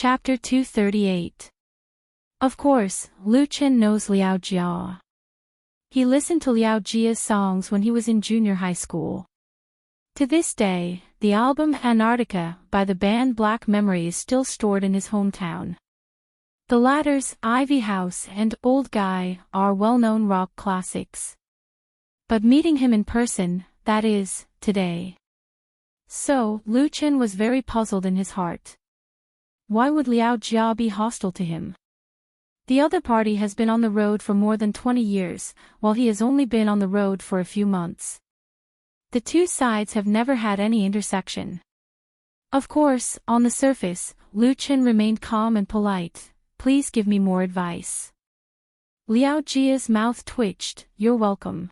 Chapter 238. Of course, Lu Chen knows Liao Jia. He listened to Liao Jia's songs when he was in junior high school. To this day, the album Antarctica by the band Black Memory is still stored in his hometown. The latter's Ivy House and Old Guy are well-known rock classics. But meeting him in person, that is, today. So, Lu Chen was very puzzled in his heart. Why would Liao Jia be hostile to him? The other party has been on the road for more than 20 years, while he has only been on the road for a few months. The two sides have never had any intersection. Of course, on the surface, Lu Chen remained calm and polite. Please give me more advice. Liao Jia's mouth twitched. You're welcome.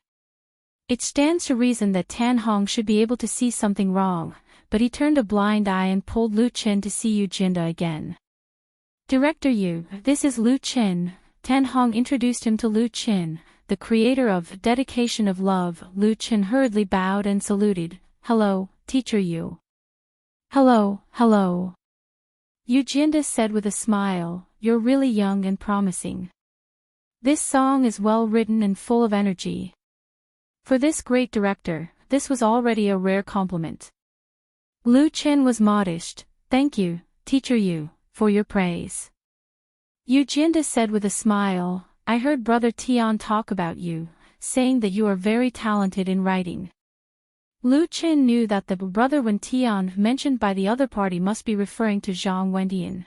It stands to reason that Tan Hong should be able to see something wrong, but he turned a blind eye and pulled Lu Chen to see Yu Jinda again. Director Yu, this is Lu Chen. Tan Hong introduced him to Lu Chen, the creator of Dedication of Love. Lu Chen hurriedly bowed and saluted. Hello, Teacher Yu. Hello, hello. Yu Jinda said with a smile, you're really young and promising. This song is well written and full of energy. For this great director, this was already a rare compliment. Lu Chen was modest. Thank you, Teacher Yu, for your praise. Yu Jinda said with a smile, I heard Brother Tian talk about you, saying that you are very talented in writing. Lu Chen knew that the brother Wen Tian mentioned by the other party must be referring to Zhang Wendian.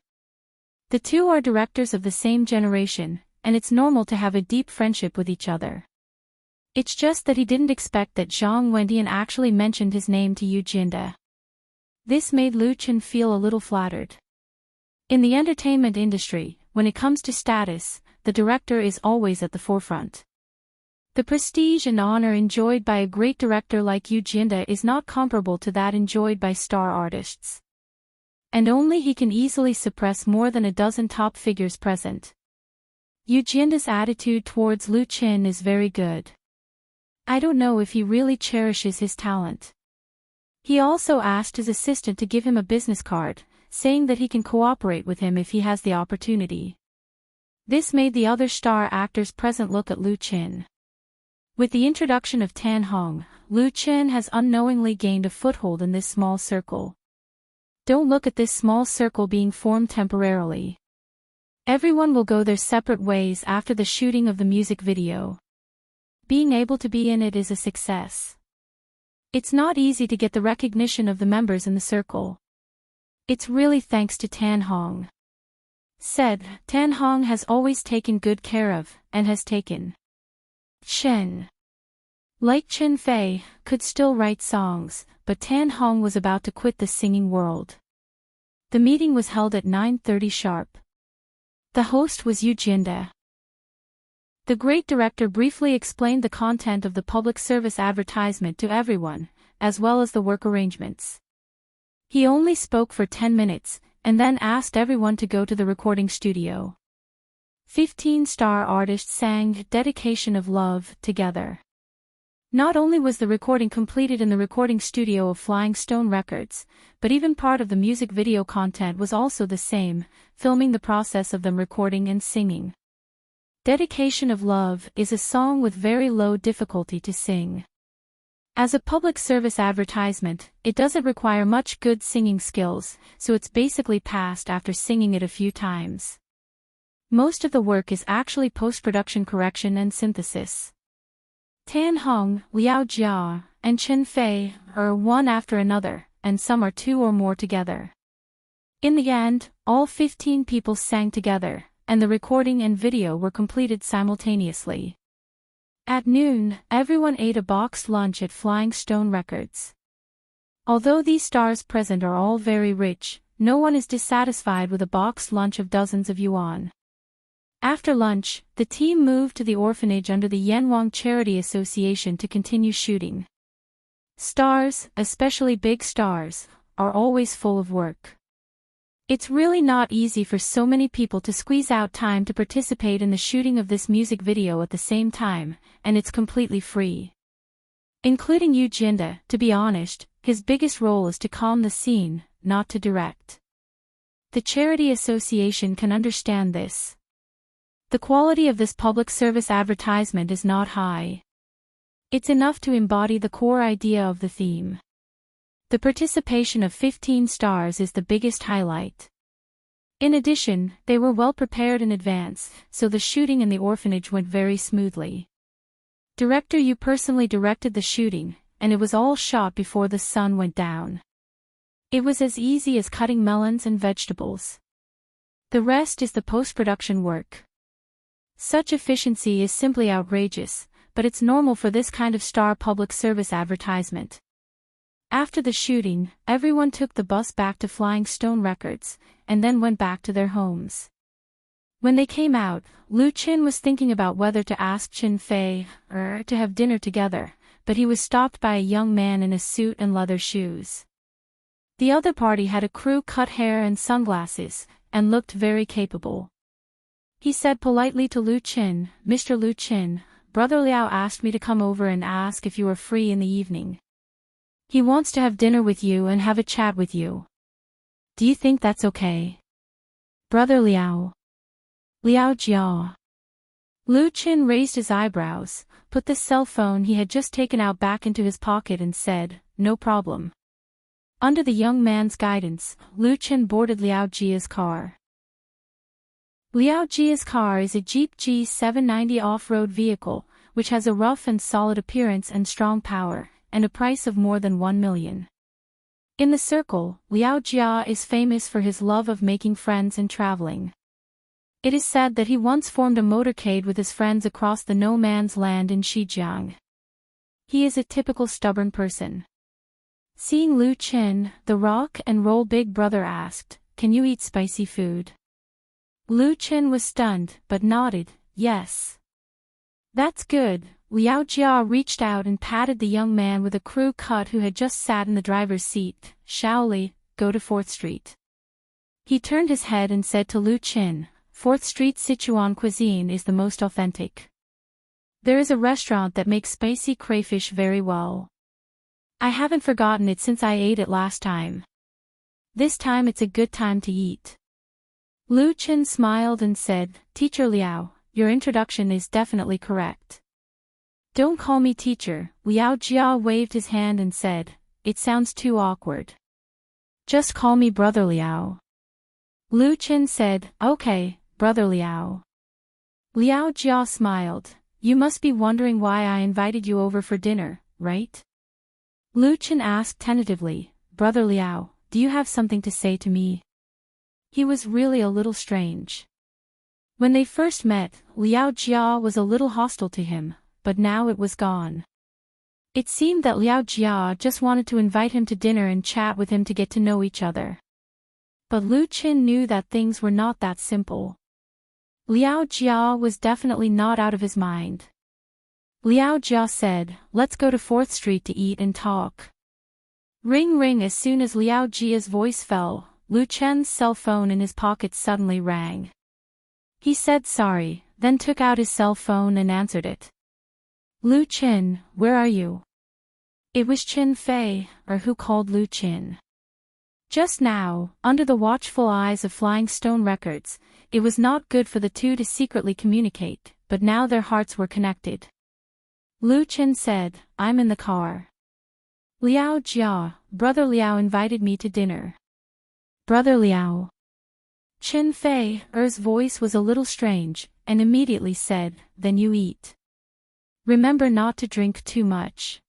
The two are directors of the same generation, and it's normal to have a deep friendship with each other. It's just that he didn't expect that Zhang Wendian actually mentioned his name to Yu Jinda. This made Lu Chen feel a little flattered. In the entertainment industry, when it comes to status, the director is always at the forefront. The prestige and honor enjoyed by a great director like Yu Jinda is not comparable to that enjoyed by star artists. And only he can easily suppress more than a dozen top figures present. Yu Jinda's attitude towards Lu Chen is very good. I don't know if he really cherishes his talent. He also asked his assistant to give him a business card, saying that he can cooperate with him if he has the opportunity. This made the other star actors present look at Lu Chen. With the introduction of Tan Hong, Lu Chen has unknowingly gained a foothold in this small circle. Don't look at this small circle being formed temporarily. Everyone will go their separate ways after the shooting of the music video. Being able to be in it is a success. It's not easy to get the recognition of the members in the circle. It's really thanks to Tan Hong. Said, Tan Hong has always taken good care of, and has taken. Chen. Like Chen Fei, could still write songs, but Tan Hong was about to quit the singing world. The meeting was held at 9:30 sharp. The host was Yu Jinda. The great director briefly explained the content of the public service advertisement to everyone, as well as the work arrangements. He only spoke for 10 minutes, and then asked everyone to go to the recording studio. 15 star artists sang Dedication of Love together. Not only was the recording completed in the recording studio of Flying Stone Records, but even part of the music video content was also the same, filming the process of them recording and singing. Dedication of Love is a song with very low difficulty to sing. As a public service advertisement, it doesn't require much good singing skills, so it's basically passed after singing it a few times. Most of the work is actually post-production correction and synthesis. Tan Hong, Liao Jia, and Chen Fei are one after another, and some are two or more together. In the end, all 15 people sang together, and the recording and video were completed simultaneously. At noon, everyone ate a boxed lunch at Flying Stone Records. Although these stars present are all very rich, no one is dissatisfied with a boxed lunch of dozens of yuan. After lunch, the team moved to the orphanage under the Yanwang Charity Association to continue shooting. Stars, especially big stars, are always full of work. It's really not easy for so many people to squeeze out time to participate in the shooting of this music video at the same time, and it's completely free. Including Yu Jinda, to be honest, his biggest role is to calm the scene, not to direct. The charity association can understand this. The quality of this public service advertisement is not high. It's enough to embody the core idea of the theme. The participation of 15 stars is the biggest highlight. In addition, they were well prepared in advance, so the shooting in the orphanage went very smoothly. Director, you personally directed the shooting, and it was all shot before the sun went down. It was as easy as cutting melons and vegetables. The rest is the post-production work. Such efficiency is simply outrageous, but it's normal for this kind of star public service advertisement. After the shooting, everyone took the bus back to Flying Stone Records, and then went back to their homes. When they came out, Lu Qin was thinking about whether to ask Qin Fei to have dinner together, but he was stopped by a young man in a suit and leather shoes. The other party had a crew-cut hair and sunglasses, and looked very capable. He said politely to Lu Qin, "Mr. Lu Qin, Brother Liao asked me to come over and ask if you are free in the evening. He wants to have dinner with you and have a chat with you. Do you think that's okay?" "Brother Liao." Liao Jia. Lu Qin raised his eyebrows, put the cell phone he had just taken out back into his pocket and said, "No problem." Under the young man's guidance, Lu Qin boarded Liao Jia's car. Liao Jia's car is a Jeep G790 off-road vehicle, which has a rough and solid appearance and strong power, and a price of more than 1 million. In the circle, Liao Jia is famous for his love of making friends and traveling. It is said that he once formed a motorcade with his friends across the no-man's land in Xinjiang. He is a typical stubborn person. Seeing Lu Qin, the rock and roll big brother asked, "Can you eat spicy food?" Lu Qin was stunned, but nodded, "Yes." "That's good." Liao Jia reached out and patted the young man with a crew cut who had just sat in the driver's seat. "Shaoli, go to 4th Street." He turned his head and said to Lu Qin, 4th Street Sichuan cuisine is the most authentic. There is a restaurant that makes spicy crayfish very well. I haven't forgotten it since I ate it last time. This time it's a good time to eat. Lu Qin smiled and said, "Teacher Liao, your introduction is definitely correct." "Don't call me teacher," Liao Jia waved his hand and said, "It sounds too awkward. Just call me Brother Liao." Lu Qin said, "Okay, Brother Liao." Liao Jia smiled, "You must be wondering why I invited you over for dinner, right?" Lu Qin asked tentatively, "Brother Liao, do you have something to say to me?" He was really a little strange. When they first met, Liao Jia was a little hostile to him, but now it was gone. It seemed that Liao Jia just wanted to invite him to dinner and chat with him to get to know each other. But Lu Qin knew that things were not that simple. Liao Jia was definitely not out of his mind. Liao Jia said, "Let's go to 4th Street to eat and talk." Ring ring. As soon as Liao Jia's voice fell, Lu Qin's cell phone in his pocket suddenly rang. He said sorry, then took out his cell phone and answered it. "Lu Qin, where are you?" It was Qin Fei, who called Lu Qin. Just now, under the watchful eyes of Flying Stone Records, it was not good for the two to secretly communicate, but now their hearts were connected. Lu Qin said, "I'm in the car." "Liao Jia, Brother Liao invited me to dinner." "Brother Liao." Qin Fei's voice was a little strange, and immediately said, "Then you eat. Remember not to drink too much."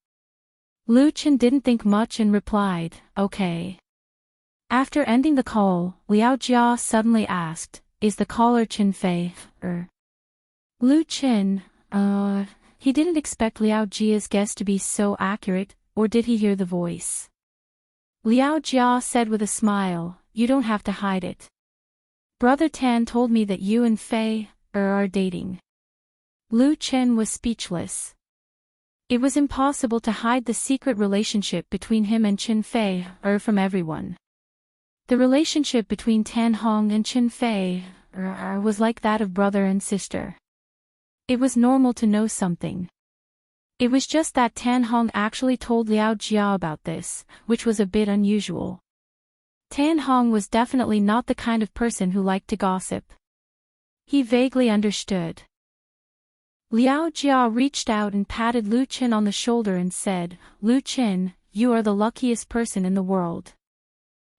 Lu Qin didn't think much and replied, "Okay." After ending the call, Liao Jia suddenly asked, "Is the caller Qin Fei?" Lu Qin, he didn't expect Liao Jia's guess to be so accurate, or did he hear the voice? Liao Jia said with a smile, "You don't have to hide it. Brother Tan told me that you and Fei are dating." Lu Qin was speechless. It was impossible to hide the secret relationship between him and Qin Fei from everyone. The relationship between Tan Hong and Qin Fei was like that of brother and sister. It was normal to know something. It was just that Tan Hong actually told Liao Jia about this, which was a bit unusual. Tan Hong was definitely not the kind of person who liked to gossip. He vaguely understood. Liao Jia reached out and patted Lu Qin on the shoulder and said, "Lu Qin, you are the luckiest person in the world.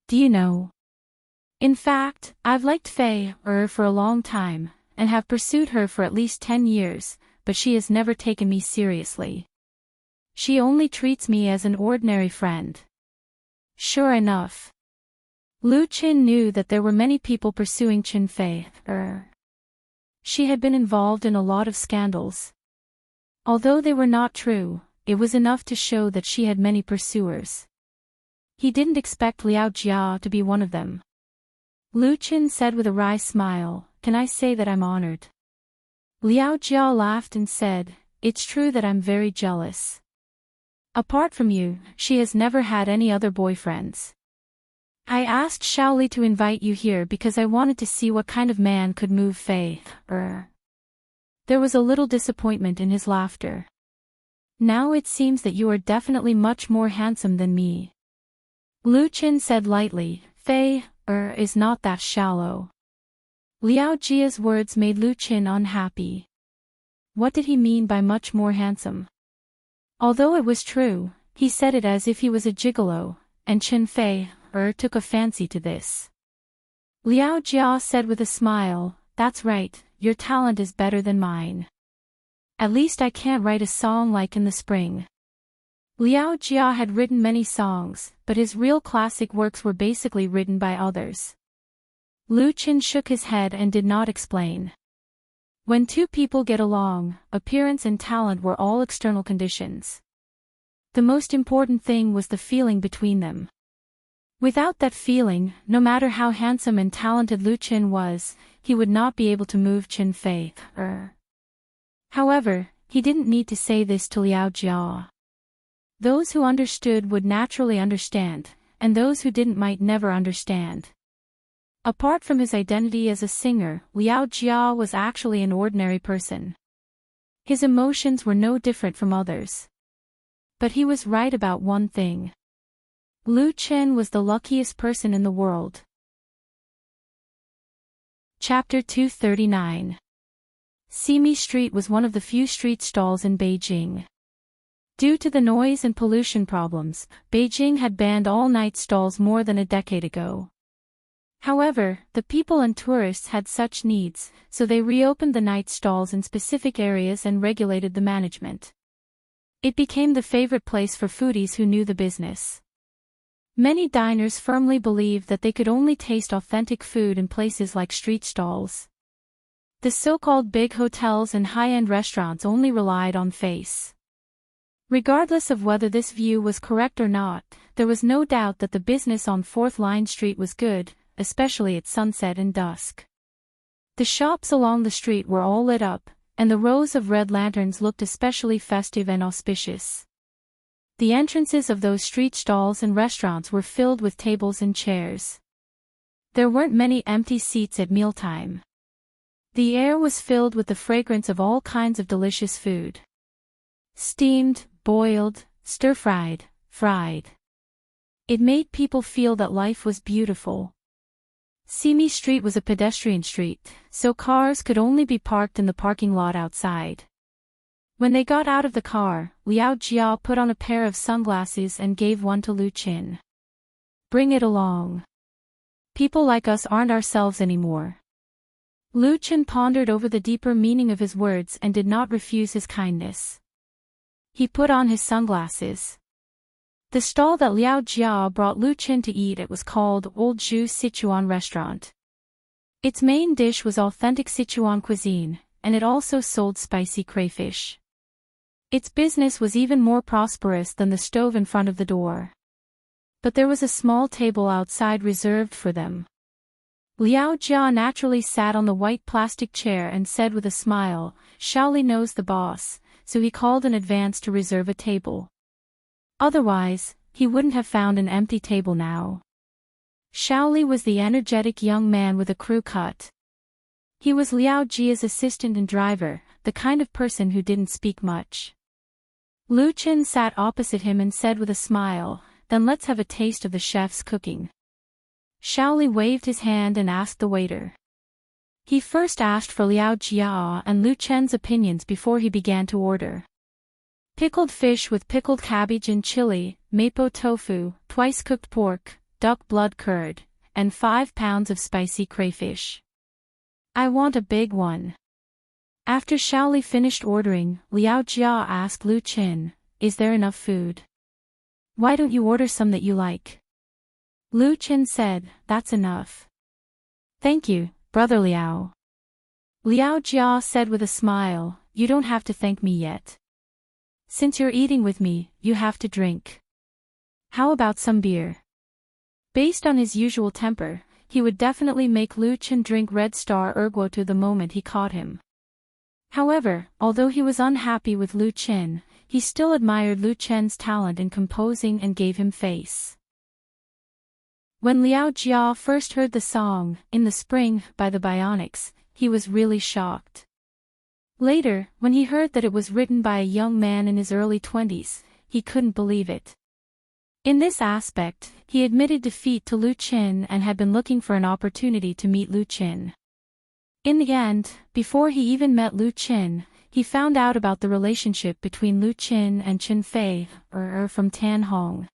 Do you know? In fact, I've liked Fei for a long time, and have pursued her for at least 10 years, but she has never taken me seriously. She only treats me as an ordinary friend." Sure enough. Lu Qin knew that there were many people pursuing Qin Fei. She had been involved in a lot of scandals. Although they were not true, it was enough to show that she had many pursuers. He didn't expect Liao Jia to be one of them. Lu Qin said with a wry smile, "Can I say that I'm honored?" Liao Jia laughed and said, "It's true that I'm very jealous. Apart from you, she has never had any other boyfriends. I asked Shaoli to invite you here because I wanted to see what kind of man could move Fei. There was a little disappointment in his laughter. "Now it seems that you are definitely much more handsome than me." Lu Qin said lightly, "Fei, is not that shallow." Liao Jia's words made Lu Qin unhappy. What did he mean by much more handsome? Although it was true, he said it as if he was a gigolo, and Qin Fei, took a fancy to this. Liao Jia said with a smile, "That's right, your talent is better than mine. At least I can't write a song like In the Spring." Liao Jia had written many songs, but his real classic works were basically written by others. Lu Qin shook his head and did not explain. When two people get along, appearance and talent were all external conditions. The most important thing was the feeling between them. Without that feeling, no matter how handsome and talented Lu Qin was, he would not be able to move Qin Fei. However, he didn't need to say this to Liao Jia. Those who understood would naturally understand, and those who didn't might never understand. Apart from his identity as a singer, Liao Jia was actually an ordinary person. His emotions were no different from others. But he was right about one thing. Lu Qin was the luckiest person in the world. Chapter 239. Simi Street was one of the few street stalls in Beijing. Due to the noise and pollution problems, Beijing had banned all night stalls more than a decade ago. However, the people and tourists had such needs, so they reopened the night stalls in specific areas and regulated the management. It became the favorite place for foodies who knew the business. Many diners firmly believed that they could only taste authentic food in places like street stalls. The so-called big hotels and high-end restaurants only relied on face. Regardless of whether this view was correct or not, there was no doubt that the business on 4th Line Street was good, especially at sunset and dusk. The shops along the street were all lit up, and the rows of red lanterns looked especially festive and auspicious. The entrances of those street stalls and restaurants were filled with tables and chairs. There weren't many empty seats at mealtime. The air was filled with the fragrance of all kinds of delicious food. Steamed, boiled, stir-fried, fried. It made people feel that life was beautiful. Simi Street was a pedestrian street, so cars could only be parked in the parking lot outside. When they got out of the car, Liao Jia put on a pair of sunglasses and gave one to Lu Qin. "Bring it along. People like us aren't ourselves anymore." Lu Qin pondered over the deeper meaning of his words and did not refuse his kindness. He put on his sunglasses. The stall that Liao Jia brought Lu Qin to eat at was called Old Zhu Sichuan Restaurant. Its main dish was authentic Sichuan cuisine, and it also sold spicy crayfish. Its business was even more prosperous than the stove in front of the door. But there was a small table outside reserved for them. Liao Jia naturally sat on the white plastic chair and said with a smile, "Shaoli knows the boss, so he called in advance to reserve a table. Otherwise, he wouldn't have found an empty table now." Shaoli was the energetic young man with a crew cut. He was Liao Jia's assistant and driver, the kind of person who didn't speak much. Lu Qin sat opposite him and said with a smile, "Then let's have a taste of the chef's cooking." Shaoli waved his hand and asked the waiter. He first asked for Liao Jia and Lu Chen's opinions before he began to order. Pickled fish with pickled cabbage and chili, mapo tofu, twice cooked pork, duck blood curd, and 5 pounds of spicy crayfish. I want a big one. After Shaoli finished ordering, Liao Jia asked Lu Chen, is there enough food? Why don't you order some that you like? Lu Chen said, that's enough. Thank you, brother Liao. Liao Jia said with a smile, you don't have to thank me yet. Since you're eating with me, you have to drink. How about some beer? Based on his usual temper, he would definitely make Lu Chen drink Red Star Erguotu the moment he caught him. However, although he was unhappy with Lu Chen, he still admired Lu Chen's talent in composing and gave him face. When Liao Jia first heard the song, In the Spring, by the Bionics, he was really shocked. Later, when he heard that it was written by a young man in his early 20s, he couldn't believe it. In this aspect, he admitted defeat to Lu Chen and had been looking for an opportunity to meet Lu Chen. In the end, before he even met Lu Chen, he found out about the relationship between Lu Chen and Chen Fei, from Tan Hong.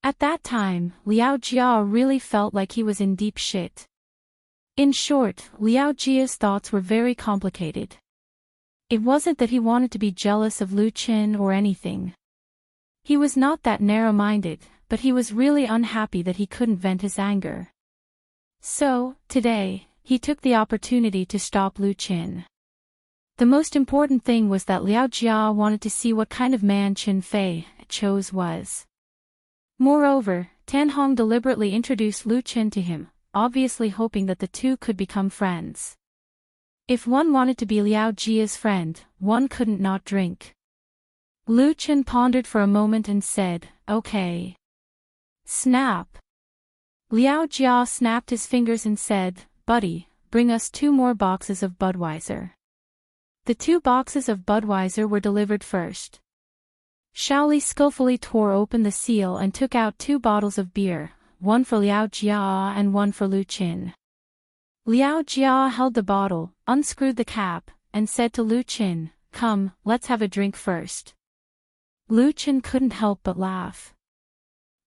At that time, Liao Jia really felt like he was in deep shit. In short, Liao Jia's thoughts were very complicated. It wasn't that he wanted to be jealous of Lu Chen or anything. He was not that narrow-minded, but he was really unhappy that he couldn't vent his anger. So, today, he took the opportunity to stop Lu Chen. The most important thing was that Liao Jia wanted to see what kind of man Chen Fei chose was. Moreover, Tan Hong deliberately introduced Lu Chen to him, obviously hoping that the two could become friends. If one wanted to be Liao Jia's friend, one couldn't not drink. Lu Chen pondered for a moment and said, okay. Snap. Liao Jia snapped his fingers and said, buddy, bring us 2 more boxes of Budweiser. The 2 boxes of Budweiser were delivered first. Shaoli skillfully tore open the seal and took out 2 bottles of beer, one for Liao Jia and one for Lu Chen. Liao Jia held the bottle, unscrewed the cap, and said to Lu Chen, come, let's have a drink first. Lu Chen couldn't help but laugh.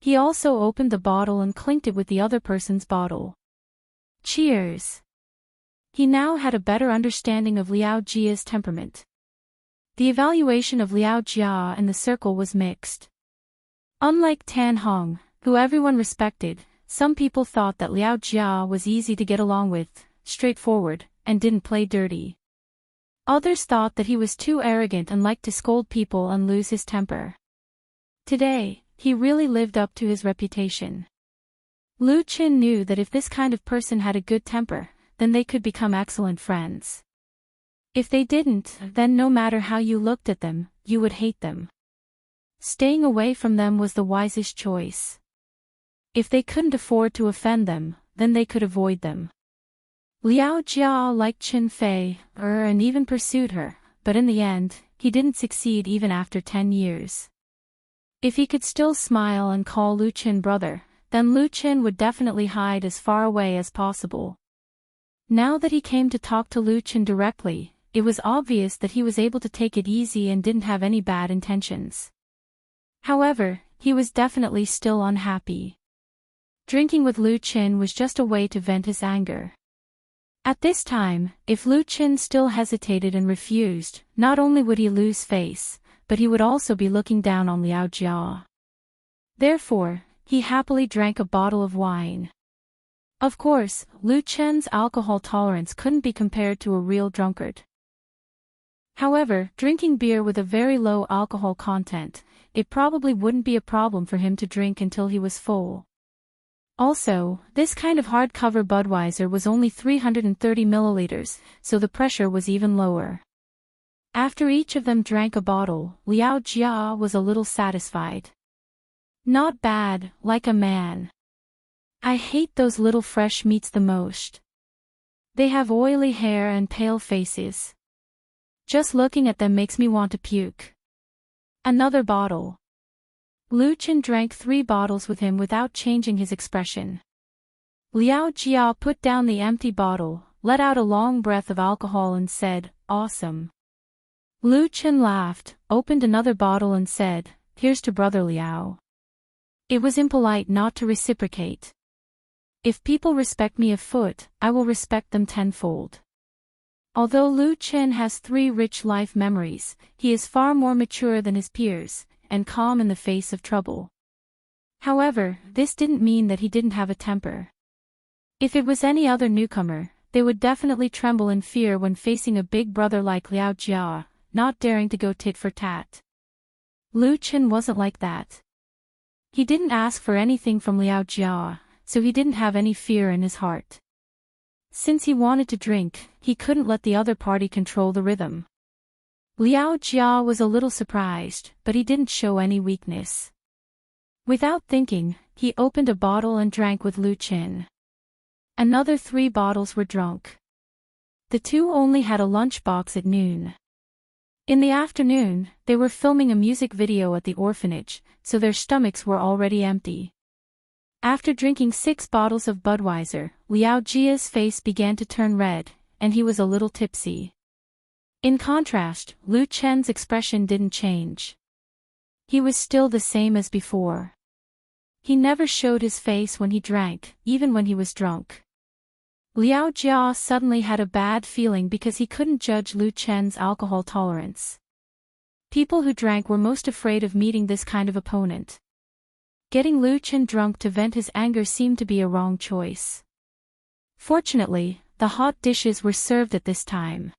He also opened the bottle and clinked it with the other person's bottle. Cheers! He now had a better understanding of Liao Jia's temperament. The evaluation of Liao Jia and the circle was mixed. Unlike Tan Hong, who everyone respected, some people thought that Liao Jia was easy to get along with, straightforward, and didn't play dirty. Others thought that he was too arrogant and liked to scold people and lose his temper. Today, he really lived up to his reputation. Lu Chen knew that if this kind of person had a good temper, then they could become excellent friends. If they didn't, then no matter how you looked at them, you would hate them. Staying away from them was the wisest choice. If they couldn't afford to offend them, then they could avoid them. Liao Jia liked Chen Fei, and even pursued her, but in the end, he didn't succeed even after 10 years. If he could still smile and call Lu Chen brother, then Lu Chen would definitely hide as far away as possible. Now that he came to talk to Lu Chen directly, it was obvious that he was able to take it easy and didn't have any bad intentions. However, he was definitely still unhappy. Drinking with Lu Chen was just a way to vent his anger. At this time, if Lu Chen still hesitated and refused, not only would he lose face, but he would also be looking down on Liao Jia. Therefore, he happily drank a bottle of wine. Of course, Lu Chen's alcohol tolerance couldn't be compared to a real drunkard. However, drinking beer with a very low alcohol content, it probably wouldn't be a problem for him to drink until he was full. Also, this kind of hardcover Budweiser was only 330 milliliters, so the pressure was even lower. After each of them drank a bottle, Liao Jia was a little satisfied. Not bad, like a man. I hate those little fresh meats the most. They have oily hair and pale faces. Just looking at them makes me want to puke. Another bottle. Lu Chen drank 3 bottles with him without changing his expression. Liao Jia put down the empty bottle, let out a long breath of alcohol and said, "Awesome." Lu Chen laughed, opened another bottle and said, "Here's to Brother Liao." It was impolite not to reciprocate. If people respect me a foot, I will respect them tenfold. Although Lu Chen has 3 rich life memories, he is far more mature than his peers, and calm in the face of trouble. However, this didn't mean that he didn't have a temper. If it was any other newcomer, they would definitely tremble in fear when facing a big brother like Liao Jia, not daring to go tit for tat. Lu Chen wasn't like that. He didn't ask for anything from Liao Jia, so he didn't have any fear in his heart. Since he wanted to drink, he couldn't let the other party control the rhythm. Liao Jia was a little surprised, but he didn't show any weakness. Without thinking, he opened a bottle and drank with Lu Chen. Another 3 bottles were drunk. The 2 only had a lunchbox at noon. In the afternoon, they were filming a music video at the orphanage, so their stomachs were already empty. After drinking 6 bottles of Budweiser, Liao Jia's face began to turn red, and he was a little tipsy. In contrast, Lu Chen's expression didn't change. He was still the same as before. He never showed his face when he drank, even when he was drunk. Liao Jia suddenly had a bad feeling because he couldn't judge Lu Chen's alcohol tolerance. People who drank were most afraid of meeting this kind of opponent. Getting Lu Chen drunk to vent his anger seemed to be a wrong choice. Fortunately, the hot dishes were served at this time.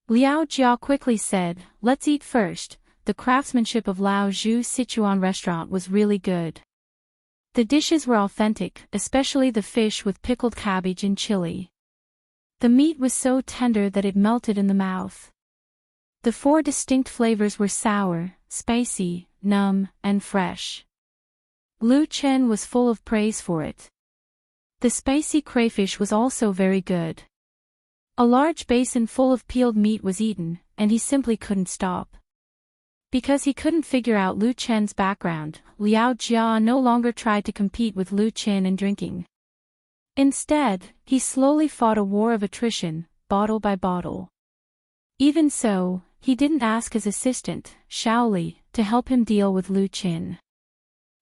Liao Jia quickly said, "Let's eat first." The craftsmanship of Lao Zhu's Sichuan restaurant was really good. The dishes were authentic, especially the fish with pickled cabbage and chili. The meat was so tender that it melted in the mouth. The 4 distinct flavors were sour, spicy, numb, and fresh. Lu Chen was full of praise for it. The spicy crayfish was also very good. A large basin full of peeled meat was eaten, and he simply couldn't stop. Because he couldn't figure out Lu Chen's background, Liao Jia no longer tried to compete with Lu Chen in drinking. Instead, he slowly fought a war of attrition, bottle by bottle. Even so, he didn't ask his assistant, Shaoli, to help him deal with Lu Chen.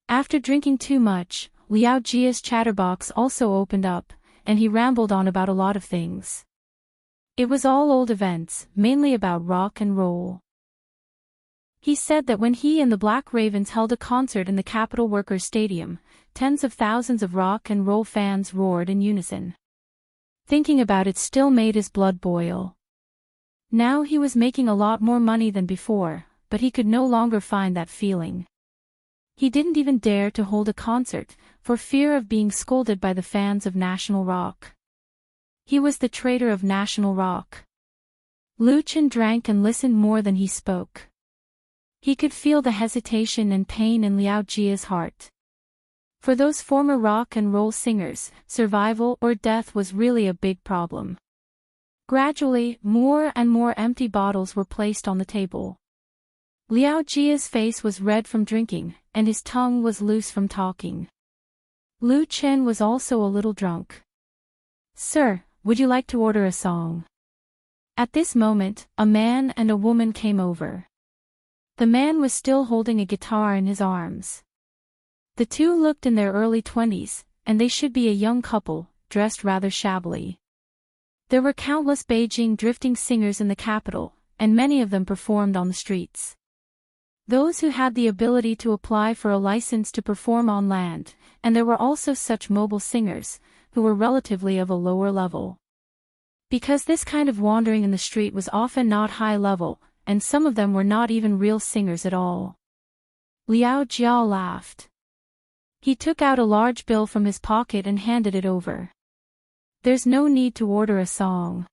After drinking too much, Liao Jia's chatterbox also opened up, and he rambled on about a lot of things. It was all old events, mainly about rock and roll. He said that when he and the Black Ravens held a concert in the Capitol Workers' Stadium, tens of thousands of rock and roll fans roared in unison. Thinking about it still made his blood boil. Now he was making a lot more money than before, but he could no longer find that feeling. He didn't even dare to hold a concert, for fear of being scolded by the fans of national rock. He was the traitor of national rock. Lu Chen drank and listened more than he spoke. He could feel the hesitation and pain in Liao Jia's heart. For those former rock and roll singers, survival or death was really a big problem. Gradually, more and more empty bottles were placed on the table. Liao Jia's face was red from drinking, and his tongue was loose from talking. Lu Chen was also a little drunk. "Sir, would you like to order a song?" At this moment, a man and a woman came over. The man was still holding a guitar in his arms. The 2 looked in their early 20s, and they should be a young couple, dressed rather shabbily. There were countless Beijing drifting singers in the capital, and many of them performed on the streets. Those who had the ability to apply for a license to perform on land, and there were also such mobile singers, who were relatively of a lower level. Because this kind of wandering in the street was often not high level, and some of them were not even real singers at all. Liao Jia laughed. He took out a large bill from his pocket and handed it over. "There's no need to order a song.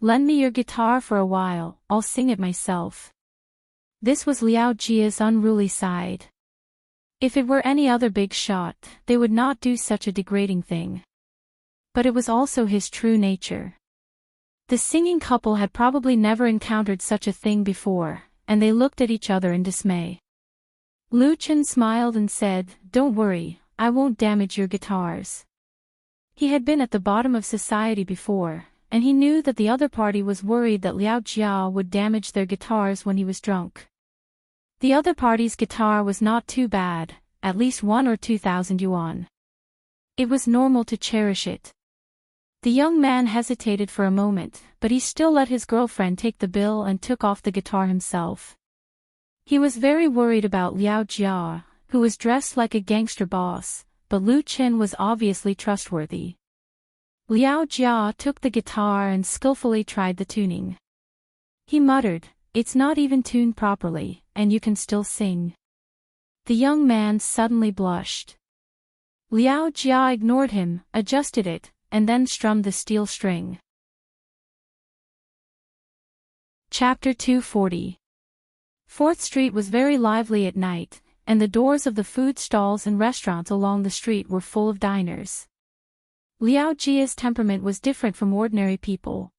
Lend me your guitar for a while, I'll sing it myself." This was Liao Jia's unruly side. If it were any other big shot, they would not do such a degrading thing. But it was also his true nature. The singing couple had probably never encountered such a thing before, and they looked at each other in dismay. Lu Chen smiled and said, "Don't worry, I won't damage your guitars." He had been at the bottom of society before, and he knew that the other party was worried that Liao Jia would damage their guitars when he was drunk. The other party's guitar was not too bad, at least 1 or 2,000 yuan. It was normal to cherish it. The young man hesitated for a moment, but he still let his girlfriend take the bill and took off the guitar himself. He was very worried about Liao Jia, who was dressed like a gangster boss, but Lu Qin was obviously trustworthy. Liao Jia took the guitar and skillfully tried the tuning. He muttered, "It's not even tuned properly, and you can still sing." The young man suddenly blushed. Liao Jia ignored him, adjusted it, and then strummed the steel string. Chapter 240. 4th Street was very lively at night, and the doors of the food stalls and restaurants along the street were full of diners. Liao Jia's temperament was different from ordinary people.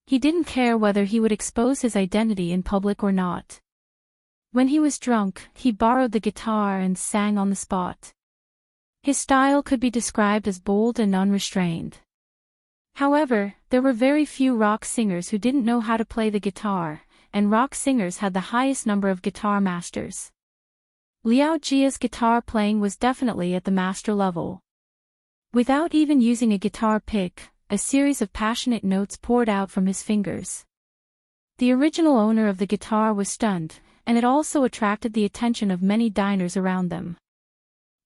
He didn't care whether he would expose his identity in public or not. When he was drunk, he borrowed the guitar and sang on the spot. His style could be described as bold and unrestrained. However, there were very few rock singers who didn't know how to play the guitar, and rock singers had the highest number of guitar masters. Liao Jia's guitar playing was definitely at the master level. Without even using a guitar pick, a series of passionate notes poured out from his fingers. The original owner of the guitar was stunned, and it also attracted the attention of many diners around them.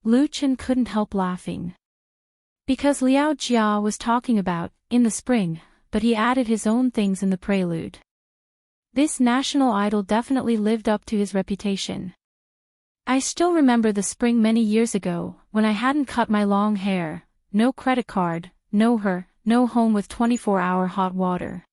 Lu Qin couldn't help laughing. Because Liao Jia was talking about, in the spring, but he added his own things in the prelude. This national idol definitely lived up to his reputation. I still remember the spring many years ago, when I hadn't cut my long hair, no credit card, no home with 24-hour hot water.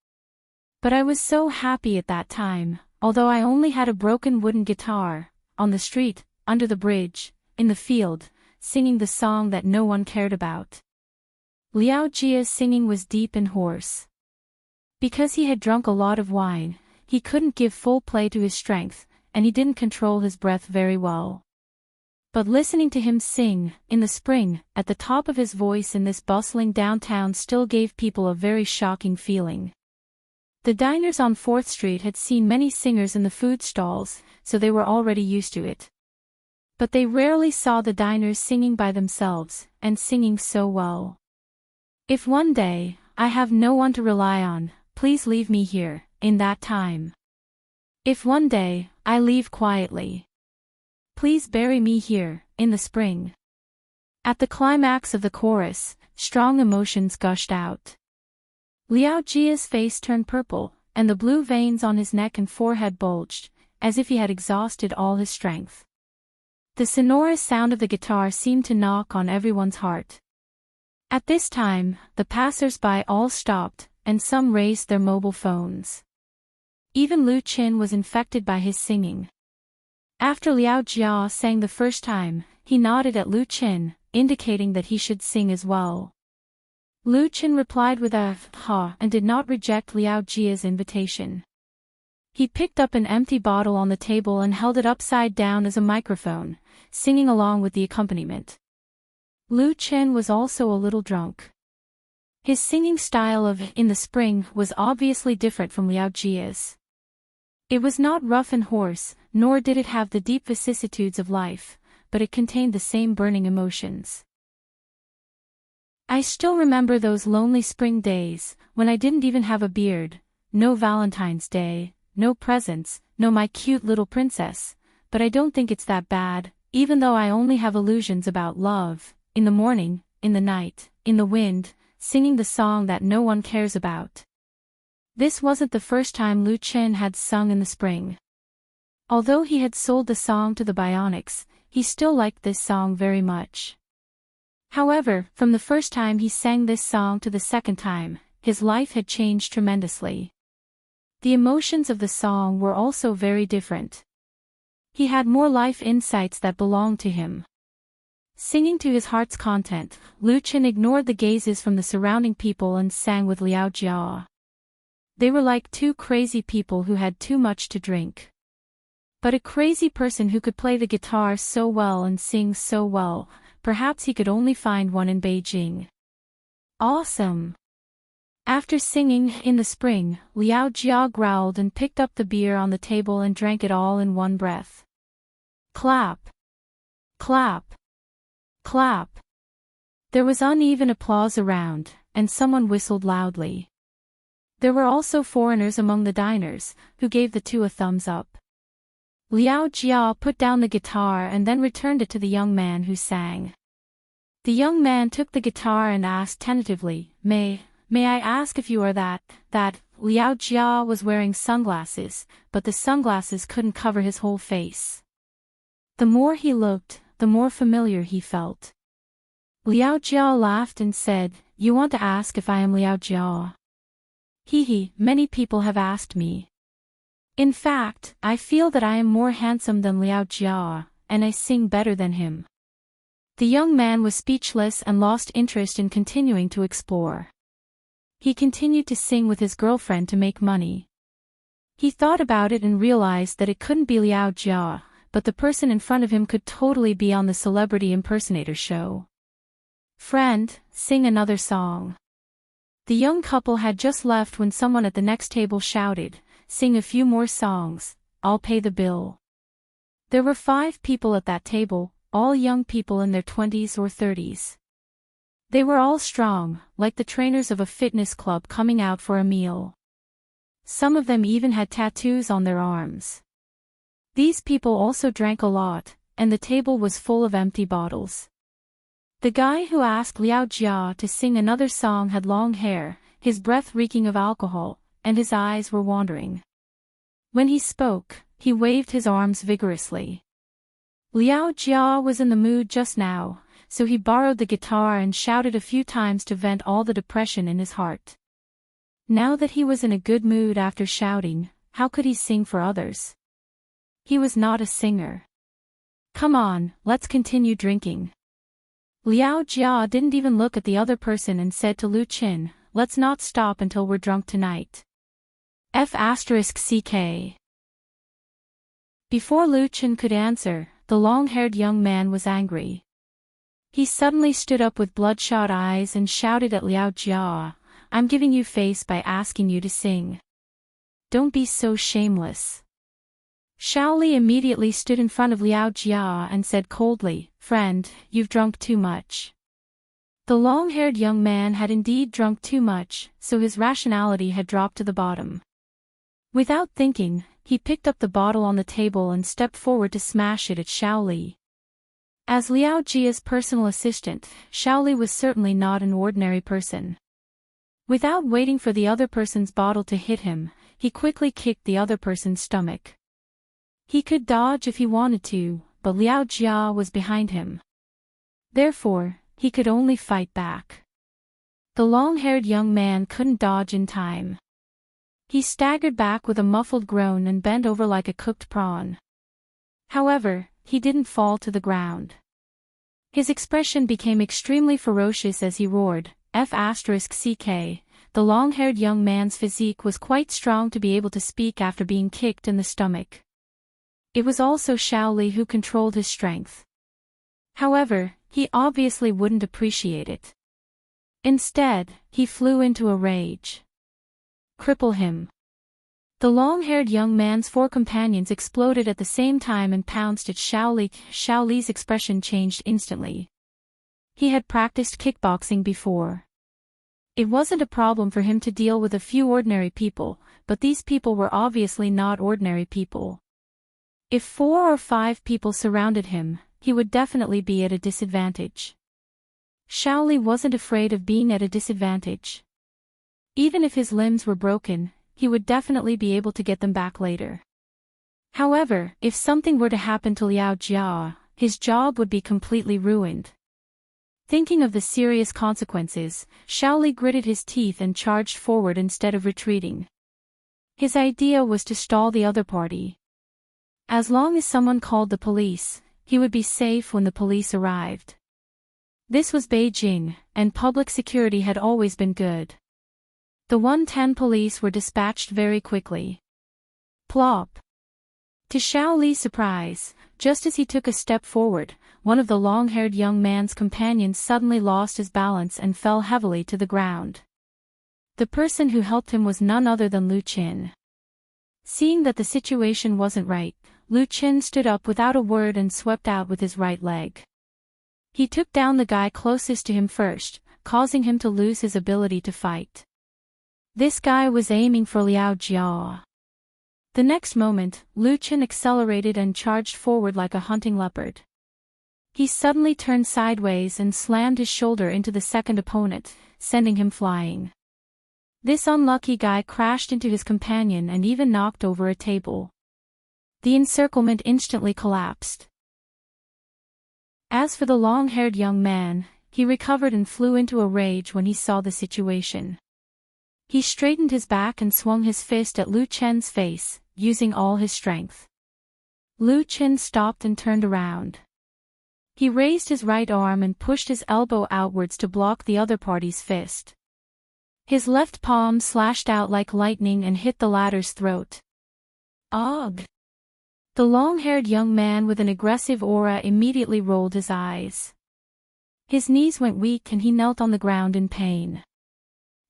But I was so happy at that time, although I only had a broken wooden guitar, on the street, under the bridge, in the field, singing the song that no one cared about. Liao Jia's singing was deep and hoarse. Because he had drunk a lot of wine, he couldn't give full play to his strength, and he didn't control his breath very well. But listening to him sing, in the spring, at the top of his voice in this bustling downtown still gave people a very shocking feeling. The diners on 4th Street had seen many singers in the food stalls, so they were already used to it. But they rarely saw the diners singing by themselves, and singing so well. If one day, I have no one to rely on, please leave me here, in that time. If one day, I leave quietly, please bury me here, in the spring. At the climax of the chorus, strong emotions gushed out. Liao Jia's face turned purple, and the blue veins on his neck and forehead bulged, as if he had exhausted all his strength. The sonorous sound of the guitar seemed to knock on everyone's heart. At this time, the passers-by all stopped, and some raised their mobile phones. Even Lu Qin was infected by his singing. After Liao Jia sang the first time, he nodded at Lu Qin, indicating that he should sing as well. Lu Qin replied with a ha and did not reject Liao Jia's invitation. He picked up an empty bottle on the table and held it upside down as a microphone, singing along with the accompaniment. Lu Qin was also a little drunk. His singing style of In the Spring was obviously different from Liao Jia's. It was not rough and hoarse, nor did it have the deep vicissitudes of life, but it contained the same burning emotions. I still remember those lonely spring days, when I didn't even have a beard, no Valentine's Day, no presents, no my cute little princess, but I don't think it's that bad, even though I only have illusions about love, in the morning, in the night, in the wind, singing the song that no one cares about. This wasn't the first time Lu Qin had sung in the spring. Although he had sold the song to the Bionics, he still liked this song very much. However, from the first time he sang this song to the second time, his life had changed tremendously. The emotions of the song were also very different. He had more life insights that belonged to him. Singing to his heart's content, Lu Qin ignored the gazes from the surrounding people and sang with Liao Jia. They were like two crazy people who had too much to drink. But a crazy person who could play the guitar so well and sing so well, perhaps he could only find one in Beijing. Awesome! After singing In the Spring, Liao Jia growled and picked up the beer on the table and drank it all in one breath. Clap! Clap! Clap! There was uneven applause around, and someone whistled loudly. There were also foreigners among the diners, who gave the two a thumbs up. Liao Jia put down the guitar and then returned it to the young man who sang. The young man took the guitar and asked tentatively, May I ask if you are that? Liao Jia was wearing sunglasses, but the sunglasses couldn't cover his whole face. The more he looked, the more familiar he felt. Liao Jia laughed and said, You want to ask if I am Liao Jia? He, many people have asked me. In fact, I feel that I am more handsome than Liao Jia, and I sing better than him. The young man was speechless and lost interest in continuing to explore. He continued to sing with his girlfriend to make money. He thought about it and realized that it couldn't be Liao Jia, but the person in front of him could totally be on the celebrity impersonator show. Friend, sing another song. The young couple had just left when someone at the next table shouted, Sing a few more songs, I'll pay the bill. There were 5 people at that table, all young people in their 20s or 30s. They were all strong, like the trainers of a fitness club coming out for a meal. Some of them even had tattoos on their arms. These people also drank a lot, and the table was full of empty bottles. The guy who asked Liao Jia to sing another song had long hair, his breath reeking of alcohol, and his eyes were wandering. When he spoke, he waved his arms vigorously. Liao Jia was in the mood just now, so he borrowed the guitar and shouted a few times to vent all the depression in his heart. Now that he was in a good mood after shouting, how could he sing for others? He was not a singer. Come on, let's continue drinking. Liao Jia didn't even look at the other person and said to Lu Qin, Let's not stop until we're drunk tonight. F***ck. Before Lu Qin could answer, the long-haired young man was angry. He suddenly stood up with bloodshot eyes and shouted at Liao Jia, I'm giving you face by asking you to sing. Don't be so shameless. Shaoli immediately stood in front of Liao Jia and said coldly, Friend, you've drunk too much. The long-haired young man had indeed drunk too much, so his rationality had dropped to the bottom. Without thinking, he picked up the bottle on the table and stepped forward to smash it at Shaoli. As Liao Jia's personal assistant, Shaoli was certainly not an ordinary person. Without waiting for the other person's bottle to hit him, he quickly kicked the other person's stomach. He could dodge if he wanted to, but Liao Jia was behind him. Therefore, he could only fight back. The long-haired young man couldn't dodge in time. He staggered back with a muffled groan and bent over like a cooked prawn. However, he didn't fall to the ground. His expression became extremely ferocious as he roared, F***ck. The long-haired young man's physique was quite strong to be able to speak after being kicked in the stomach. It was also Shaoli who controlled his strength. However, he obviously wouldn't appreciate it. Instead, he flew into a rage. Cripple him. The long-haired young man's 4 companions exploded at the same time and pounced at Shaoli. Shaoli's expression changed instantly. He had practiced kickboxing before. It wasn't a problem for him to deal with a few ordinary people, but these people were obviously not ordinary people. If 4 or 5 people surrounded him, he would definitely be at a disadvantage. Shaoli wasn't afraid of being at a disadvantage. Even if his limbs were broken, he would definitely be able to get them back later. However, if something were to happen to Liao Jia, his job would be completely ruined. Thinking of the serious consequences, Shaoli gritted his teeth and charged forward instead of retreating. His idea was to stall the other party. As long as someone called the police, he would be safe when the police arrived. This was Beijing, and public security had always been good. The 110 police were dispatched very quickly. Plop. To Shaoli's surprise, just as he took a step forward, one of the long-haired young man's companions suddenly lost his balance and fell heavily to the ground. The person who helped him was none other than Lu Qin. Seeing that the situation wasn't right, Lu Qin stood up without a word and swept out with his right leg. He took down the guy closest to him first, causing him to lose his ability to fight. This guy was aiming for Liao Jia. The next moment, Lu Qin accelerated and charged forward like a hunting leopard. He suddenly turned sideways and slammed his shoulder into the second opponent, sending him flying. This unlucky guy crashed into his companion and even knocked over a table. The encirclement instantly collapsed. As for the long-haired young man, he recovered and flew into a rage when he saw the situation. He straightened his back and swung his fist at Lu Chen's face, using all his strength. Lu Chen stopped and turned around. He raised his right arm and pushed his elbow outwards to block the other party's fist. His left palm slashed out like lightning and hit the latter's throat. Ugh! The long-haired young man with an aggressive aura immediately rolled his eyes. His knees went weak and he knelt on the ground in pain.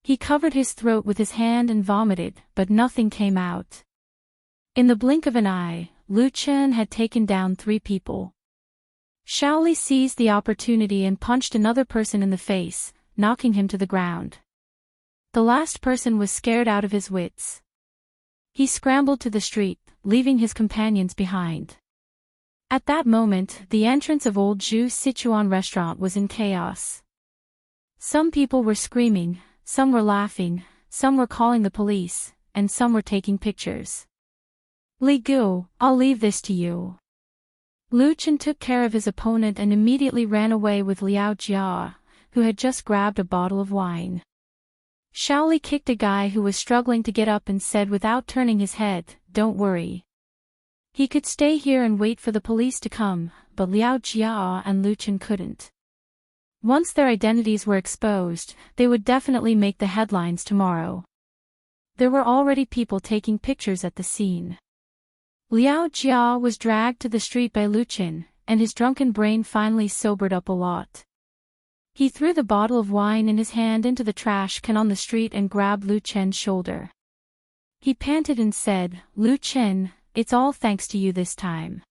He covered his throat with his hand and vomited, but nothing came out. In the blink of an eye, Lu Chen had taken down 3 people. Shaoli seized the opportunity and punched another person in the face, knocking him to the ground. The last person was scared out of his wits. He scrambled to the street, leaving his companions behind. At that moment, the entrance of Old Zhu Sichuan restaurant was in chaos. Some people were screaming, some were laughing, some were calling the police, and some were taking pictures. Li Gu, I'll leave this to you. Lu Chen took care of his opponent and immediately ran away with Liao Jia, who had just grabbed a bottle of wine. Shaoli kicked a guy who was struggling to get up and said without turning his head, "Don't worry." He could stay here and wait for the police to come, but Liao Jia and Lu Chen couldn't. Once their identities were exposed, they would definitely make the headlines tomorrow. There were already people taking pictures at the scene. Liao Jia was dragged to the street by Lu Chen, and his drunken brain finally sobered up a lot. He threw the bottle of wine in his hand into the trash can on the street and grabbed Lu Chen's shoulder. He panted and said, "Lu Chen, it's all thanks to you this time.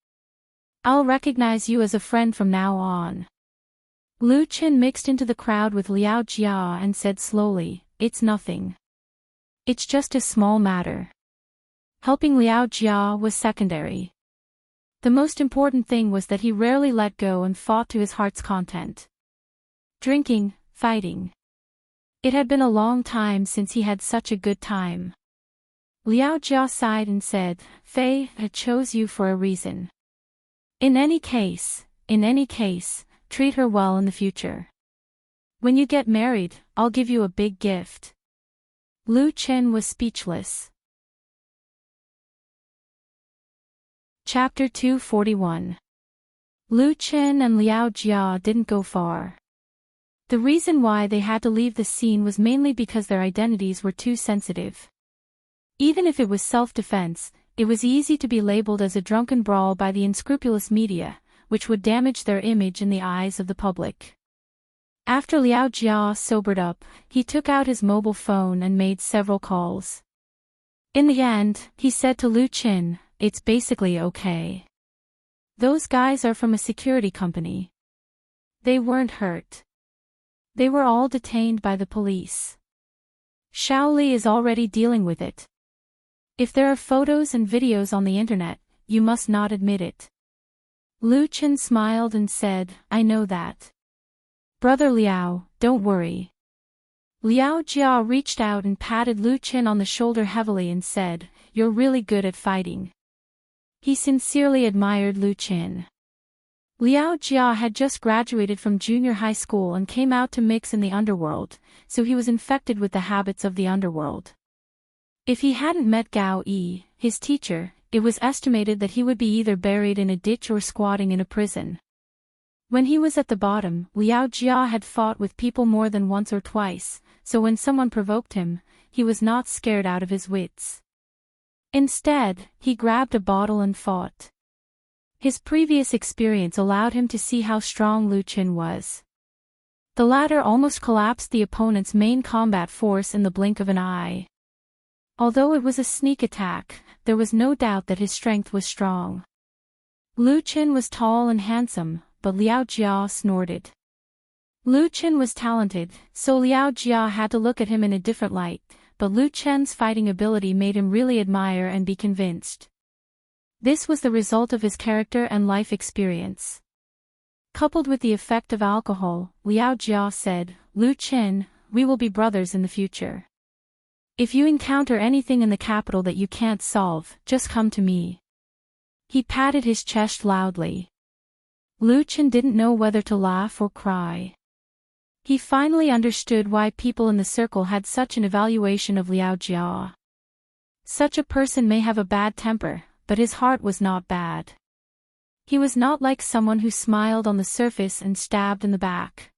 I'll recognize you as a friend from now on." Lu Chen mixed into the crowd with Liao Jia and said slowly, "It's nothing. It's just a small matter." Helping Liao Jia was secondary. The most important thing was that he rarely let go and fought to his heart's content. Drinking, fighting. It had been a long time since he had such a good time. Liao Jia sighed and said, "Fei, I chose you for a reason. In any case, treat her well in the future. When you get married, I'll give you a big gift." Lu Chen was speechless. Chapter 241. Lu Chen and Liao Jia didn't go far. The reason why they had to leave the scene was mainly because their identities were too sensitive. Even if it was self-defense, it was easy to be labeled as a drunken brawl by the unscrupulous media, which would damage their image in the eyes of the public. After Liao Jia sobered up, he took out his mobile phone and made several calls. In the end, he said to Lu Chen, "It's basically okay. Those guys are from a security company. They weren't hurt. They were all detained by the police. Shaoli is already dealing with it. If there are photos and videos on the internet, you must not admit it." Lu Chen smiled and said, "I know that. Brother Liao, don't worry." Liao Jia reached out and patted Lu Chen on the shoulder heavily and said, "You're really good at fighting." He sincerely admired Lu Chen. Liao Jia had just graduated from junior high school and came out to mix in the underworld, so he was infected with the habits of the underworld. If he hadn't met Gao Yi, his teacher, it was estimated that he would be either buried in a ditch or squatting in a prison. When he was at the bottom, Liao Jia had fought with people more than once or twice, so when someone provoked him, he was not scared out of his wits. Instead, he grabbed a bottle and fought. His previous experience allowed him to see how strong Lu Qin was. The latter almost collapsed the opponent's main combat force in the blink of an eye. Although it was a sneak attack, there was no doubt that his strength was strong. Lu Qin was tall and handsome, but Liao Jia snorted. Lu Qin was talented, so Liao Jia had to look at him in a different light, but Lu Qin's fighting ability made him really admire and be convinced. This was the result of his character and life experience. Coupled with the effect of alcohol, Liao Jia said, "Lu Qin, we will be brothers in the future. If you encounter anything in the capital that you can't solve, just come to me." He patted his chest loudly. Lu Qin didn't know whether to laugh or cry. He finally understood why people in the circle had such an evaluation of Liao Jia. Such a person may have a bad temper, but his heart was not bad. He was not like someone who smiled on the surface and stabbed in the back.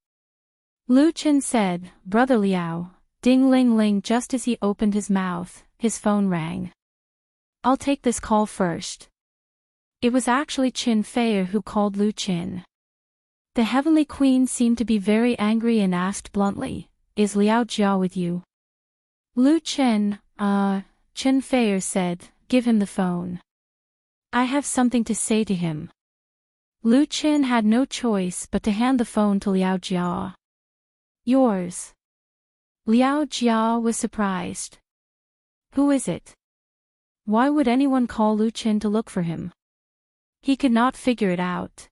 Lu Qin said, "Brother Liao," ding-ling-ling. Just as he opened his mouth, his phone rang. "I'll take this call first." It was actually Qin Fei who called Lu Qin. The Heavenly Queen seemed to be very angry and asked bluntly, "Is Liao Jia with you?" Lu Qin, Qin Fei said, "Give him the phone. I have something to say to him." Lu Qin had no choice but to hand the phone to Liao Jia. "Yours." Liao Jia was surprised. "Who is it? Why would anyone call Lu Qin to look for him?" He could not figure it out.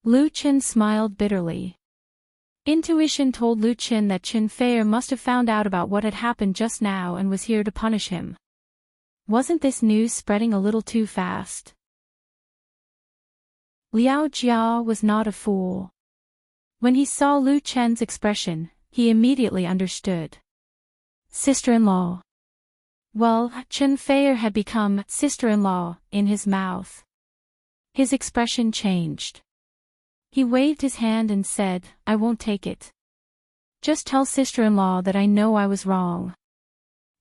Lu Qin smiled bitterly. Intuition told Lu Qin that Qin Fei must have found out about what had happened just now and was here to punish him. Wasn't this news spreading a little too fast? Liao Jia was not a fool. When he saw Lu Qin's expression, he immediately understood. Sister-in-law. Well, Qin Fei had become sister-in-law in his mouth. His expression changed. He waved his hand and said, "I won't take it. Just tell sister-in-law that I know I was wrong.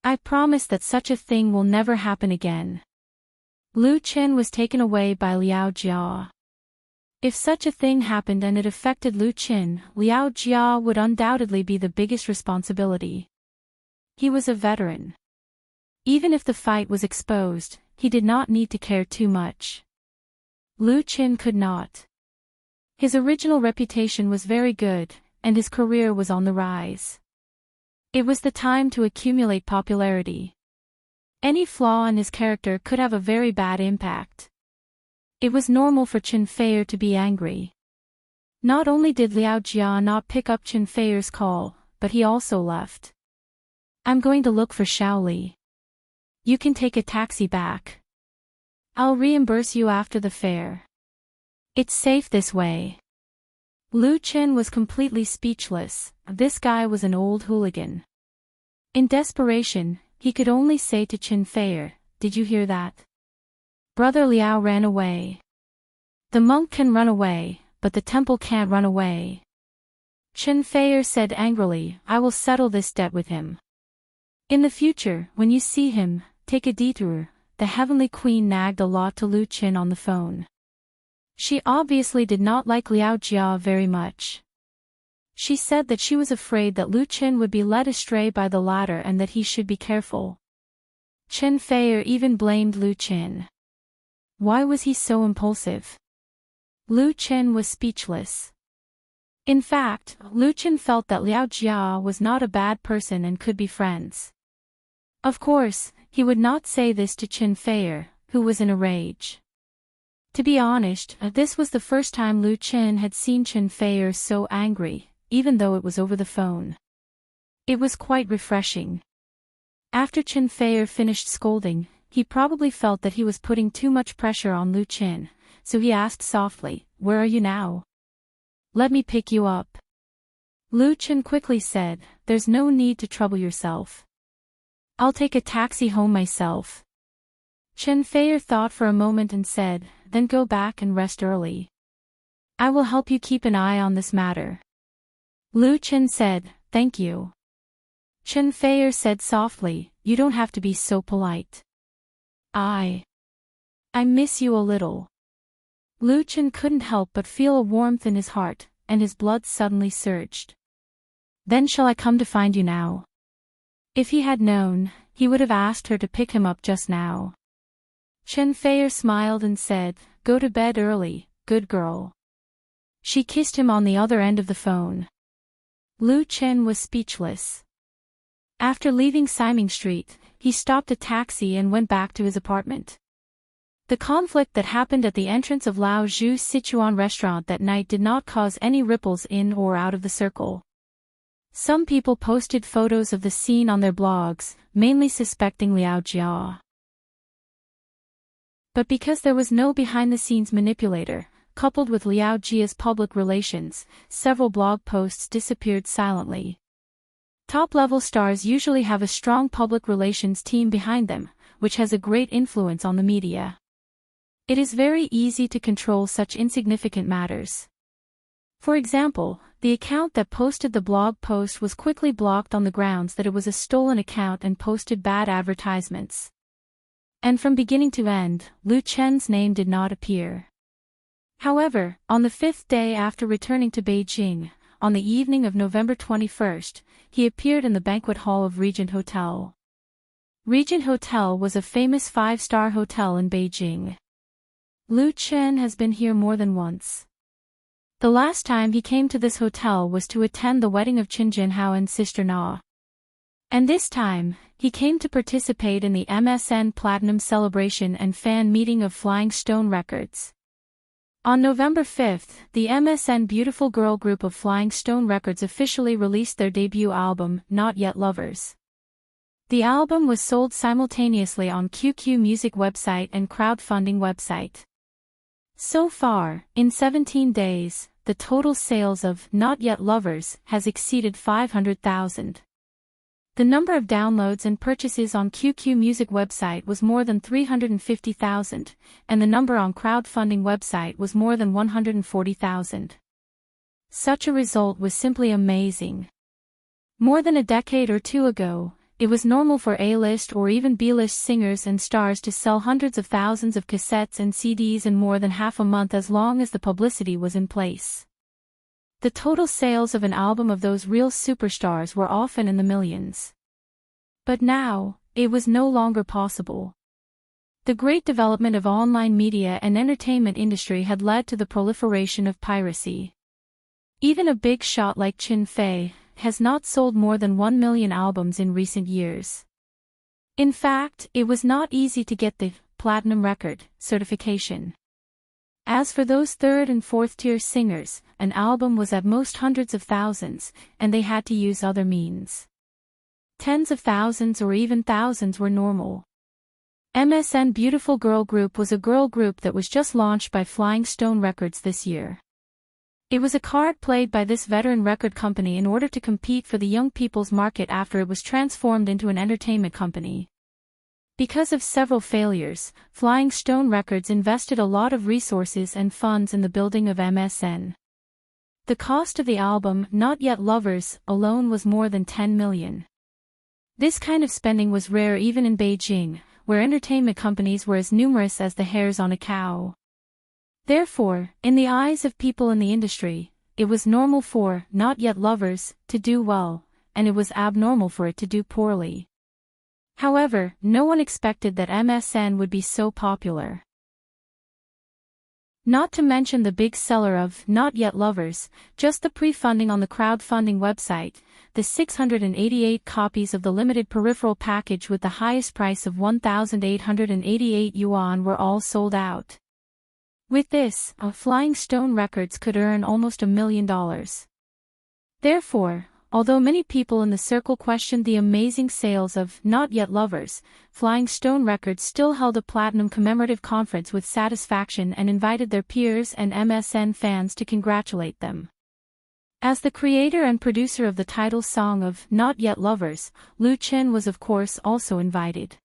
I promise that such a thing will never happen again." Lu Qin was taken away by Liao Jia. If such a thing happened and it affected Lu Qin, Liao Jia would undoubtedly be the biggest responsibility. He was a veteran. Even if the fight was exposed, he did not need to care too much. Lu Qin could not. His original reputation was very good, and his career was on the rise. It was the time to accumulate popularity. Any flaw in his character could have a very bad impact. It was normal for Qin Fei to be angry. Not only did Liao Jia not pick up Qin Fei's call, but he also left. "I'm going to look for Shaoli. You can take a taxi back. I'll reimburse you after the fare. It's safe this way." Lu Qin was completely speechless. This guy was an old hooligan. In desperation, he could only say to Qin Fei, "Did you hear that? Brother Liao ran away. The monk can run away, but the temple can't run away." Qin Fei said angrily, "I will settle this debt with him. In the future, when you see him, take a detour." The Heavenly Queen nagged a lot to Lu Qin on the phone. She obviously did not like Liao Jia very much. She said that she was afraid that Lu Qin would be led astray by the latter and that he should be careful. Qin Fei even blamed Lu Qin. Why was he so impulsive? Lu Qin was speechless. In fact, Lu Qin felt that Liao Jia was not a bad person and could be friends. Of course, he would not say this to Qin Fei, who was in a rage. To be honest, this was the first time Lu Qin had seen Qin Fei so angry, even though it was over the phone. It was quite refreshing. After Qin Fei finished scolding, he probably felt that he was putting too much pressure on Lu Qin, so he asked softly, "Where are you now? Let me pick you up." Lu Qin quickly said, "There's no need to trouble yourself. I'll take a taxi home myself." Qin Fei thought for a moment and said, "Then go back and rest early. I will help you keep an eye on this matter." Lu Qin said, "Thank you." Qin Fei said softly, "You don't have to be so polite. I miss you a little." Lu Chen couldn't help but feel a warmth in his heart, and his blood suddenly surged. Then shall I come to find you now? If he had known, he would have asked her to pick him up just now. Chen Feier smiled and said, "Go to bed early, good girl." She kissed him on the other end of the phone. Lu Chen was speechless. After leaving Siming Street, he stopped a taxi and went back to his apartment. The conflict that happened at the entrance of Lao Zhu's Sichuan restaurant that night did not cause any ripples in or out of the circle. Some people posted photos of the scene on their blogs, mainly suspecting Liao Jia. But because there was no behind-the-scenes manipulator, coupled with Liao Jia's public relations, several blog posts disappeared silently. Top-level stars usually have a strong public relations team behind them, which has a great influence on the media. It is very easy to control such insignificant matters. For example, the account that posted the blog post was quickly blocked on the grounds that it was a stolen account and posted bad advertisements. And from beginning to end, Lu Chen's name did not appear. However, on the 5th day after returning to Beijing, on the evening of November 21st, he appeared in the banquet hall of Regent Hotel. Regent Hotel was a famous 5-star hotel in Beijing. Lu Chen has been here more than once. The last time he came to this hotel was to attend the wedding of Qin Jinhao and Sister Na. And this time, he came to participate in the MSN Platinum Celebration and fan meeting of Flying Stone Records. On November 5th, the MSN Beautiful Girl group of Flying Stone Records officially released their debut album, Not Yet Lovers. The album was sold simultaneously on QQ Music website and crowdfunding website. So far, in 17 days, the total sales of Not Yet Lovers has exceeded 500,000. The number of downloads and purchases on QQ Music website was more than 350,000, and the number on crowdfunding website was more than 140,000. Such a result was simply amazing. More than a decade or two ago, it was normal for A-list or even B-list singers and stars to sell hundreds of thousands of cassettes and CDs in more than half a month as long as the publicity was in place. The total sales of an album of those real superstars were often in the millions. But now, it was no longer possible. The great development of online media and entertainment industry had led to the proliferation of piracy. Even a big shot like Qin Fei has not sold more than 1 million albums in recent years. In fact, it was not easy to get the platinum record certification. As for those 3rd and 4th tier singers, an album was at most hundreds of thousands, and they had to use other means. Tens of thousands or even thousands were normal. MSN Beautiful Girl Group was a girl group that was just launched by Flying Stone Records this year. It was a card played by this veteran record company in order to compete for the young people's market after it was transformed into an entertainment company. Because of several failures, Flying Stone Records invested a lot of resources and funds in the building of MSN. The cost of the album, Not Yet Lovers, alone was more than 10 million. This kind of spending was rare even in Beijing, where entertainment companies were as numerous as the hairs on a cow. Therefore, in the eyes of people in the industry, it was normal for Not Yet Lovers to do well, and it was abnormal for it to do poorly. However, no one expected that MSN would be so popular. Not to mention the big seller of Not Yet Lovers, just the pre-funding on the crowdfunding website, the 688 copies of the limited peripheral package with the highest price of 1,888 yuan were all sold out. With this, Flying Stone Records could earn almost $1 million. Therefore, although many people in the circle questioned the amazing sales of Not Yet Lovers, Flying Stone Records still held a platinum commemorative conference with satisfaction and invited their peers and MSN fans to congratulate them. As the creator and producer of the title song of Not Yet Lovers, Lu Chen was of course also invited.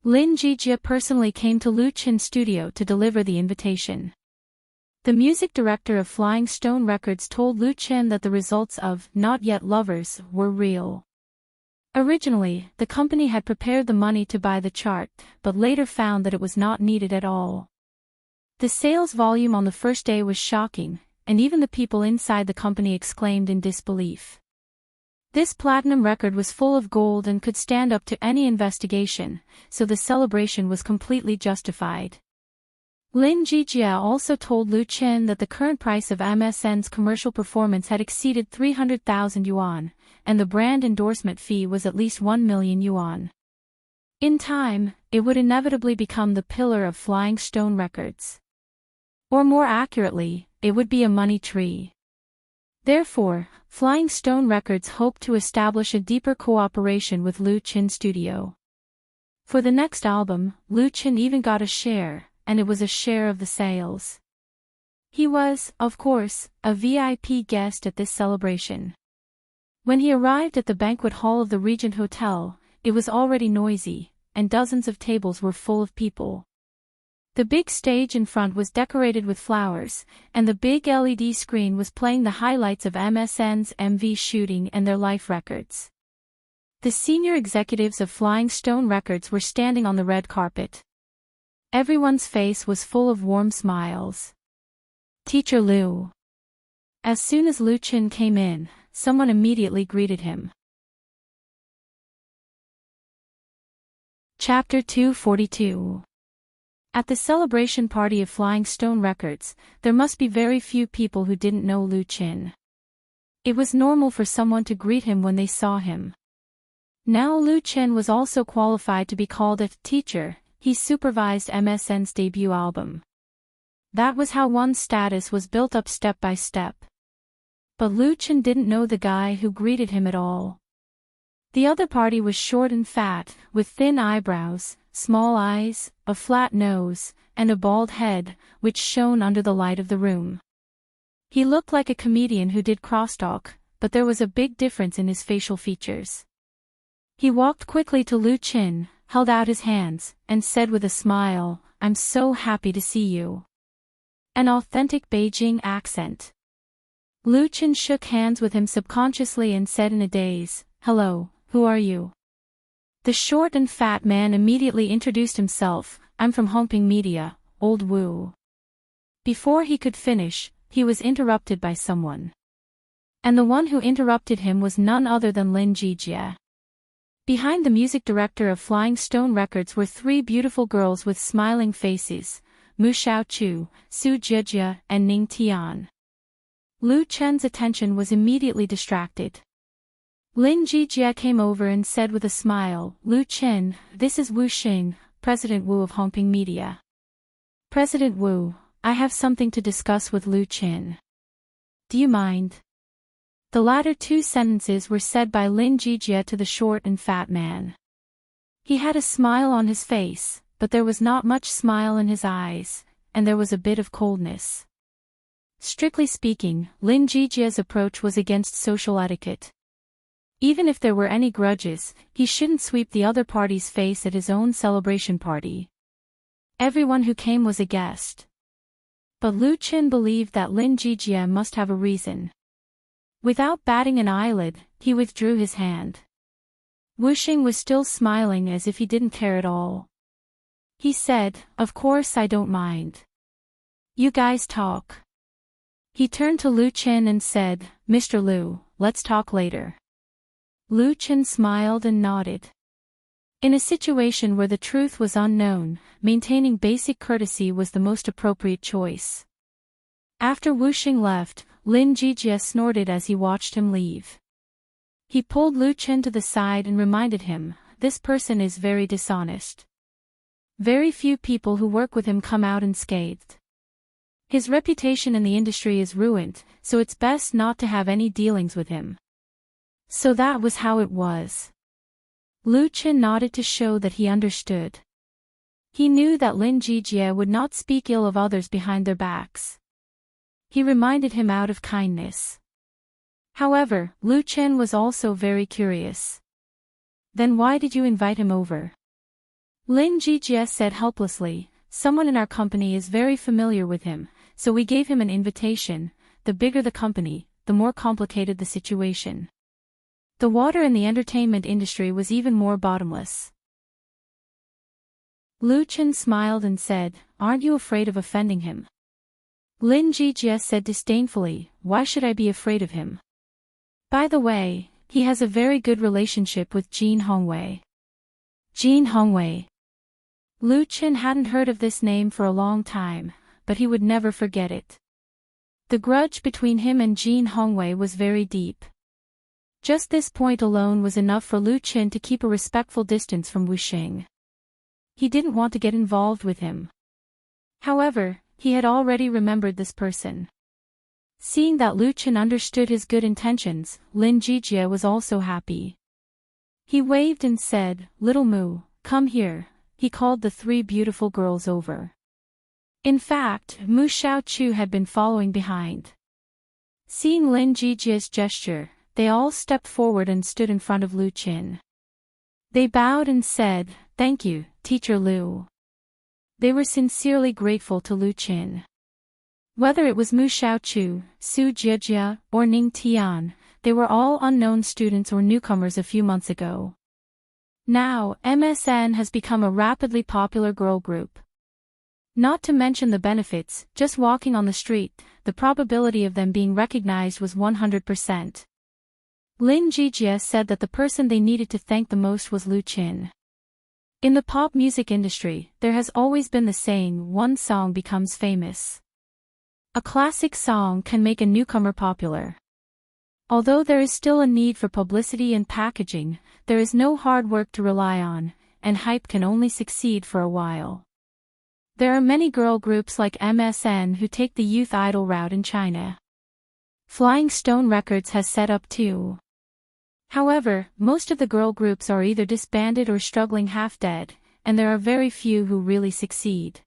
Lin Jijia personally came to Lu Chen's studio to deliver the invitation. The music director of Flying Stone Records told Lu Chen that the results of Not Yet Lovers were real. Originally, the company had prepared the money to buy the chart, but later found that it was not needed at all. The sales volume on the first day was shocking, and even the people inside the company exclaimed in disbelief. This platinum record was full of gold and could stand up to any investigation, so the celebration was completely justified. Lin Jijia also told Lu Chen that the current price of MSN's commercial performance had exceeded 300,000 yuan, and the brand endorsement fee was at least 1 million yuan. In time, it would inevitably become the pillar of Flying Stone Records. Or more accurately, it would be a money tree. Therefore, Flying Stone Records hoped to establish a deeper cooperation with Lu Chin Studio. For the next album, Lu Chin even got a share, and it was a share of the sales. He was, of course, a VIP guest at this celebration. When he arrived at the banquet hall of the Regent Hotel, it was already noisy, and dozens of tables were full of people. The big stage in front was decorated with flowers, and the big LED screen was playing the highlights of MSN's MV shooting and their life records. The senior executives of Flying Stone Records were standing on the red carpet. Everyone's face was full of warm smiles. Teacher Lu. As soon as Lu Chen came in, someone immediately greeted him. Chapter 242. At the celebration party of Flying Stone Records, there must be very few people who didn't know Lu Chen. It was normal for someone to greet him when they saw him. Now Lu Chen was also qualified to be called a teacher. He supervised MSN's debut album. That was how one's status was built up step by step. But Lu Chen didn't know the guy who greeted him at all. The other party was short and fat, with thin eyebrows, small eyes, a flat nose, and a bald head, which shone under the light of the room. He looked like a comedian who did crosstalk, but there was a big difference in his facial features. He walked quickly to Lu Chen, held out his hands, and said with a smile, "I'm so happy to see you." An authentic Beijing accent. Lu Chen shook hands with him subconsciously and said in a daze, "Hello, who are you?" The short and fat man immediately introduced himself, "I'm from Hongping Media, Old Wu." Before he could finish, he was interrupted by someone. And the one who interrupted him was none other than Lin Jijia. Behind the music director of Flying Stone Records were three beautiful girls with smiling faces, Mu Xiaochu, Su Jijia, and Ning Tian. Lu Chen's attention was immediately distracted. Lin Jijia came over and said with a smile, "Lu Chen, this is Wu Xing, President Wu of Hongping Media." "President Wu, I have something to discuss with Lu Chen. Do you mind?" The latter two sentences were said by Lin Jijia to the short and fat man. He had a smile on his face, but there was not much smile in his eyes, and there was a bit of coldness. Strictly speaking, Lin Jijia's approach was against social etiquette. Even if there were any grudges, he shouldn't sweep the other party's face at his own celebration party. Everyone who came was a guest. But Lu Chen believed that Lin Jijia must have a reason. Without batting an eyelid, he withdrew his hand. Wu Xing was still smiling as if he didn't care at all. He said, "Of course I don't mind. You guys talk." He turned to Lu Chen and said, "Mr. Lu, let's talk later." Lu Chen smiled and nodded. In a situation where the truth was unknown, maintaining basic courtesy was the most appropriate choice. After Wu Xing left, Lin Jijia snorted as he watched him leave. He pulled Lu Chen to the side and reminded him, "This person is very dishonest. Very few people who work with him come out unscathed. His reputation in the industry is ruined, so it's best not to have any dealings with him." So that was how it was. Lu Chen nodded to show that he understood. He knew that Lin Jijia would not speak ill of others behind their backs. He reminded him out of kindness. However, Lu Chen was also very curious. "Then why did you invite him over?" Lin Jijia said helplessly, "Someone in our company is very familiar with him, so we gave him an invitation. The bigger the company, the more complicated the situation. The water in the entertainment industry was even more bottomless." Lu Chen smiled and said, aren't you afraid of offending him? Lin Jijie said disdainfully, why should I be afraid of him? By the way, he has a very good relationship with Jin Hongwei. Jin Hongwei. Lu Qin hadn't heard of this name for a long time, but he would never forget it. The grudge between him and Jin Hongwei was very deep. Just this point alone was enough for Lu Qin to keep a respectful distance from Wuxing. He didn't want to get involved with him. However, he had already remembered this person. Seeing that Lu Qin understood his good intentions, Lin Jijie was also happy. He waved and said, Little Mu, come here. He called the three beautiful girls over. In fact, Mu Xiaochu had been following behind. Seeing Lin Jijie's gesture, they all stepped forward and stood in front of Lu Qin. They bowed and said, Thank you, Teacher Lu. They were sincerely grateful to Lu Qin. Whether it was Mu Xiaochu, Su Jiejia, or Ning Tian, they were all unknown students or newcomers a few months ago. Now, MSN has become a rapidly popular girl group. Not to mention the benefits, just walking on the street, the probability of them being recognized was 100%. Lin Jijie said that the person they needed to thank the most was Lu Qin. In the pop music industry, there has always been the saying, one song becomes famous. A classic song can make a newcomer popular. Although there is still a need for publicity and packaging, there is no hard work to rely on, and hype can only succeed for a while. There are many girl groups like MSN who take the youth idol route in China. Flying Stone Records has set up too. However, most of the girl groups are either disbanded or struggling half-dead, and there are very few who really succeed.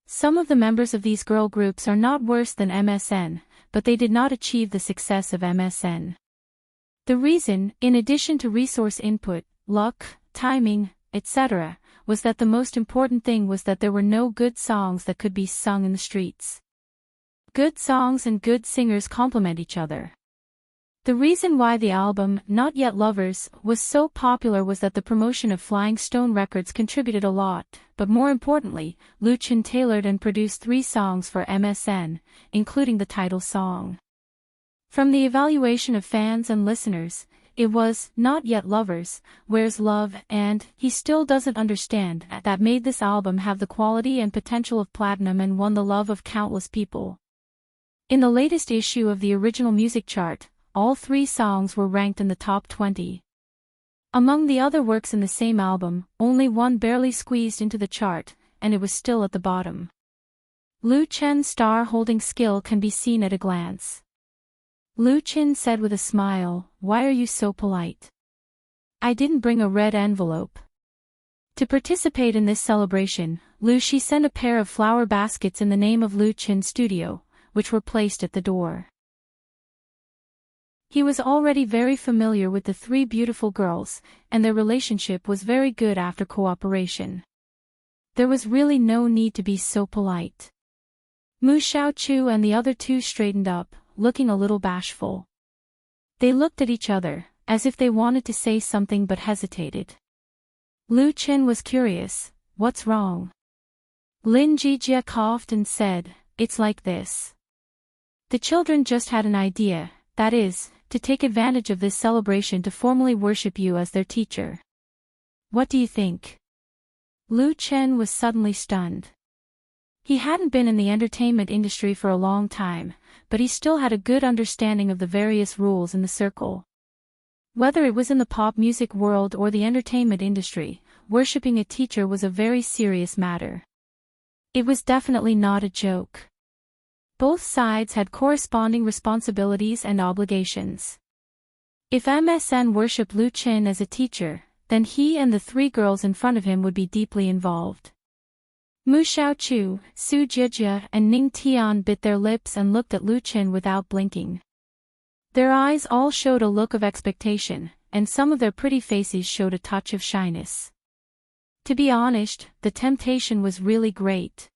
Some of the members of these girl groups are not worse than MSN, but they did not achieve the success of MSN. The reason, in addition to resource input, luck, timing, etc., was that the most important thing was that there were no good songs that could be sung in the streets. Good songs and good singers complement each other. The reason why the album, Not Yet Lovers, was so popular was that the promotion of Flying Stone Records contributed a lot, but more importantly, Lu Qin tailored and produced 3 songs for MSN, including the title song. From the evaluation of fans and listeners, it was Not Yet Lovers, Where's Love, and He Still Doesn't Understand that made this album have the quality and potential of platinum and won the love of countless people. In the latest issue of the original music chart, all 3 songs were ranked in the top 20. Among the other works in the same album, only one barely squeezed into the chart, and it was still at the bottom. Lu Qin's star-holding skill can be seen at a glance. Lu Qin said with a smile, Why are you so polite? I didn't bring a red envelope. To participate in this celebration, Lu Xi sent a pair of flower baskets in the name of Lu Qin Studio, which were placed at the door. He was already very familiar with the 3 beautiful girls, and their relationship was very good after cooperation. There was really no need to be so polite. Mu Xiaochu and the other 2 straightened up, looking a little bashful. They looked at each other, as if they wanted to say something but hesitated. Lu Qin was curious, what's wrong? Lin Jijie coughed and said, It's like this. The children just had an idea, that is, to take advantage of this celebration to formally worship you as their teacher. What do you think? Lu Qin was suddenly stunned. He hadn't been in the entertainment industry for a long time, but he still had a good understanding of the various rules in the circle. Whether it was in the pop music world or the entertainment industry, worshipping a teacher was a very serious matter. It was definitely not a joke. Both sides had corresponding responsibilities and obligations. If MSN worshipped Lu Qin as a teacher, then he and the 3 girls in front of him would be deeply involved. Mu Xiaochu, Su Jiejia, and Ning Tian bit their lips and looked at Lu Qin without blinking. Their eyes all showed a look of expectation, and some of their pretty faces showed a touch of shyness. To be honest, the temptation was really great.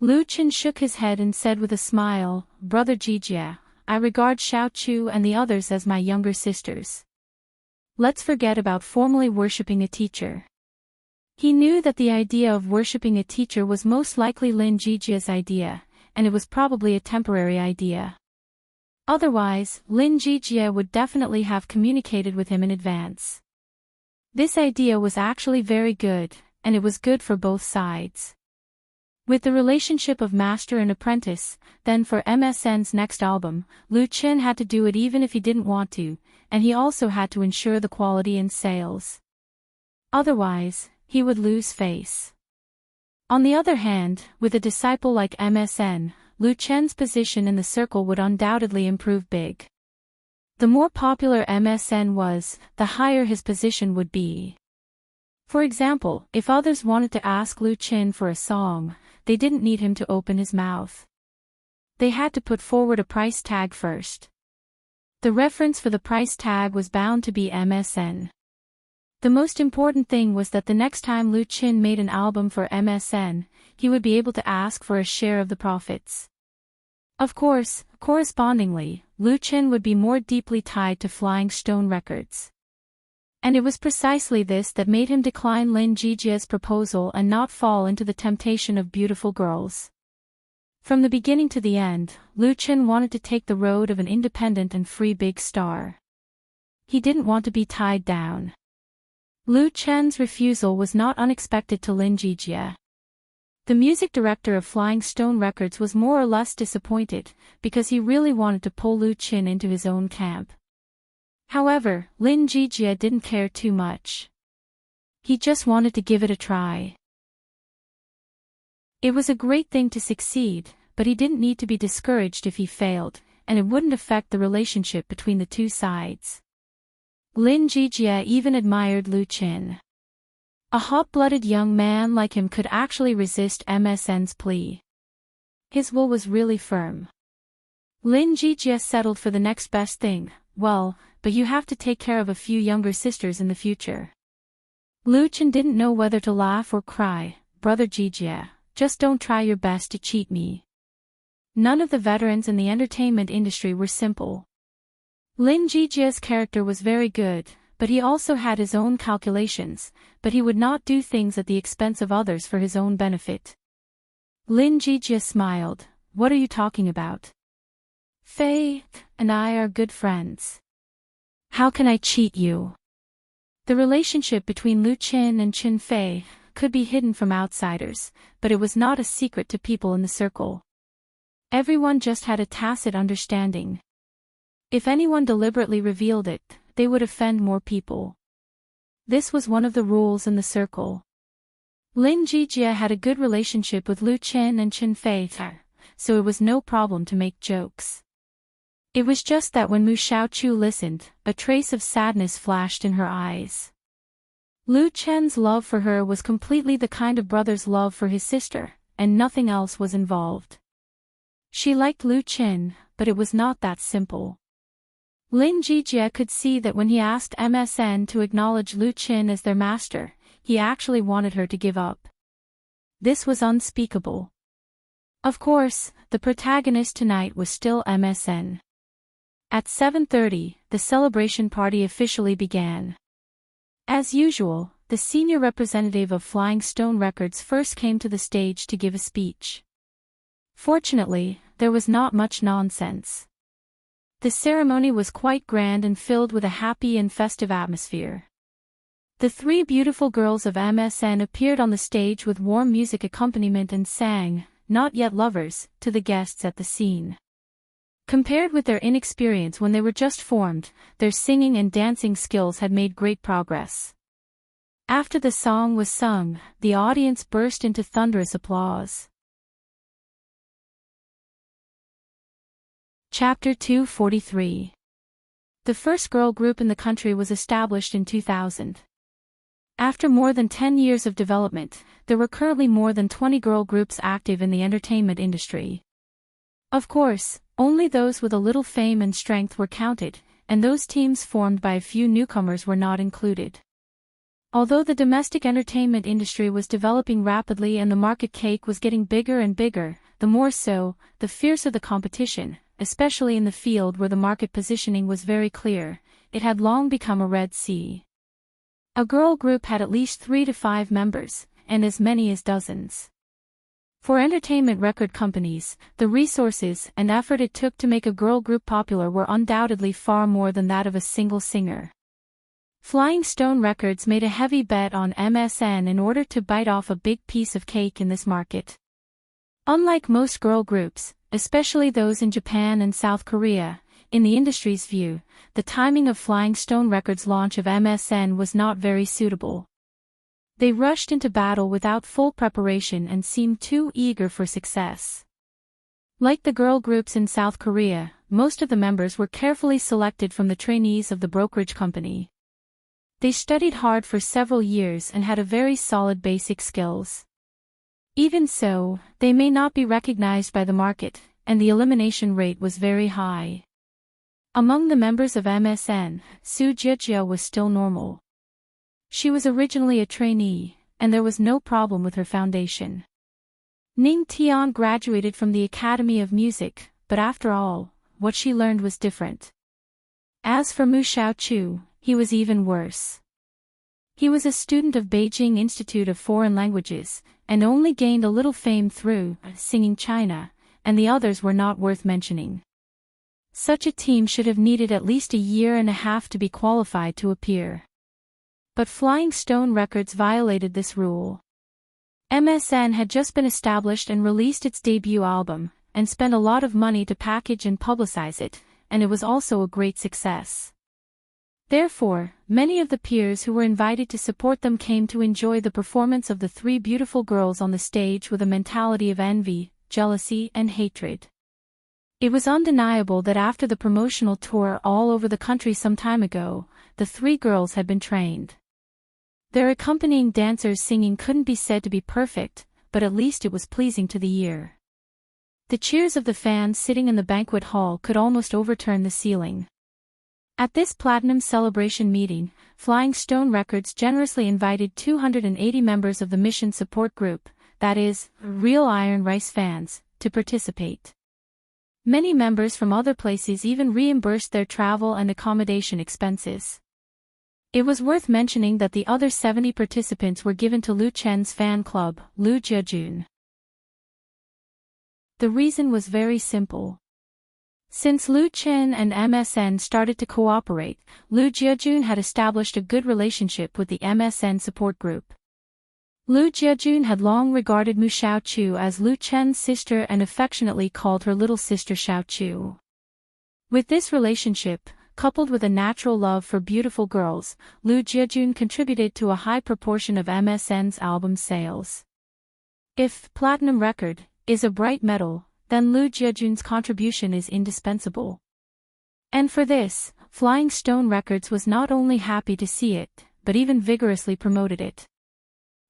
Lu Qin shook his head and said with a smile, Brother Jijie, I regard Xiaochu and the others as my younger sisters. Let's forget about formally worshipping a teacher. He knew that the idea of worshipping a teacher was most likely Lin Jijia's idea, and it was probably a temporary idea. Otherwise, Lin Jijia would definitely have communicated with him in advance. This idea was actually very good, and it was good for both sides. With the relationship of master and apprentice, then for MSN's next album, Lu Qin had to do it even if he didn't want to, and he also had to ensure the quality in sales. Otherwise, he would lose face. On the other hand, with a disciple like MSN, Lu Chen's position in the circle would undoubtedly improve big. The more popular MSN was, the higher his position would be. For example, if others wanted to ask Lu Qin for a song, they didn't need him to open his mouth. They had to put forward a price tag first. The reference for the price tag was bound to be MSN. The most important thing was that the next time Lu Qin made an album for MSN, he would be able to ask for a share of the profits. Of course, correspondingly, Lu Qin would be more deeply tied to Flying Stone Records. And it was precisely this that made him decline Lin Jijia's proposal and not fall into the temptation of beautiful girls. From the beginning to the end, Lu Qin wanted to take the road of an independent and free big star. He didn't want to be tied down. Lu Chen's refusal was not unexpected to Lin Jijia. The music director of Flying Stone Records was more or less disappointed, because he really wanted to pull Lu Qin into his own camp. However, Lin Jijia didn't care too much. He just wanted to give it a try. It was a great thing to succeed, but he didn't need to be discouraged if he failed, and it wouldn't affect the relationship between the two sides. Lin Jijia even admired Lu Qin. A hot-blooded young man like him could actually resist MSN's plea. His will was really firm. Lin Jijia settled for the next best thing. Well, but you have to take care of a few younger sisters in the future. Lu Qin didn't know whether to laugh or cry. Brother Jijia, just don't try your best to cheat me. None of the veterans in the entertainment industry were simple. Lin Jijia's character was very good, but he also had his own calculations, but he would not do things at the expense of others for his own benefit. Lin Jijia smiled. What are you talking about? Fei and I are good friends. How can I cheat you? The relationship between Lu Qin and Qin Fei could be hidden from outsiders, but it was not a secret to people in the circle. Everyone just had a tacit understanding. If anyone deliberately revealed it, they would offend more people. This was one of the rules in the circle. Lin Jijia had a good relationship with Lu Qin and Qin Fei, so it was no problem to make jokes. It was just that when Mu Xiaochu listened, a trace of sadness flashed in her eyes. Lu Chen's love for her was completely the kind of brother's love for his sister, and nothing else was involved. She liked Lu Qin, but it was not that simple. Lin Jijia could see that when he asked MSN to acknowledge Lu Qin as their master, he actually wanted her to give up. This was unspeakable. Of course, the protagonist tonight was still MSN. At 7:30, the celebration party officially began. As usual, the senior representative of Flying Stone Records first came to the stage to give a speech. Fortunately, there was not much nonsense. The ceremony was quite grand and filled with a happy and festive atmosphere. The three beautiful girls of MSN appeared on the stage with warm music accompaniment and sang, "Not Yet Lovers," to the guests at the scene. Compared with their inexperience when they were just formed, their singing and dancing skills had made great progress. After the song was sung, the audience burst into thunderous applause. Chapter 243. The first girl group in the country was established in 2000. After more than 10 years of development, there were currently more than 20 girl groups active in the entertainment industry. Of course, only those with a little fame and strength were counted, and those teams formed by a few newcomers were not included. Although the domestic entertainment industry was developing rapidly and the market cake was getting bigger and bigger, the more so, the fiercer the competition, especially in the field where the market positioning was very clear, it had long become a Red Sea. A girl group had at least 3 to 5 members, and as many as dozens. For entertainment record companies, the resources and effort it took to make a girl group popular were undoubtedly far more than that of a single singer. Flying Stone Records made a heavy bet on MSN in order to bite off a big piece of cake in this market. Unlike most girl groups, especially those in Japan and South Korea, in the industry's view, the timing of Flying Stone Records' launch of MSN was not very suitable. They rushed into battle without full preparation and seemed too eager for success. Like the girl groups in South Korea, most of the members were carefully selected from the trainees of the brokerage company. They studied hard for several years and had a very solid basic skills. Even so, they may not be recognized by the market, and the elimination rate was very high. Among the members of MSN, Su Jiejia was still normal. She was originally a trainee, and there was no problem with her foundation. Ning Tian graduated from the Academy of Music, but after all, what she learned was different. As for Mu Xiaochu, he was even worse. He was a student of Beijing Institute of Foreign Languages, and only gained a little fame through singing China, and the others were not worth mentioning. Such a team should have needed at least a year and a half to be qualified to appear. But Flying Stone Records violated this rule. MSN had just been established and released its debut album, and spent a lot of money to package and publicize it, and it was also a great success. Therefore, many of the peers who were invited to support them came to enjoy the performance of the 3 beautiful girls on the stage with a mentality of envy, jealousy, and hatred. It was undeniable that after the promotional tour all over the country some time ago, the 3 girls had been trained. Their accompanying dancers' singing couldn't be said to be perfect, but at least it was pleasing to the ear. The cheers of the fans sitting in the banquet hall could almost overturn the ceiling. At this platinum celebration meeting, Flying Stone Records generously invited 280 members of the Mission Support Group, that is, real Iron Rice fans, to participate. Many members from other places even reimbursed their travel and accommodation expenses. It was worth mentioning that the other 70 participants were given to Lu Chen's fan club, Lu Jiejun. The reason was very simple. Since Lu Chen and MSN started to cooperate, Lu Jiejun had established a good relationship with the MSN support group. Lu Jiejun had long regarded Mu Xiaochu as Lu Chen's sister and affectionately called her little sister Xiaochu. With this relationship, coupled with a natural love for beautiful girls, Lu Jiejun contributed to a high proportion of MSN's album sales. If platinum record is a bright metal, then Lu Jiejun's contribution is indispensable. And for this, Flying Stone Records was not only happy to see it, but even vigorously promoted it.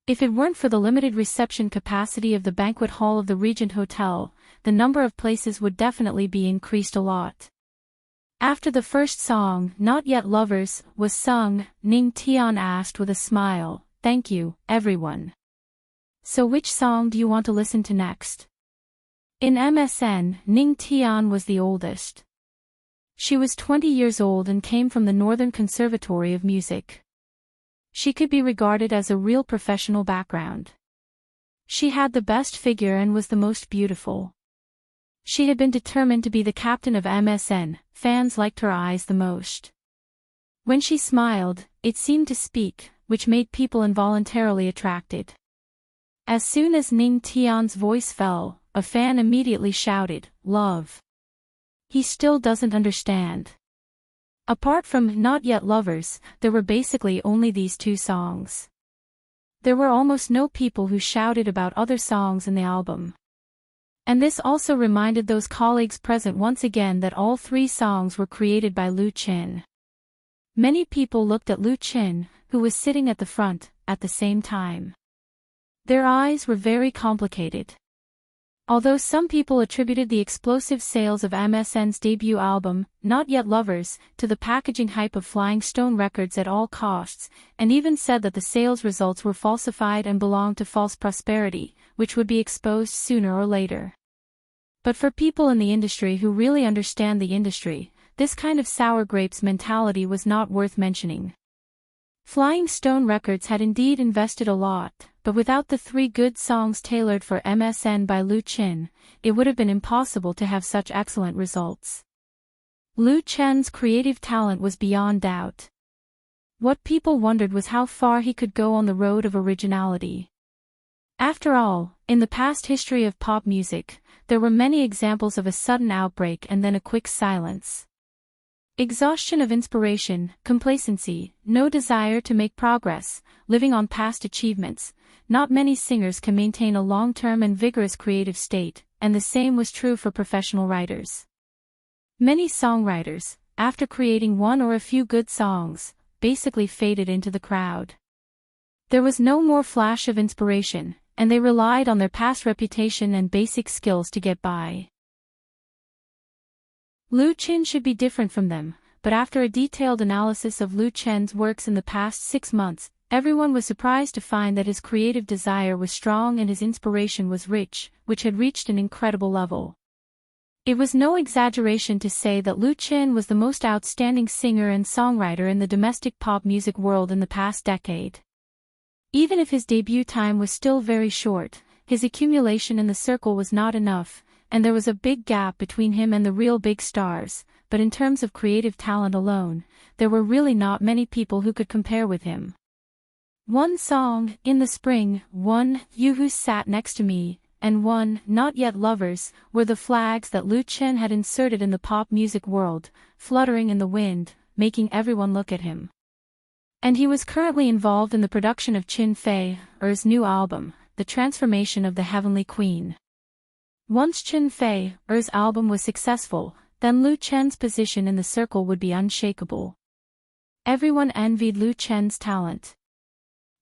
If it weren't for the limited reception capacity of the banquet hall of the Regent Hotel, the number of places would definitely be increased a lot. After the first song, Not Yet Lovers, was sung, Ning Tian asked with a smile, "Thank you, everyone. So which song do you want to listen to next?" In MSN, Ning Tian was the oldest. She was 20 years old and came from the Northern Conservatory of Music. She could be regarded as a real professional background. She had the best figure and was the most beautiful. She had been determined to be the captain of MSN, fans liked her eyes the most. When she smiled, it seemed to speak, which made people involuntarily attracted. As soon as Ning Tian's voice fell, a fan immediately shouted, "Love." He still doesn't understand. Apart from Not Yet Lovers, there were basically only these 2 songs. There were almost no people who shouted about other songs in the album. And this also reminded those colleagues present once again that all 3 songs were created by Lu Chen. Many people looked at Lu Chen, who was sitting at the front, at the same time. Their eyes were very complicated. Although some people attributed the explosive sales of MSN's debut album, Not Yet Lovers, to the packaging hype of Flying Stone Records at all costs, and even said that the sales results were falsified and belonged to false prosperity, which would be exposed sooner or later. But for people in the industry who really understand the industry, this kind of sour grapes mentality was not worth mentioning. Flying Stone Records had indeed invested a lot, but without the 3 good songs tailored for MSN by Lu Chen, it would have been impossible to have such excellent results. Lu Chen's creative talent was beyond doubt. What people wondered was how far he could go on the road of originality. After all, in the past history of pop music, there were many examples of a sudden outbreak and then a quick silence. Exhaustion of inspiration, complacency, no desire to make progress, living on past achievements. Not many singers can maintain a long-term and vigorous creative state, and the same was true for professional writers. Many songwriters, after creating one or a few good songs, basically faded into the crowd. There was no more flash of inspiration, and they relied on their past reputation and basic skills to get by. Lu Chen should be different from them, but after a detailed analysis of Lu Chen's works in the past 6 months, everyone was surprised to find that his creative desire was strong and his inspiration was rich, which had reached an incredible level. It was no exaggeration to say that Lu Chen was the most outstanding singer and songwriter in the domestic pop music world in the past decade. Even if his debut time was still very short, his accumulation in the circle was not enough, and there was a big gap between him and the real big stars, but in terms of creative talent alone, there were really not many people who could compare with him. One song, In the Spring, one, You Who Sat Next to Me, and one, Not Yet Lovers, were the flags that Lu Chen had inserted in the pop music world, fluttering in the wind, making everyone look at him. And he was currently involved in the production of Qin Fei's new album, The Transformation of the Heavenly Queen. Once Qin Fei's album was successful, then Lu Chen's position in the circle would be unshakable. Everyone envied Lu Chen's talent.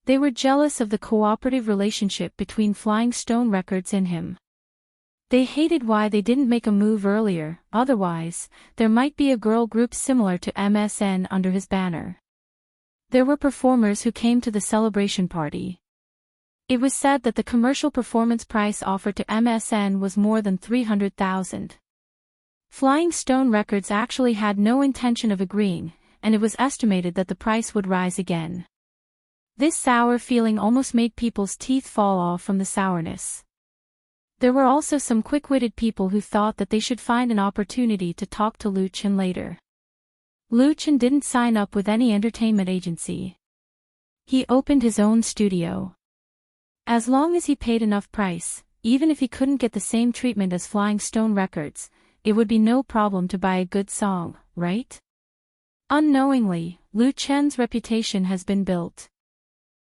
They were jealous of the cooperative relationship between Flying Stone Records and him. They hated why they didn't make a move earlier, otherwise, there might be a girl group similar to MSN under his banner. There were performers who came to the celebration party. It was said that the commercial performance price offered to MSN was more than 300,000. Flying Stone Records actually had no intention of agreeing, and it was estimated that the price would rise again. This sour feeling almost made people's teeth fall off from the sourness. There were also some quick-witted people who thought that they should find an opportunity to talk to Lu Chen later. Lu Chen didn't sign up with any entertainment agency. He opened his own studio. As long as he paid enough price, even if he couldn't get the same treatment as Flying Stone Records, it would be no problem to buy a good song, right? Unknowingly, Lu Chen's reputation has been built.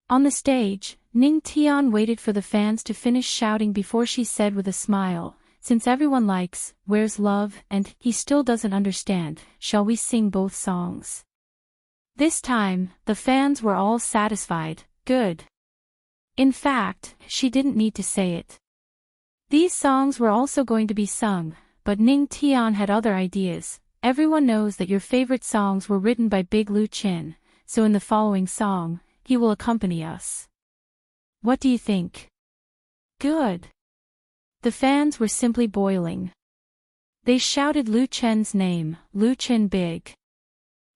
On the stage, Ning Tian waited for the fans to finish shouting before she said with a smile, since everyone likes Where's Love and He Still Doesn't Understand, shall we sing both songs? This time, the fans were all satisfied. Good. In fact, she didn't need to say it. These songs were also going to be sung, but Ning Tian had other ideas. Everyone knows that your favorite songs were written by Big Lu Chen, so in the following song, he will accompany us. What do you think? Good. The fans were simply boiling. They shouted Lu Chen's name, Lu Chen Big.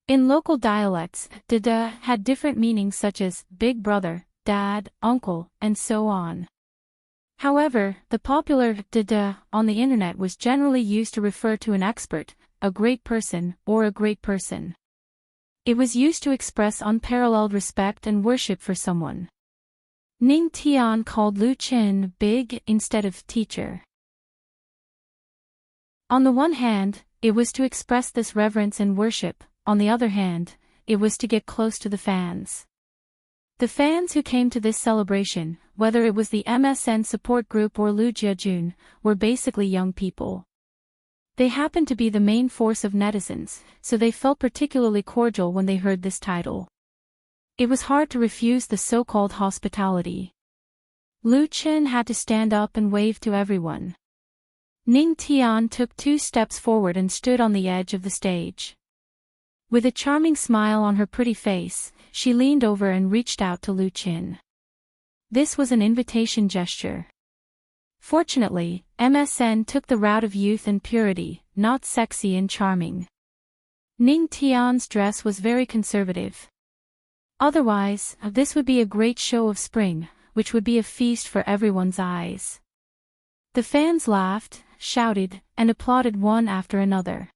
In local dialects, dada had different meanings such as big brother, dad, uncle, and so on. However, the popular dada on the internet was generally used to refer to an expert, a great person, or a great person. It was used to express unparalleled respect and worship for someone. Ning Tian called Lu Chen big instead of teacher. On the one hand, it was to express this reverence and worship, on the other hand, it was to get close to the fans. The fans who came to this celebration, whether it was the MSN support group or Lu Jiajun, were basically young people. They happened to be the main force of netizens, so they felt particularly cordial when they heard this title. It was hard to refuse the so-called hospitality. Lu Chen had to stand up and wave to everyone. Ning Tian took 2 steps forward and stood on the edge of the stage. With a charming smile on her pretty face, she leaned over and reached out to Lu Chen. This was an invitation gesture. Fortunately, MSN took the route of youth and purity, not sexy and charming. Ning Tian's dress was very conservative. Otherwise, this would be a great show of spring, which would be a feast for everyone's eyes. The fans laughed, shouted, and applauded one after another.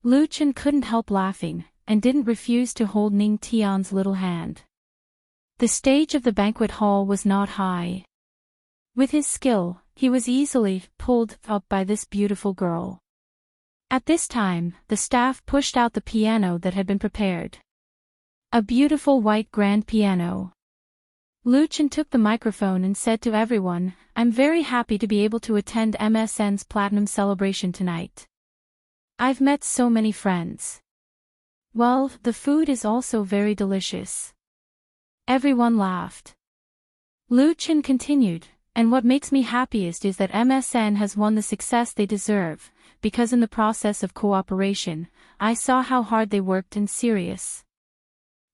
Lu Chen couldn't help laughing, and didn't refuse to hold Ning Tian's little hand. The stage of the banquet hall was not high. With his skill, he was easily pulled up by this beautiful girl. At this time, the staff pushed out the piano that had been prepared. A beautiful white grand piano. Lu Chen took the microphone and said to everyone, "I'm very happy to be able to attend MSN's Platinum celebration tonight. I've met so many friends. Well, the food is also very delicious." Everyone laughed. Lu Chen continued, "And what makes me happiest is that MSN has won the success they deserve, because in the process of cooperation, I saw how hard they worked and serious.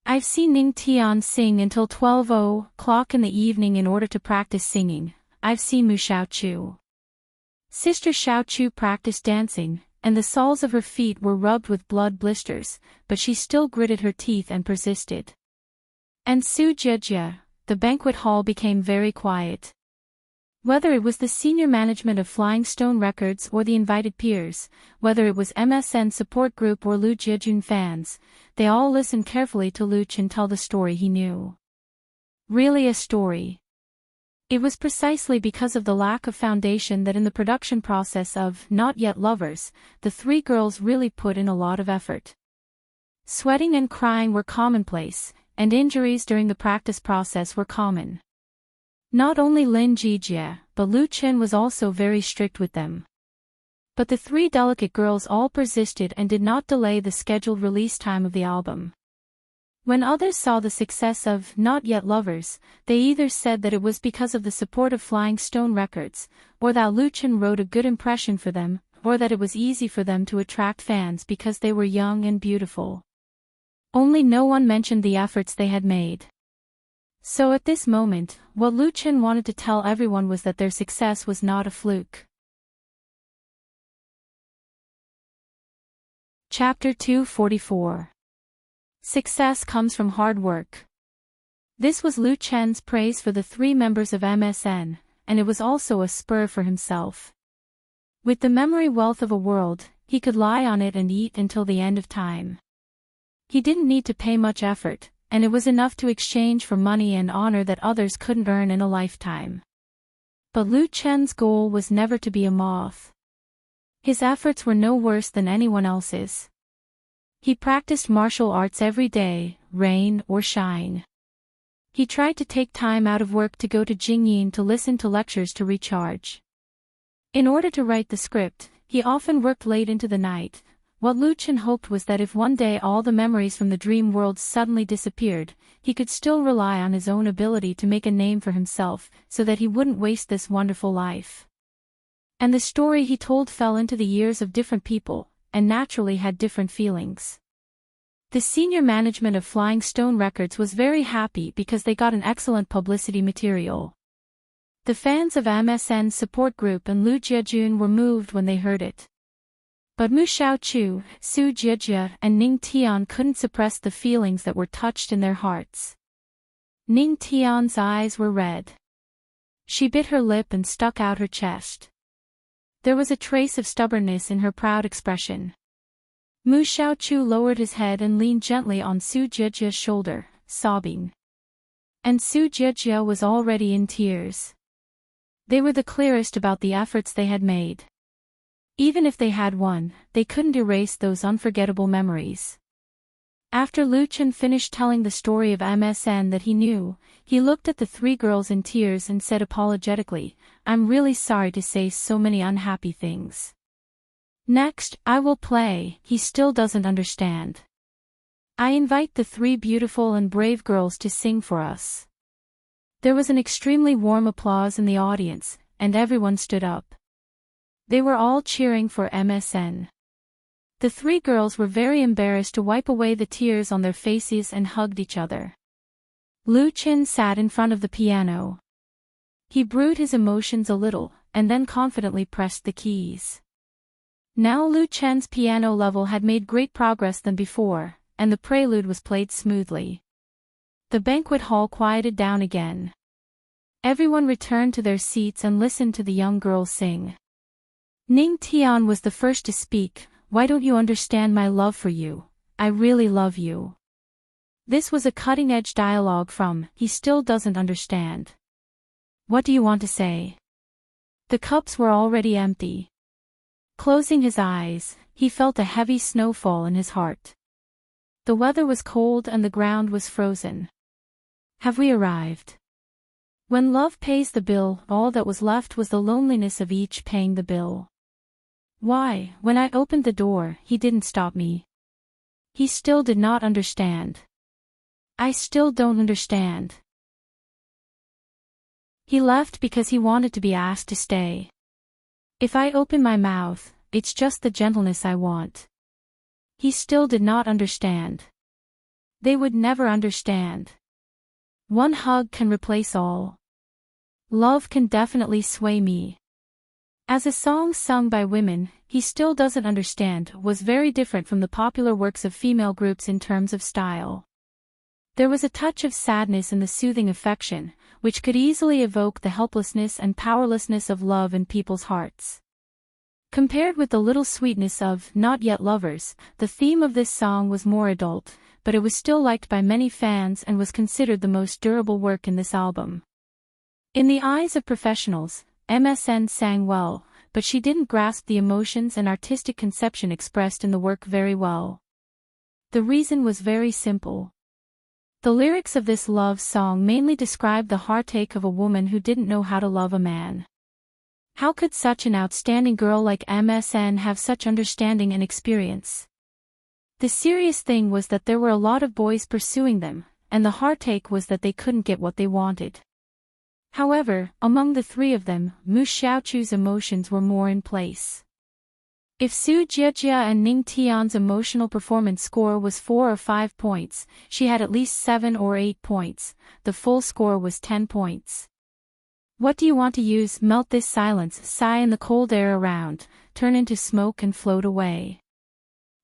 I've seen Ning Tian sing until 12:00 in the evening in order to practice singing. I've seen Mu Xiaochu. Sister Xiaochu practiced dancing, and the soles of her feet were rubbed with blood blisters, but she still gritted her teeth and persisted. And Su Jie, the banquet hall became very quiet. Whether it was the senior management of Flying Stone Records or the invited peers, whether it was MSN support group or Lu Jiejun fans, they all listened carefully to Lu Chen tell the story he knew. Really a story. It was precisely because of the lack of foundation that in the production process of Not Yet Lovers, the three girls really put in a lot of effort. Sweating and crying were commonplace, and injuries during the practice process were common. Not only Lin Jijie, but Lu Chen was also very strict with them. But the three delicate girls all persisted and did not delay the scheduled release time of the album. When others saw the success of Not Yet Lovers, they either said that it was because of the support of Flying Stone Records, or that Lu Chen wrote a good impression for them, or that it was easy for them to attract fans because they were young and beautiful. Only no one mentioned the efforts they had made. So at this moment, what Lu Chen wanted to tell everyone was that their success was not a fluke. Chapter 244. Success comes from hard work. This was Lu Chen's praise for the three members of MSN, and it was also a spur for himself. With the memory wealth of a world, he could lie on it and eat until the end of time. He didn't need to pay much effort, and it was enough to exchange for money and honor that others couldn't earn in a lifetime. But Lu Chen's goal was never to be a moth. His efforts were no worse than anyone else's. He practiced martial arts every day, rain or shine. He tried to take time out of work to go to Jingyin to listen to lectures to recharge. In order to write the script, he often worked late into the night. What Lu Chen hoped was that if one day all the memories from the dream world suddenly disappeared, he could still rely on his own ability to make a name for himself, so that he wouldn't waste this wonderful life. And the story he told fell into the ears of different people, and naturally had different feelings. The senior management of Flying Stone Records was very happy because they got an excellent publicity material. The fans of MSN's support group and Lu Jiejun were moved when they heard it. But Mu Xiaochu, Su Jie, and Ning Tian couldn't suppress the feelings that were touched in their hearts. Ning Tian's eyes were red. She bit her lip and stuck out her chest. There was a trace of stubbornness in her proud expression. Mu Xiaochu lowered his head and leaned gently on Su Jie's shoulder, sobbing. And Su Jie was already in tears. They were the clearest about the efforts they had made. Even if they had won, they couldn't erase those unforgettable memories. After Lu Chen finished telling the story of MSN that he knew, he looked at the three girls in tears and said apologetically, "I'm really sorry to say so many unhappy things. Next, I will play, he still doesn't understand. I invite the three beautiful and brave girls to sing for us." There was an extremely warm applause in the audience, and everyone stood up. They were all cheering for MSN. The three girls were very embarrassed to wipe away the tears on their faces and hugged each other. Lu Chen sat in front of the piano. He brewed his emotions a little, and then confidently pressed the keys. Now Lu Chen's piano level had made great progress than before, and the prelude was played smoothly. The banquet hall quieted down again. Everyone returned to their seats and listened to the young girl sing. Ning Tian was the first to speak. "Why don't you understand my love for you? I really love you." This was a cutting-edge dialogue from "He Still Doesn't Understand." "What do you want to say?" The cups were already empty. Closing his eyes, he felt a heavy snowfall in his heart. The weather was cold and the ground was frozen. Have we arrived? When love pays the bill, all that was left was the loneliness of each paying the bill. Why, when I opened the door, he didn't stop me. He still did not understand. I still don't understand. He left because he wanted to be asked to stay. If I open my mouth, it's just the gentleness I want. He still did not understand. They would never understand. One hug can replace all. Love can definitely sway me. As a song sung by women, He Still Doesn't Understand was very different from the popular works of female groups in terms of style. There was a touch of sadness in the soothing affection, which could easily evoke the helplessness and powerlessness of love in people's hearts. Compared with the little sweetness of Not Yet Lovers, the theme of this song was more adult, but it was still liked by many fans and was considered the most durable work in this album. In the eyes of professionals, MSN sang well, but she didn't grasp the emotions and artistic conception expressed in the work very well. The reason was very simple. The lyrics of this love song mainly describe the heartache of a woman who didn't know how to love a man. How could such an outstanding girl like MSN have such understanding and experience? The serious thing was that there were a lot of boys pursuing them, and the heartache was that they couldn't get what they wanted. However, among the three of them, Mu Xiaochu's emotions were more in place. If Su Jiejia and Ning Tian's emotional performance score was 4 or 5 points, she had at least 7 or 8 points. The full score was 10 points. What do you want to use? Melt this silence, sigh in the cold air around, turn into smoke and float away.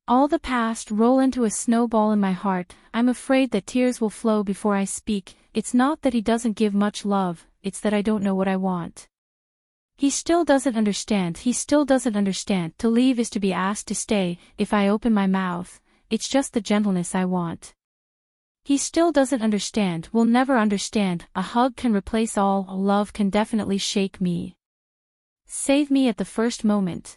All the past roll into a snowball in my heart. I'm afraid that tears will flow before I speak. It's not that he doesn't give much love, it's that I don't know what I want. He still doesn't understand. He still doesn't understand. To leave is to be asked to stay. If I open my mouth, it's just the gentleness I want. He still doesn't understand. Will never understand. A hug can replace all. Love can definitely shake me. Save me at the first moment.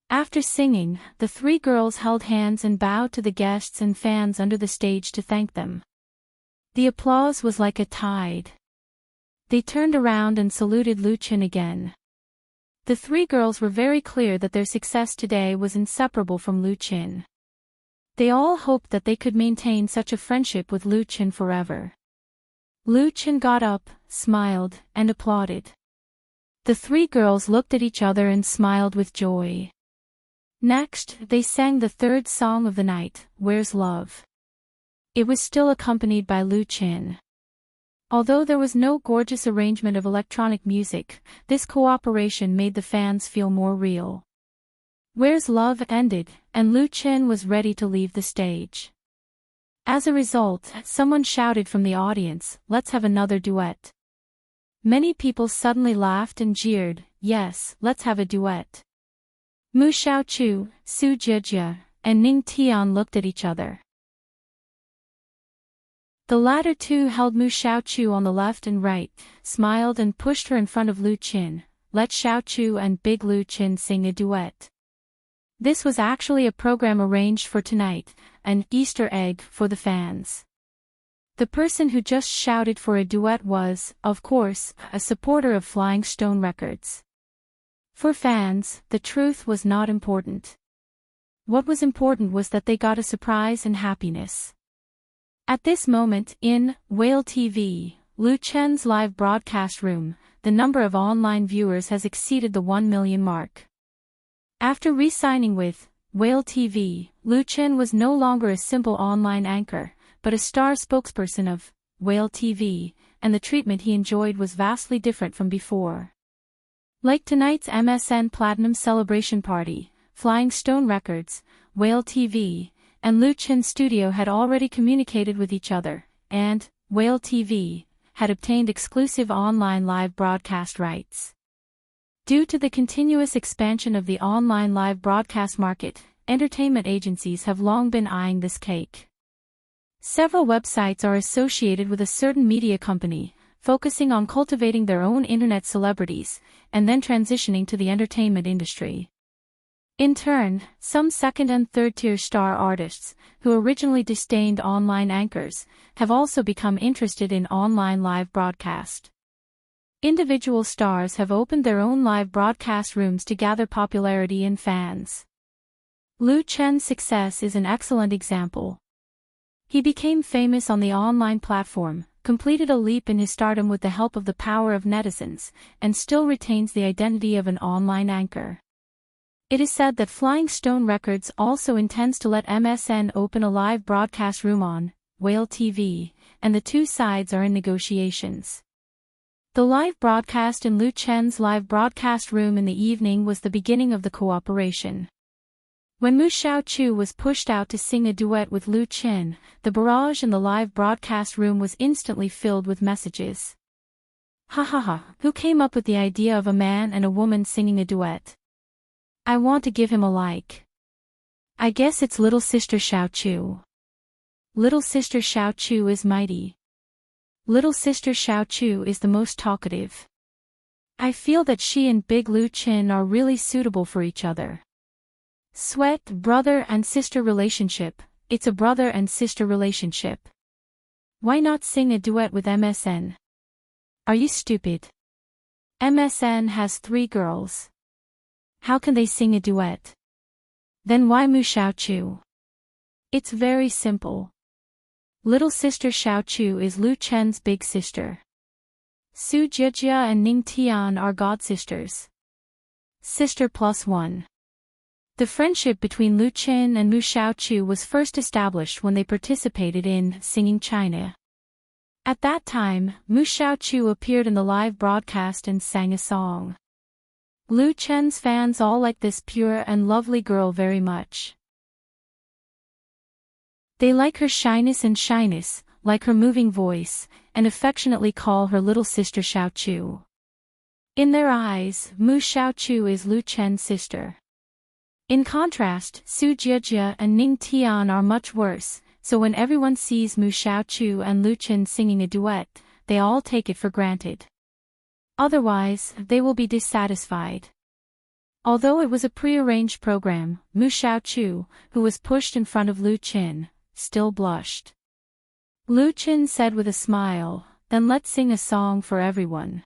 After singing, the three girls held hands and bowed to the guests and fans under the stage to thank them. The applause was like a tide. They turned around and saluted Lu Qin again. The three girls were very clear that their success today was inseparable from Lu Qin. They all hoped that they could maintain such a friendship with Lu Qin forever. Lu Qin got up, smiled, and applauded. The three girls looked at each other and smiled with joy. Next, they sang the third song of the night, Where's Love? It was still accompanied by Lu Qin. Although there was no gorgeous arrangement of electronic music, this cooperation made the fans feel more real. Where's Love ended, and Lu Qin was ready to leave the stage. As a result, someone shouted from the audience, "Let's have another duet." Many people suddenly laughed and jeered, "Yes, let's have a duet." Mu Xiaochu, Su Jiejia, and Ning Tian looked at each other. The latter two held Mu Xiaochu on the left and right, smiled and pushed her in front of Lu Qin. Let Xiaochu and Big Lu Qin sing a duet. This was actually a program arranged for tonight, an Easter egg for the fans. The person who just shouted for a duet was, of course, a supporter of Flying Stone Records. For fans, the truth was not important. What was important was that they got a surprise and happiness. At this moment, in Whale TV, Lu Chen's live broadcast room, the number of online viewers has exceeded the 1 million mark. After re-signing with Whale TV, Lu Chen was no longer a simple online anchor, but a star spokesperson of Whale TV, and the treatment he enjoyed was vastly different from before. Like tonight's MSN Platinum Celebration Party, Flying Stone Records, Whale TV, and Lu Chen Studio had already communicated with each other, and Whale TV, had obtained exclusive online live broadcast rights. Due to the continuous expansion of the online live broadcast market, entertainment agencies have long been eyeing this cake. Several websites are associated with a certain media company, focusing on cultivating their own internet celebrities, and then transitioning to the entertainment industry. In turn, some second- and third-tier star artists, who originally disdained online anchors, have also become interested in online live broadcast. Individual stars have opened their own live broadcast rooms to gather popularity and fans. Lu Chen's success is an excellent example. He became famous on the online platform, completed a leap in his stardom with the help of the power of netizens, and still retains the identity of an online anchor. It is said that Flying Stone Records also intends to let MSN open a live broadcast room on Whale TV, and the two sides are in negotiations. The live broadcast in Lu Chen's live broadcast room in the evening was the beginning of the cooperation. When Mu Xiaochu was pushed out to sing a duet with Lu Chen, the barrage in the live broadcast room was instantly filled with messages. Ha ha ha, who came up with the idea of a man and a woman singing a duet? I want to give him a like. I guess it's little sister Xiaochu. Little sister Xiaochu is mighty. Little sister Xiaochu is the most talkative. I feel that she and Big Lu Chen are really suitable for each other. Sweat, brother and sister relationship, it's a brother and sister relationship. Why not sing a duet with MSN? Are you stupid? MSN has 3 girls. How can they sing a duet? Then why Mu Xiaochu? It's very simple. Little sister Xiaochu is Lu Chen's big sister. Su Jiejia and Ning Tian are godsisters. Sister plus 1. The friendship between Lu Chen and Mu Xiaochu was first established when they participated in Singing China. At that time, Mu Xiaochu appeared in the live broadcast and sang a song. Lu Chen's fans all like this pure and lovely girl very much. They like her shyness, like her moving voice, and affectionately call her little sister Xiaochu. In their eyes, Mu Xiaochu is Lu Chen's sister. In contrast, Su Jiejia and Ning Tian are much worse, so when everyone sees Mu Xiaochu and Lu Chen singing a duet, they all take it for granted. Otherwise, they will be dissatisfied. Although it was a prearranged program, Mu Xiaochu, who was pushed in front of Lu Chen, still blushed. Lu Chen said with a smile, "Then let's sing a song for everyone."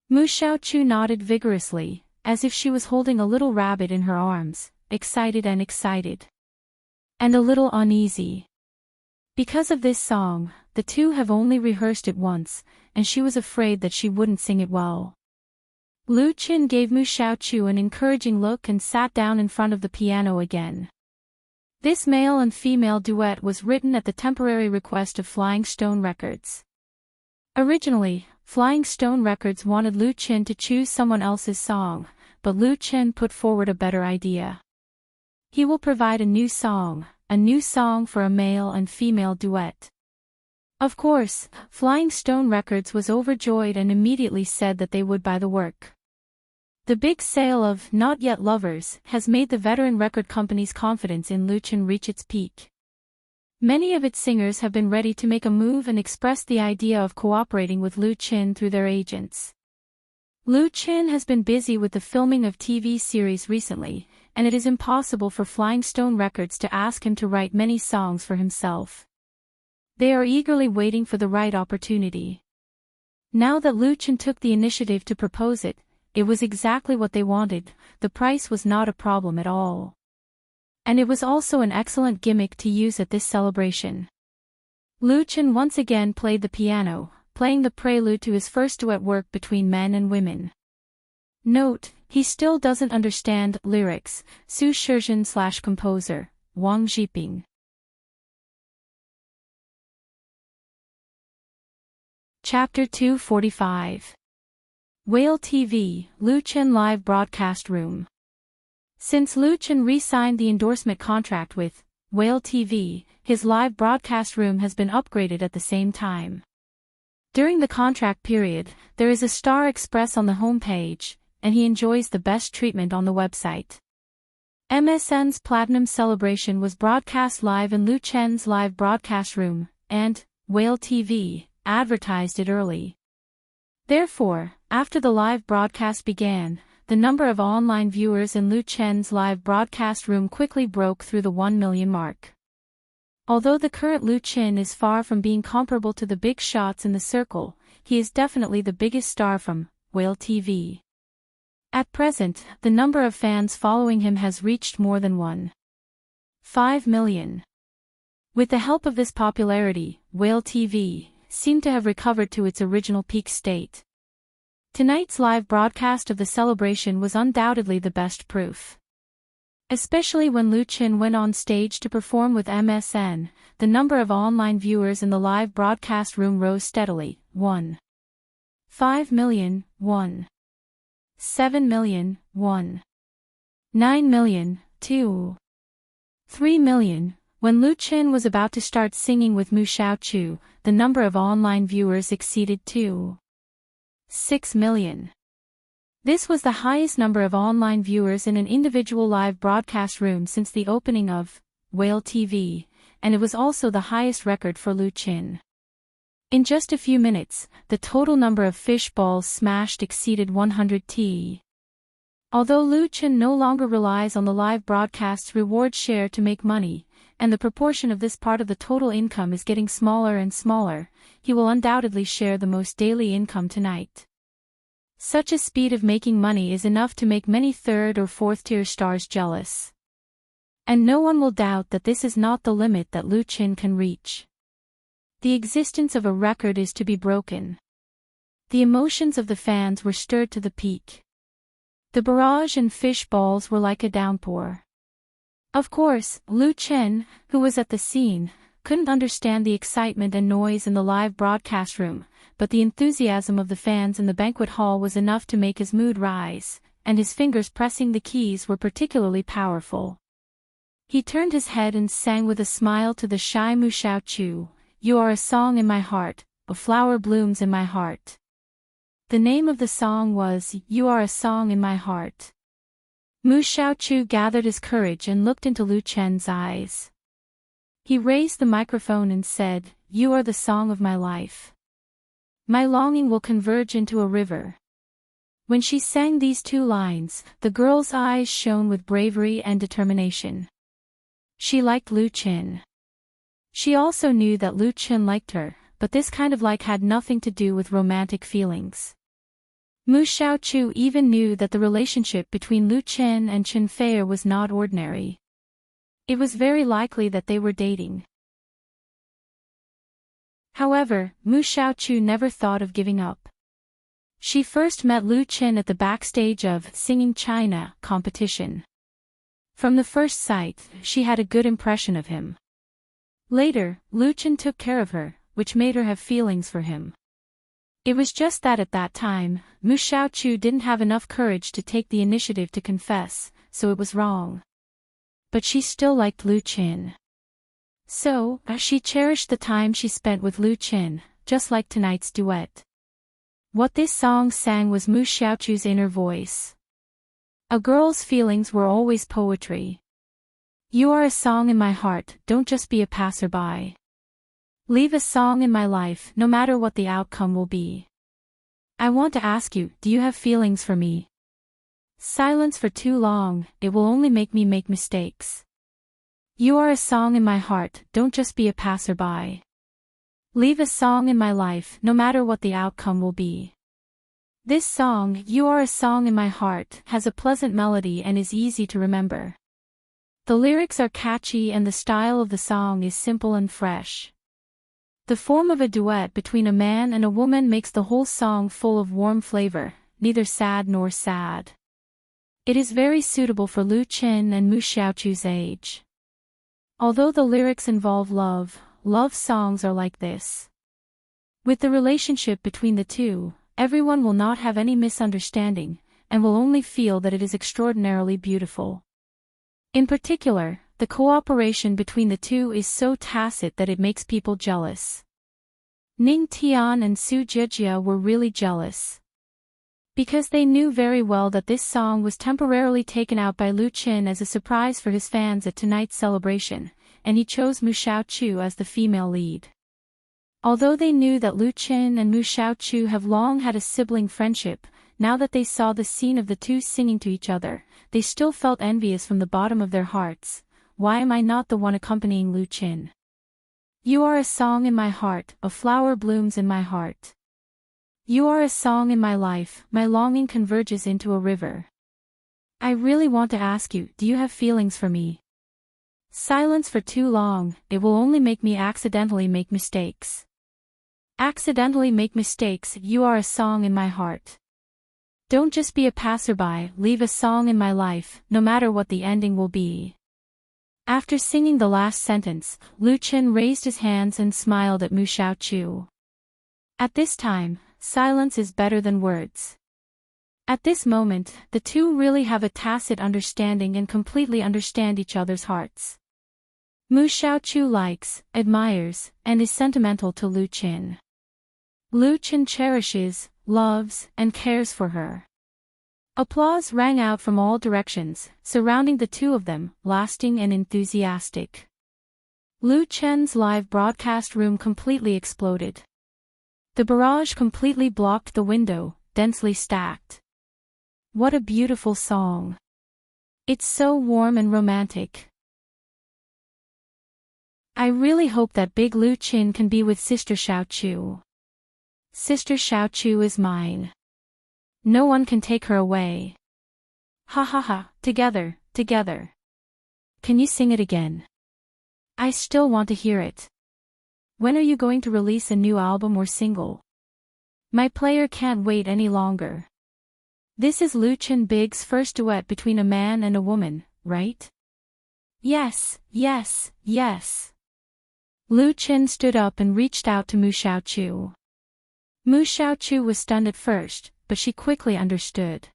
Mu Xiaochu nodded vigorously, as if she was holding a little rabbit in her arms, excited and a little uneasy. Because of this song, the two have only rehearsed it once, and she was afraid that she wouldn't sing it well. Lu Chen gave Mu Xiaochu an encouraging look and sat down in front of the piano again. This male and female duet was written at the temporary request of Flying Stone Records. Originally, Flying Stone Records wanted Lu Chen to choose someone else's song, but Lu Chen put forward a better idea. He will provide a new song for a male and female duet. Of course, Flying Stone Records was overjoyed and immediately said that they would buy the work. The big sale of Not Yet Lovers has made the veteran record company's confidence in Lu Chen reach its peak. Many of its singers have been ready to make a move and express the idea of cooperating with Lu Chen through their agents. Lu Chen has been busy with the filming of TV series recently, and it is impossible for Flying Stone Records to ask him to write many songs for himself. They are eagerly waiting for the right opportunity. Now that Lu Chen took the initiative to propose it, it was exactly what they wanted. The price was not a problem at all. And it was also an excellent gimmick to use at this celebration. Lu Chen once again played the piano, playing the prelude to his first duet work between men and women. Note, he still doesn't understand lyrics. Su Shizhen/composer, Wang Zhiping. Chapter 245. Whale TV, Lu Chen Live Broadcast Room. Since Lu Chen re-signed the endorsement contract with Whale TV, his live broadcast room has been upgraded at the same time. During the contract period, there is a Star Express on the homepage, and he enjoys the best treatment on the website. MSN's Platinum Celebration was broadcast live in Lu Chen's live broadcast room, and Whale TV advertised it early. Therefore, after the live broadcast began, the number of online viewers in Lu Chen's live broadcast room quickly broke through the 1 million mark. Although the current Lu Chen is far from being comparable to the big shots in the circle, he is definitely the biggest star from Whale TV. At present, the number of fans following him has reached more than 1.5 million. With the help of this popularity, Whale TV seemed to have recovered to its original peak state. Tonight's live broadcast of the celebration was undoubtedly the best proof. Especially when Lu Chen went on stage to perform with MSN, the number of online viewers in the live broadcast room rose steadily, 1.5 million, 1.7 million, 1.9 million, 2.3 million. When Lu Chen was about to start singing with Mu Xiaochu, the number of online viewers exceeded 2.6 million. This was the highest number of online viewers in an individual live broadcast room since the opening of Whale TV, and it was also the highest record for Lu Chen. In just a few minutes, the total number of fish balls smashed exceeded 100,000. Although Lu Chen no longer relies on the live broadcast's reward share to make money, and the proportion of this part of the total income is getting smaller and smaller, he will undoubtedly share the most daily income tonight. Such a speed of making money is enough to make many third or fourth tier stars jealous. And no one will doubt that this is not the limit that Lu Chen can reach. The existence of a record is to be broken. The emotions of the fans were stirred to the peak. The barrage and fish balls were like a downpour. Of course, Lu Chen, who was at the scene, couldn't understand the excitement and noise in the live broadcast room, but the enthusiasm of the fans in the banquet hall was enough to make his mood rise, and his fingers pressing the keys were particularly powerful. He turned his head and sang with a smile to the shy Mu Xiaochu, "You are a song in my heart, a flower blooms in my heart." The name of the song was "You Are a Song in My Heart." Mu Xiaochu gathered his courage and looked into Lu Chen's eyes. He raised the microphone and said, "You are the song of my life. My longing will converge into a river." When she sang these two lines, the girl's eyes shone with bravery and determination. She liked Lu Chen. She also knew that Lu Chen liked her, but this kind of like had nothing to do with romantic feelings. Mu Xiaochu even knew that the relationship between Lu Chen and Chen Feier was not ordinary. It was very likely that they were dating. However, Mu Xiaochu never thought of giving up. She first met Lu Chen at the backstage of Singing China competition. From the first sight, she had a good impression of him. Later, Lu Chen took care of her, which made her have feelings for him. It was just that at that time, Mu Xiaochu didn't have enough courage to take the initiative to confess, so it was wrong. But she still liked Lu Chen. So, she cherished the time she spent with Lu Chen, just like tonight's duet. What this song sang was Mu Xiaochu's inner voice. A girl's feelings were always poetry. You are a song in my heart, don't just be a passerby. Leave a song in my life, no matter what the outcome will be. I want to ask you, do you have feelings for me? Silence for too long, it will only make me make mistakes. You are a song in my heart, don't just be a passerby. Leave a song in my life, no matter what the outcome will be. This song, You Are a Song in My Heart, has a pleasant melody and is easy to remember. The lyrics are catchy and the style of the song is simple and fresh. The form of a duet between a man and a woman makes the whole song full of warm flavor, neither sad nor sad. It is very suitable for Lu Chen and Mu Xiaochu's age. Although the lyrics involve love, love songs are like this. With the relationship between the two, everyone will not have any misunderstanding, and will only feel that it is extraordinarily beautiful. In particular, the cooperation between the two is so tacit that it makes people jealous. Ning Tian and Su Jijia were really jealous. Because they knew very well that this song was temporarily taken out by Lu Qin as a surprise for his fans at tonight's celebration, and he chose Mu Xiaochu as the female lead. Although they knew that Lu Qin and Mu Xiaochu have long had a sibling friendship, now that they saw the scene of the two singing to each other, they still felt envious from the bottom of their hearts. Why am I not the one accompanying Lu Qin? You are a song in my heart, a flower blooms in my heart. You are a song in my life, my longing converges into a river. I really want to ask you, do you have feelings for me? Silence for too long, it will only make me accidentally make mistakes. Accidentally make mistakes, you are a song in my heart. Don't just be a passerby, leave a song in my life, no matter what the ending will be. After singing the last sentence, Lu Qin raised his hands and smiled at Mu Xiaochu. At this time, silence is better than words. At this moment, the two really have a tacit understanding and completely understand each other's hearts. Mu Xiaochu likes, admires, and is sentimental to Lu Qin. Lu Qin cherishes, loves, and cares for her. Applause rang out from all directions, surrounding the two of them, lasting and enthusiastic. Lu Qin's live broadcast room completely exploded. The barrage completely blocked the window, densely stacked. What a beautiful song. It's so warm and romantic. I really hope that big Lu Qin can be with Sister Xiaochu. Sister Xiaochu is mine. No one can take her away. Ha ha ha, together, together. Can you sing it again? I still want to hear it. When are you going to release a new album or single? My player can't wait any longer. This is Lu Qin Big's first duet between a man and a woman, right? Yes, yes, yes. Lu Qin stood up and reached out to Mu Xiaochu. Mu Xiaochu was stunned at first, but she quickly understood.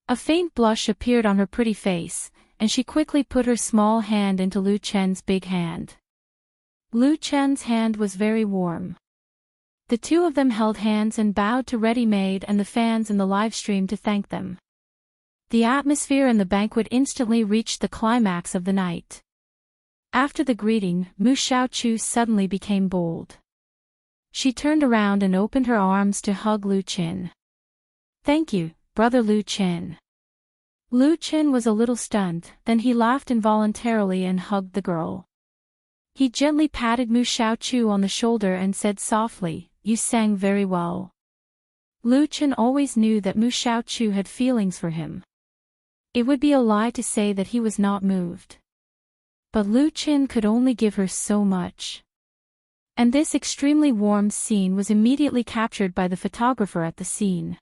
A faint blush appeared on her pretty face, and she quickly put her small hand into Lu Qin's big hand. Lu Qin's hand was very warm. The two of them held hands and bowed to Ready Made and the fans in the live stream to thank them. The atmosphere and the banquet instantly reached the climax of the night. After the greeting, Mu Xiaochu suddenly became bold. She turned around and opened her arms to hug Lu Qin. Thank you, brother Lu Qin. Lu Qin was a little stunned, then he laughed involuntarily and hugged the girl. He gently patted Mu Xiaochu on the shoulder and said softly, "You sang very well." Lu Qin always knew that Mu Xiaochu had feelings for him. It would be a lie to say that he was not moved. But Lu Qin could only give her so much. And this extremely warm scene was immediately captured by the photographer at the scene.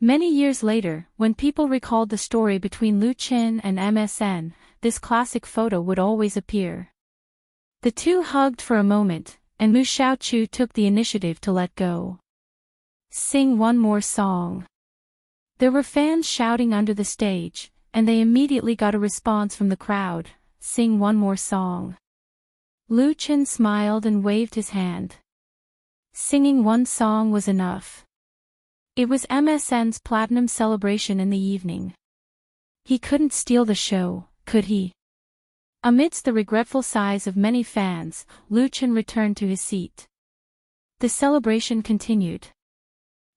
Many years later, when people recalled the story between Lu Qin and MSN, this classic photo would always appear. The two hugged for a moment, and Mu Xiaochu took the initiative to let go. Sing one more song. There were fans shouting under the stage, and they immediately got a response from the crowd, sing one more song. Lu Qin smiled and waved his hand. Singing one song was enough. It was MSN's platinum celebration in the evening. He couldn't steal the show, could he? Amidst the regretful sighs of many fans, Lu Qin returned to his seat. The celebration continued.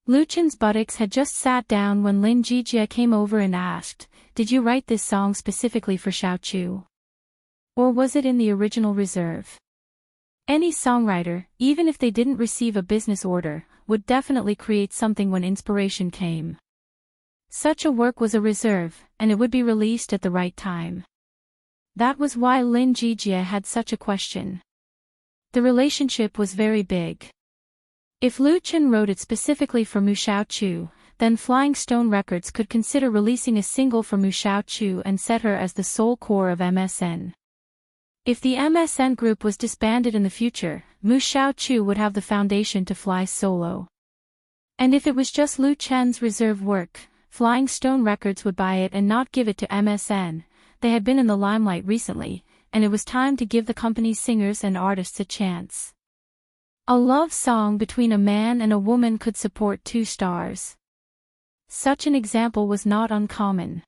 Lu Qin's buttocks had just sat down when Lin Jijia came over and asked, "Did you write this song specifically for Xiaochu? Or was it in the original reserve?" Any songwriter, even if they didn't receive a business order, would definitely create something when inspiration came. Such a work was a reserve, and it would be released at the right time. That was why Lin Jijia had such a question. The relationship was very big. If Lu Qin wrote it specifically for Mu Xiaochu, then Flying Stone Records could consider releasing a single for Mu Xiaochu and set her as the sole core of MSN. If the MSN group was disbanded in the future, Mu Xiaochu would have the foundation to fly solo. And if it was just Lu Qin's reserve work, Flying Stone Records would buy it and not give it to MSN, they had been in the limelight recently, and it was time to give the company's singers and artists a chance. A love song between a man and a woman could support 2 stars. Such an example was not uncommon.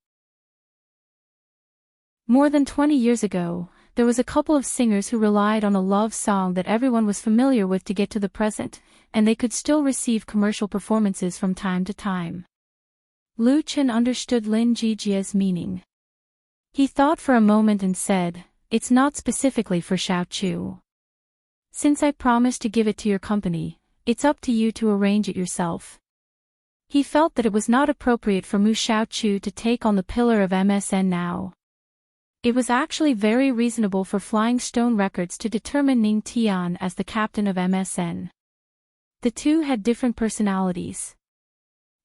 More than 20 years ago, there was a couple of singers who relied on a love song that everyone was familiar with to get to the present, and they could still receive commercial performances from time to time. Lu Chen understood Lin Jijia's meaning. He thought for a moment and said, "It's not specifically for Xiaochu. Since I promised to give it to your company, it's up to you to arrange it yourself." He felt that it was not appropriate for Mu Xiaochu to take on the pillar of MSN now. It was actually very reasonable for Flying Stone Records to determine Ning Tian as the captain of MSN. The two had different personalities.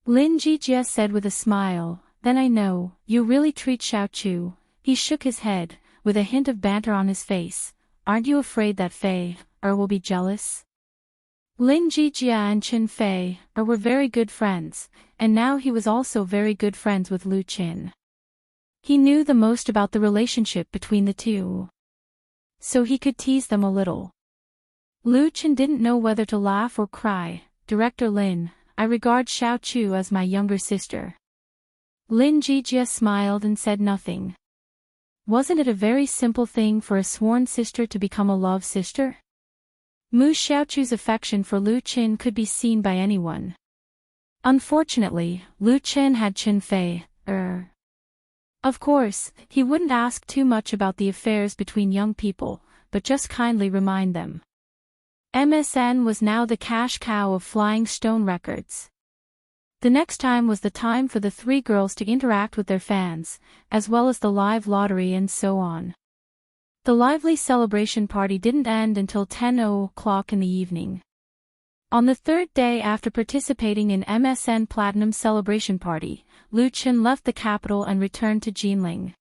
Lin Jijia said with a smile, "Then I know, you really treat Xiaochu." He shook his head, with a hint of banter on his face. "Aren't you afraid that Fei will be jealous?" Lin Jijia and Qin Fei were very good friends, and now he was also very good friends with Lu Qin. He knew the most about the relationship between the two, so he could tease them a little. Lu Qin didn't know whether to laugh or cry. "Director Lin, I regard Xiaochu as my younger sister." Lin Jijia smiled and said nothing. Wasn't it a very simple thing for a sworn sister to become a love sister? Mu Xiaochu's affection for Lu Qin could be seen by anyone. Unfortunately, Lu Qin had Qin Fei. Of course, he wouldn't ask too much about the affairs between young people, but just kindly remind them. MSN was now the cash cow of Flying Stone Records. The next time was the time for the 3 girls to interact with their fans, as well as the live lottery and so on. The lively celebration party didn't end until 10:00 in the evening. On the 3rd day after participating in MSN Platinum Celebration Party, Lu Qin left the capital and returned to Jinling.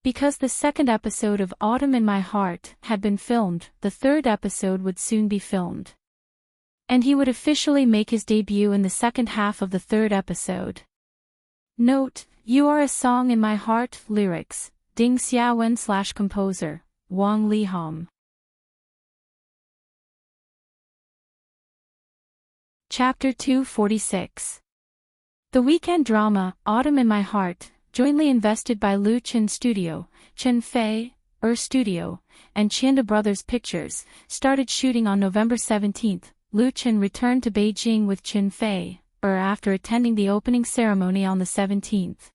Because the 2nd episode of Autumn in My Heart had been filmed, the 3rd episode would soon be filmed. And he would officially make his debut in the second half of the 3rd episode. Note, "You Are a Song in My Heart" lyrics, Ding Xiaowen / composer, Wang Lihom. Chapter 246. The weekend drama, Autumn in My Heart, jointly invested by Lu Qin Studio, Qin Fei, Studio, and Qianda Brothers Pictures, started shooting on November 17. Lu Qin returned to Beijing with Qin Fei, after attending the opening ceremony on the 17th.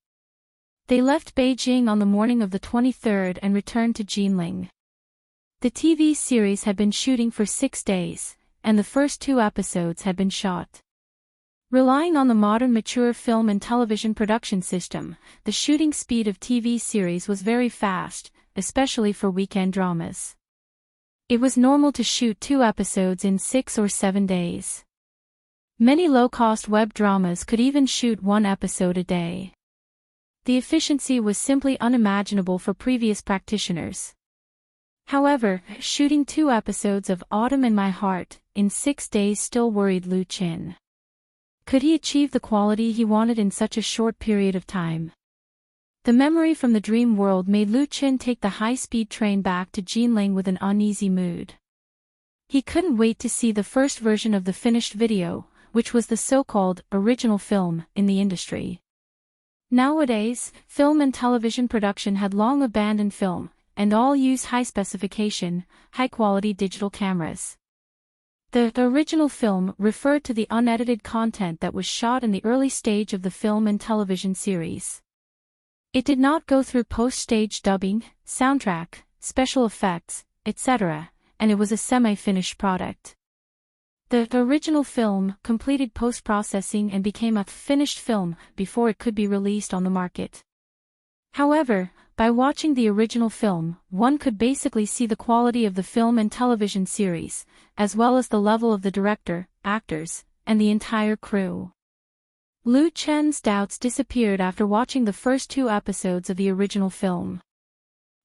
They left Beijing on the morning of the 23rd and returned to Jinling. The TV series had been shooting for 6 days, and the first 2 episodes had been shot. Relying on the modern mature film and television production system, the shooting speed of TV series was very fast, especially for weekend dramas. It was normal to shoot 2 episodes in 6 or 7 days. Many low-cost web dramas could even shoot 1 episode a day. The efficiency was simply unimaginable for previous practitioners. However, shooting 2 episodes of Autumn in My Heart in 6 days still worried Lu Qin. Could he achieve the quality he wanted in such a short period of time? The memory from the dream world made Lu Qin take the high-speed train back to Jinling with an uneasy mood. He couldn't wait to see the first version of the finished video, which was the so-called original film in the industry. Nowadays, film and television production had long abandoned film, and all use high-specification, high-quality digital cameras. The original film referred to the unedited content that was shot in the early stage of the film and television series. It did not go through post-stage dubbing, soundtrack, special effects, etc., and it was a semi-finished product. The original film completed post-processing and became a finished film before it could be released on the market. However, by watching the original film, one could basically see the quality of the film and television series, as well as the level of the director, actors, and the entire crew. Lu Qin's doubts disappeared after watching the first 2 episodes of the original film.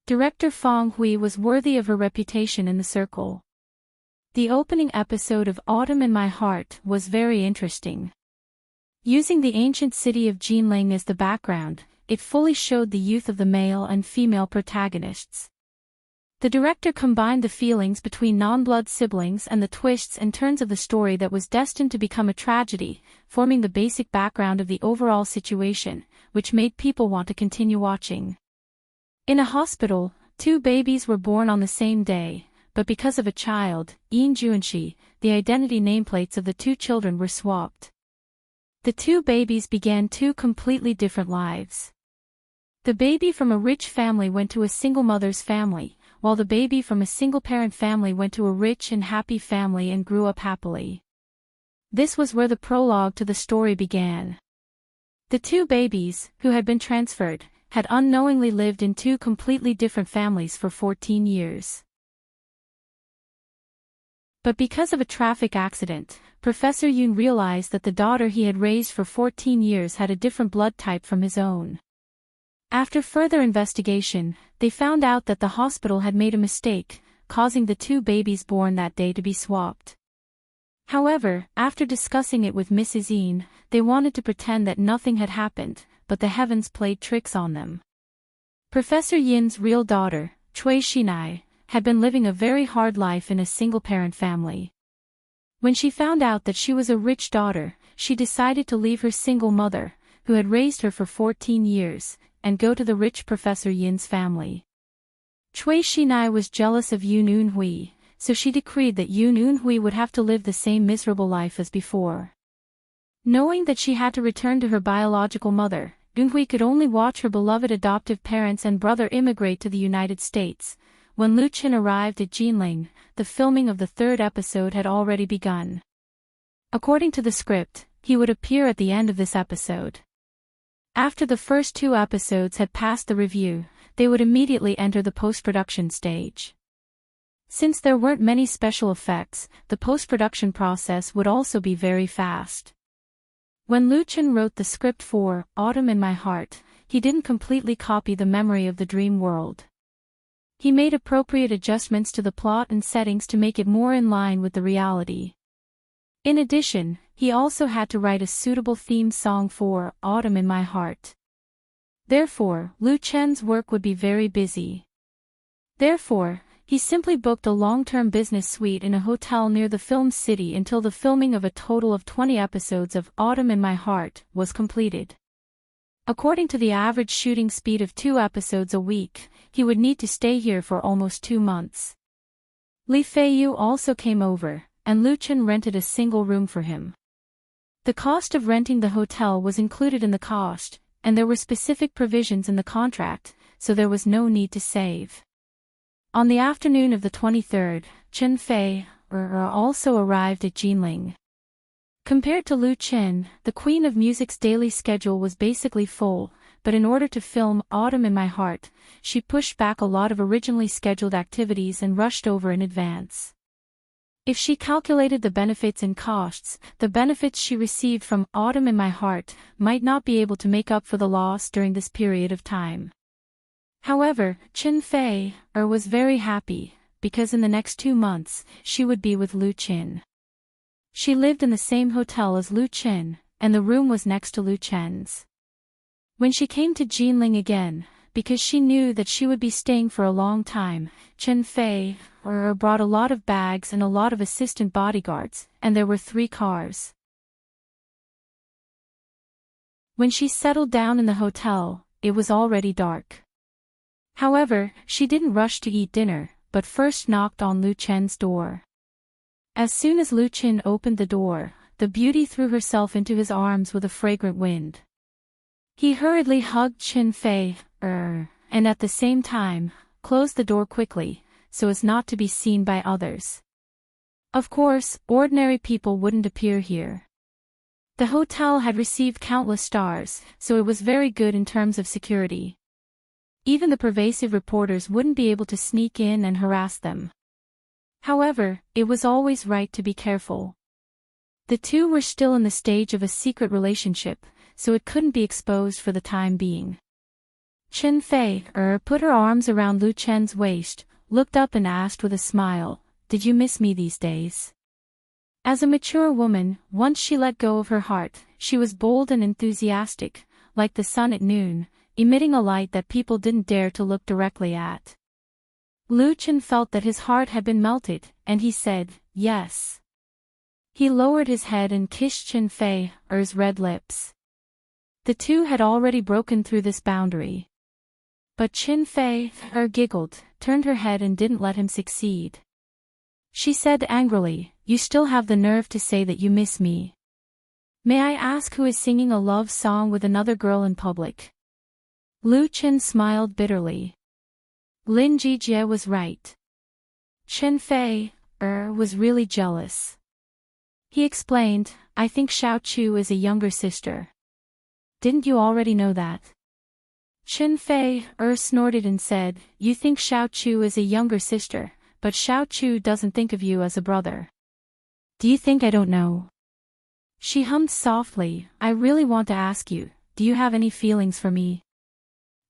Director Fang Hui was worthy of her reputation in the circle. The opening episode of Autumn in My Heart was very interesting. Using the ancient city of Jinling as the background, it fully showed the youth of the male and female protagonists. The director combined the feelings between non-blood siblings and the twists and turns of the story that was destined to become a tragedy, forming the basic background of the overall situation, which made people want to continue watching. In a hospital, 2 babies were born on the same day, but because of a child, Inju and Shi, the identity nameplates of the 2 children were swapped. The 2 babies began 2 completely different lives. The baby from a rich family went to a single mother's family, while the baby from a single-parent family went to a rich and happy family and grew up happily. This was where the prologue to the story began. The 2 babies, who had been transferred, had unknowingly lived in 2 completely different families for 14 years. But because of a traffic accident, Professor Yoon realized that the daughter he had raised for 14 years had a different blood type from his own. After further investigation, they found out that the hospital had made a mistake, causing the 2 babies born that day to be swapped. However, after discussing it with Mrs. Een, they wanted to pretend that nothing had happened, but the heavens played tricks on them. Professor Yin's real daughter, Chui Shinai, had been living a very hard life in a single-parent family. When she found out that she was a rich daughter, she decided to leave her single mother, who had raised her for 14 years, and go to the rich Professor Yin's family. Chui Shinai was jealous of Yoon Eun-hui, so she decreed that Yoon Eun-hui would have to live the same miserable life as before. Knowing that she had to return to her biological mother, Eun-hui could only watch her beloved adoptive parents and brother immigrate to the United States. When Lu Qin arrived at Jinling, the filming of the 3rd episode had already begun. According to the script, he would appear at the end of this episode. After the first 2 episodes had passed the review, they would immediately enter the post-production stage. Since there weren't many special effects, the post-production process would also be very fast. When Lu Qin wrote the script for Autumn in My Heart, he didn't completely copy the memory of the dream world. He made appropriate adjustments to the plot and settings to make it more in line with the reality. In addition, he also had to write a suitable theme song for Autumn in My Heart. Therefore, Lu Chen's work would be very busy. Therefore, he simply booked a long-term business suite in a hotel near the film city until the filming of a total of 20 episodes of Autumn in My Heart was completed. According to the average shooting speed of 2 episodes a week, he would need to stay here for almost 2 months. Li Feiyu also came over, and Lu Qin rented a single room for him. The cost of renting the hotel was included in the cost, and there were specific provisions in the contract, so there was no need to save. On the afternoon of the 23rd, Chen Fei also arrived at Jinling. Compared to Lu Qin, the Queen of Music's daily schedule was basically full, but in order to film Autumn in My Heart, she pushed back a lot of originally scheduled activities and rushed over in advance. If she calculated the benefits and costs, the benefits she received from Autumn in My Heart might not be able to make up for the loss during this period of time. However, Chen Fei was very happy, because in the next 2 months, she would be with Lu Qin. She lived in the same hotel as Lu Qin, and the room was next to Lu Chen's. When she came to Jinling again, because she knew that she would be staying for a long time, Chen Fei brought a lot of bags and a lot of assistant bodyguards, and there were 3 cars. When she settled down in the hotel, it was already dark. However, she didn't rush to eat dinner, but first knocked on Lu Chen's door. As soon as Lu Qin opened the door, the beauty threw herself into his arms with a fragrant wind. He hurriedly hugged Chen Fei, and at the same time, closed the door quickly, so as not to be seen by others. Of course, ordinary people wouldn't appear here. The hotel had received countless stars, so it was very good in terms of security. Even the pervasive reporters wouldn't be able to sneak in and harass them. However, it was always right to be careful. The 2 were still in the stage of a secret relationship, so it couldn't be exposed for the time being. Chen Fei put her arms around Lu Chen's waist, looked up and asked with a smile, "Did you miss me these days?" As a mature woman, once she let go of her heart, she was bold and enthusiastic, like the sun at noon, emitting a light that people didn't dare to look directly at. Lu Chen felt that his heart had been melted, and he said, yes. He lowered his head and kissed Chen Fei's red lips. The two had already broken through this boundary. But Chen Fei giggled, turned her head and didn't let him succeed. She said angrily, you still have the nerve to say that you miss me. May I ask who is singing a love song with another girl in public? Lu Chen smiled bitterly. Lin Jijie was right. Chen Fei was really jealous. He explained, I think Xiao Chu is a younger sister. Didn't you already know that? Chen Fei snorted and said, you think Xiao Chu is a younger sister, but Xiao Chu doesn't think of you as a brother. Do you think I don't know? She hummed softly, I really want to ask you, do you have any feelings for me?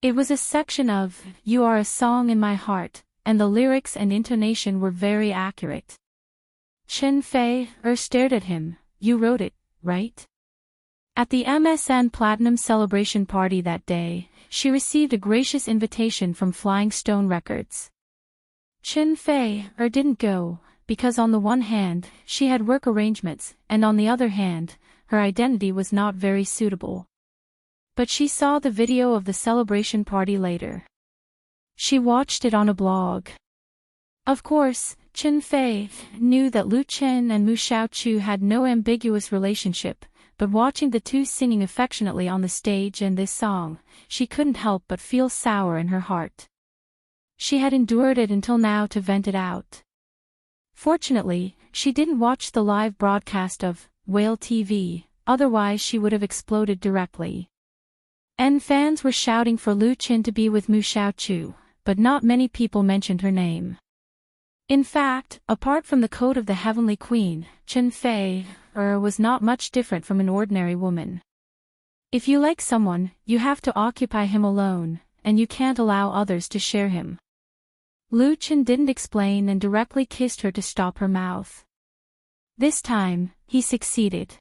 It was a section of, You Are a Song in My Heart, and the lyrics and intonation were very accurate. Chen Fei stared at him, you wrote it, right? At the MSN Platinum celebration party that day, she received a gracious invitation from Flying Stone Records. Chen Fei didn't go, because on the one hand, she had work arrangements, and on the other hand, her identity was not very suitable. But she saw the video of the celebration party later. She watched it on a blog. Of course, Chen Fei knew that Lu Chen and Mu Xiaochu had no ambiguous relationship, but watching the two singing affectionately on the stage and this song, she couldn't help but feel sour in her heart. She had endured it until now to vent it out. Fortunately, she didn't watch the live broadcast of Whale TV, otherwise she would have exploded directly. Fans were shouting for Lu Chen to be with Mu Xiaochu, but not many people mentioned her name. In fact, apart from the Code of the Heavenly Queen, Chen Fei was not much different from an ordinary woman. If you like someone, you have to occupy him alone, and you can't allow others to share him. Lu Chen didn't explain and directly kissed her to stop her mouth. This time, he succeeded.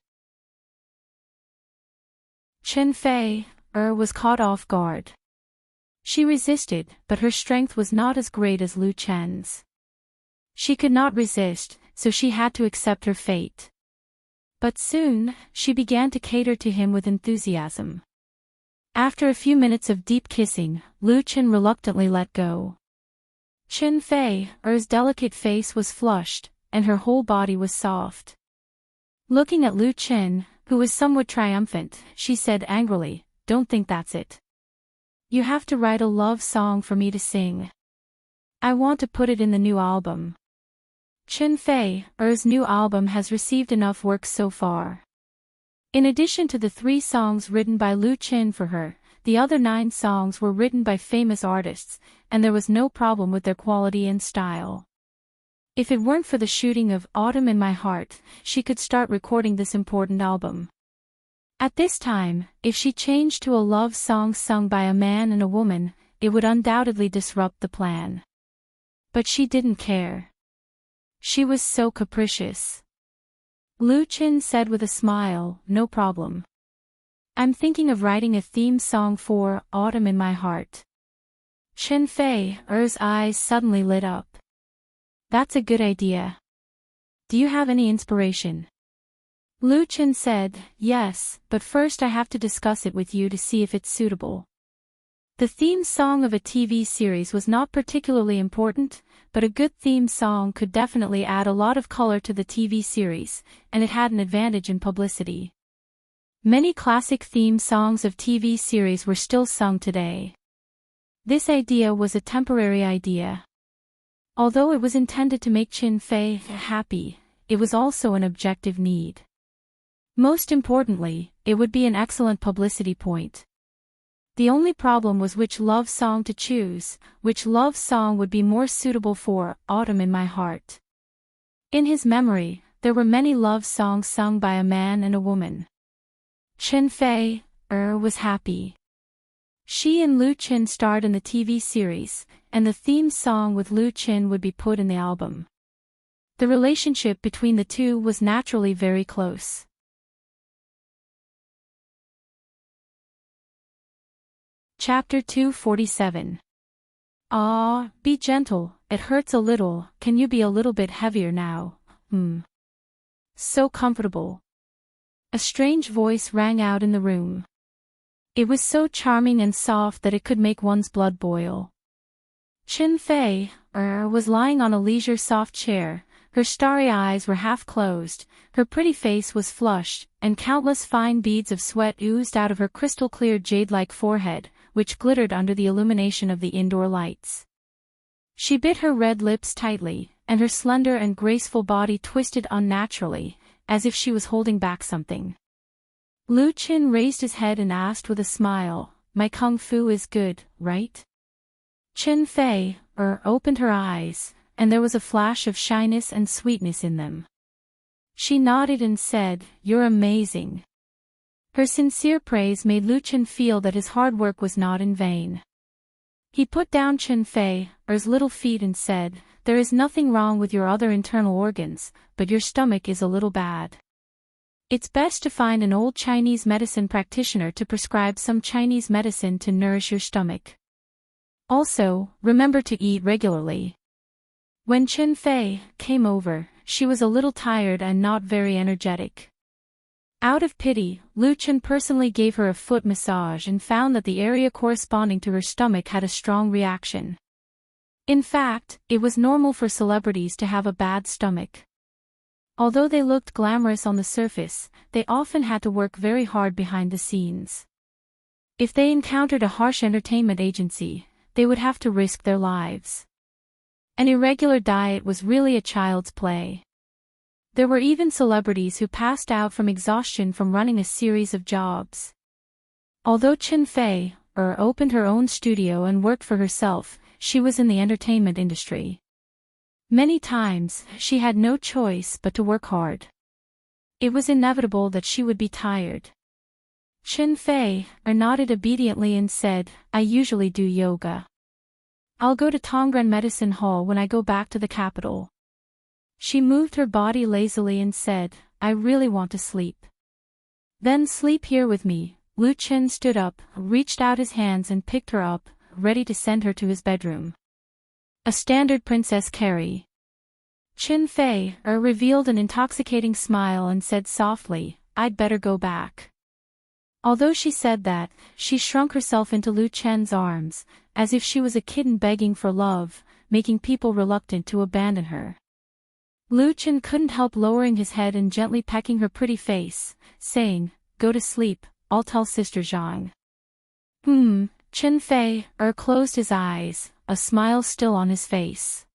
Chen Fei was caught off guard. She resisted, but her strength was not as great as Lu Chen's. She could not resist, so she had to accept her fate. But soon, she began to cater to him with enthusiasm. After a few minutes of deep kissing, Lu Chen reluctantly let go. Chen Fei's delicate face was flushed, and her whole body was soft. Looking at Lu Chen, who was somewhat triumphant, she said angrily, don't think that's it. You have to write a love song for me to sing. I want to put it in the new album. Chen Fei's new album has received enough work so far. In addition to the 3 songs written by Lu Chen for her, the other 9 songs were written by famous artists, and there was no problem with their quality and style. If it weren't for the shooting of Autumn in My Heart, she could start recording this important album. At this time, if she changed to a love song sung by a man and a woman, it would undoubtedly disrupt the plan. But she didn't care. She was so capricious. Lu Chen said with a smile, no problem. I'm thinking of writing a theme song for Autumn in My Heart. Chen Fei's eyes suddenly lit up. That's a good idea. Do you have any inspiration? Lu Chen said, yes, but first I have to discuss it with you to see if it's suitable. The theme song of a TV series was not particularly important, but a good theme song could definitely add a lot of color to the TV series, and it had an advantage in publicity. Many classic theme songs of TV series were still sung today. This idea was a temporary idea. Although it was intended to make Chen Fei happy, it was also an objective need. Most importantly, it would be an excellent publicity point. The only problem was which love song to choose, which love song would be more suitable for Autumn in My Heart. In his memory, there were many love songs sung by a man and a woman. Chen Fei was happy. She and Lu Chen starred in the TV series, and the theme song with Lu Chen would be put in the album. The relationship between the two was naturally very close. Chapter 247. Ah, be gentle, it hurts a little, can you be a little bit heavier now? So comfortable. A strange voice rang out in the room. It was so charming and soft that it could make one's blood boil. Chen Fei was lying on a leisure soft chair, her starry eyes were half closed, her pretty face was flushed, and countless fine beads of sweat oozed out of her crystal-clear jade-like forehead, which glittered under the illumination of the indoor lights. She bit her red lips tightly, and her slender and graceful body twisted unnaturally, as if she was holding back something. Lu Qin raised his head and asked with a smile, "My kung fu is good, right?" Chen Fei opened her eyes, and there was a flash of shyness and sweetness in them. She nodded and said, "You're amazing." Her sincere praise made Lu Qin feel that his hard work was not in vain. He put down Chen Fei's little feet and said, "There is nothing wrong with your other internal organs, but your stomach is a little bad. It's best to find an old Chinese medicine practitioner to prescribe some Chinese medicine to nourish your stomach. Also, remember to eat regularly." When Chen Fei came over, she was a little tired and not very energetic. Out of pity, Lu Qin personally gave her a foot massage and found that the area corresponding to her stomach had a strong reaction. In fact, it was normal for celebrities to have a bad stomach. Although they looked glamorous on the surface, they often had to work very hard behind the scenes. If they encountered a harsh entertainment agency, they would have to risk their lives. An irregular diet was really a child's play. There were even celebrities who passed out from exhaustion from running a series of jobs. Although Chen Fei opened her own studio and worked for herself, she was in the entertainment industry. Many times, she had no choice but to work hard. It was inevitable that she would be tired. Chen Fei nodded obediently and said, "I usually do yoga. I'll go to Tongren Medicine Hall when I go back to the capital." She moved her body lazily and said, "I really want to sleep." "Then sleep here with me." Lu Qin stood up, reached out his hands and picked her up, ready to send her to his bedroom. A standard Princess Carrie. Chen Fei revealed an intoxicating smile and said softly, "I'd better go back." Although she said that, she shrunk herself into Lu Chen's arms, as if she was a kitten begging for love, making people reluctant to abandon her. Lu Chen couldn't help lowering his head and gently pecking her pretty face, saying, "Go to sleep, I'll tell Sister Zhang." Chen Fei closed his eyes, a smile still on his face.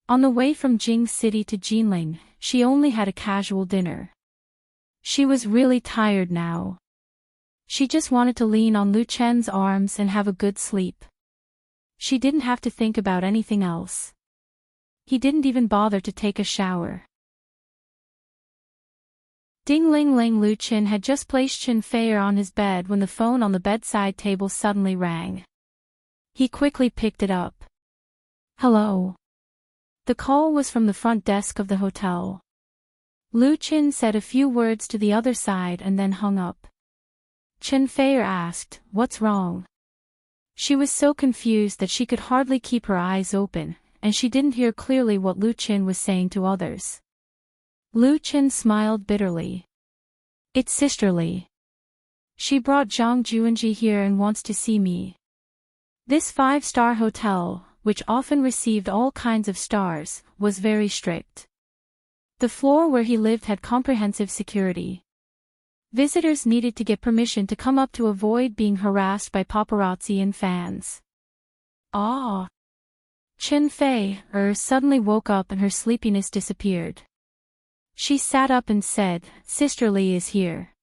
On the way from Jing City to Jinling, she only had a casual dinner. She was really tired now. She just wanted to lean on Lu Chen's arms and have a good sleep. She didn't have to think about anything else. He didn't even bother to take a shower. Ding-ling-ling. Lu Chen had just placed Chen Fei on his bed when the phone on the bedside table suddenly rang. He quickly picked it up. "Hello." The call was from the front desk of the hotel. Lu Chen said a few words to the other side and then hung up. Chen Fei asked, "What's wrong?" She was so confused that she could hardly keep her eyes open, and she didn't hear clearly what Lu Chen was saying to others. Lu Chen smiled bitterly. "It's sisterly. She brought Zhang Juanji here and wants to see me." This five-star hotel, which often received all kinds of stars, was very strict. The floor where he lived had comprehensive security. Visitors needed to get permission to come up to avoid being harassed by paparazzi and fans. Ah! Chen Fei suddenly woke up and her sleepiness disappeared. She sat up and said, "Sister Li is here."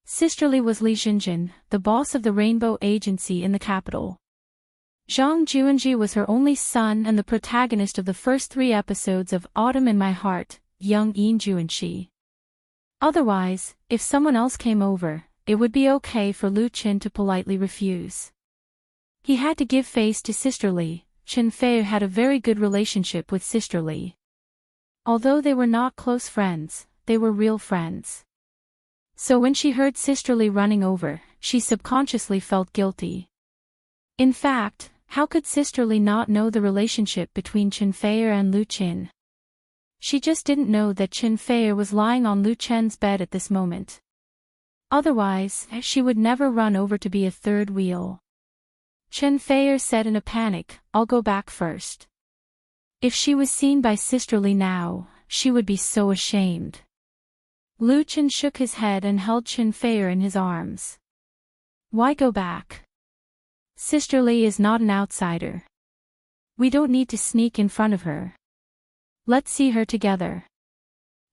Sister Li was Li Xinjin, the boss of the Rainbow Agency in the capital. Zhang Juanji was her only son and the protagonist of the first 3 episodes of Autumn in My Heart, Young Yin Juanxi. Otherwise, if someone else came over, it would be okay for Lu Chen to politely refuse. He had to give face to Sister Li. Chen Fei had a very good relationship with Sister Li. Although they were not close friends, they were real friends. So when she heard Sister Li running over, she subconsciously felt guilty. In fact, how could Sisterly not know the relationship between Chen Feier and Lu Qin? She just didn't know that Chen Feier was lying on Lu Chen's bed at this moment. Otherwise, she would never run over to be a third wheel. Chen Feier said in a panic, "I'll go back first." If she was seen by Sisterly now, she would be so ashamed. Lu Chen shook his head and held Chen Feier in his arms. "Why go back? Sisterly is not an outsider. We don't need to sneak in front of her. Let's see her together."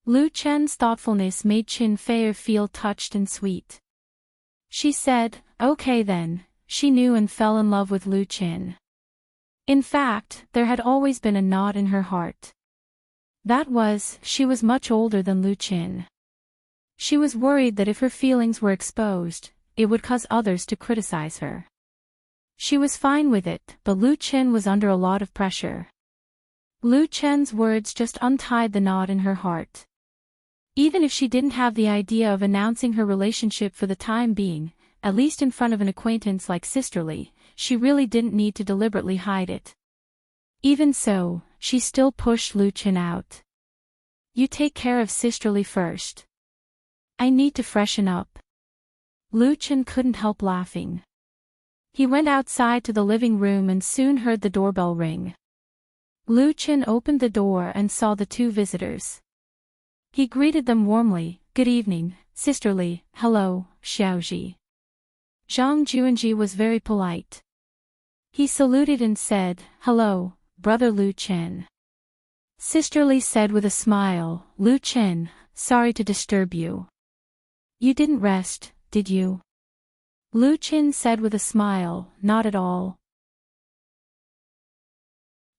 Lu Chen's thoughtfulness made Chen Feier feel touched and sweet. She said, "Okay then." She knew and fell in love with Lu Chen. In fact, there had always been a knot in her heart. That was, she was much older than Lu Chen. She was worried that if her feelings were exposed, it would cause others to criticize her. She was fine with it, but Lu Chen was under a lot of pressure. Lu Chen's words just untied the knot in her heart. Even if she didn't have the idea of announcing her relationship for the time being, at least in front of an acquaintance like Sisterly, she really didn't need to deliberately hide it. Even so, she still pushed Lu Chen out. "You take care of Sisterly first. I need to freshen up." Lu Chen couldn't help laughing. He went outside to the living room and soon heard the doorbell ring. Lu Chen opened the door and saw the two visitors. He greeted them warmly, "Good evening, Sisterly." "Hello, Xiaoji." Zhang Juanji was very polite. He saluted and said, "Hello, Brother Lu Chen." Sisterly said with a smile, "Lu Chen, sorry to disturb you. You didn't rest, did you?" Lu Chen said with a smile, "Not at all."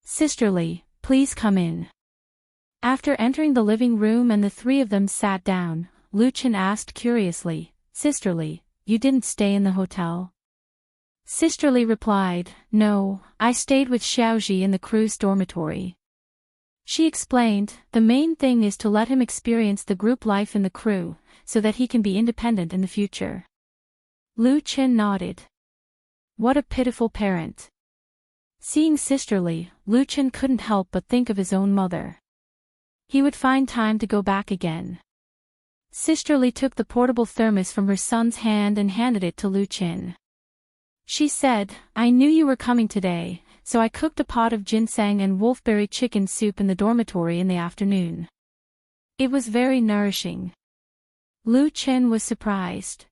"Sisterly, please come in." After entering the living room and the three of them sat down, Lu Chen asked curiously, "Sisterly, you didn't stay in the hotel?" Sisterly replied, "No, I stayed with Xiaoji in the crew's dormitory." She explained, "The main thing is to let him experience the group life in the crew, so that he can be independent in the future." Lu Chen nodded. What a pitiful parent. Seeing Sisterly, Lu Chen couldn't help but think of his own mother. He would find time to go back again. Sisterly took the portable thermos from her son's hand and handed it to Lu Chen. She said, "I knew you were coming today, so I cooked a pot of ginseng and wolfberry chicken soup in the dormitory in the afternoon. It was very nourishing." Lu Chen was surprised.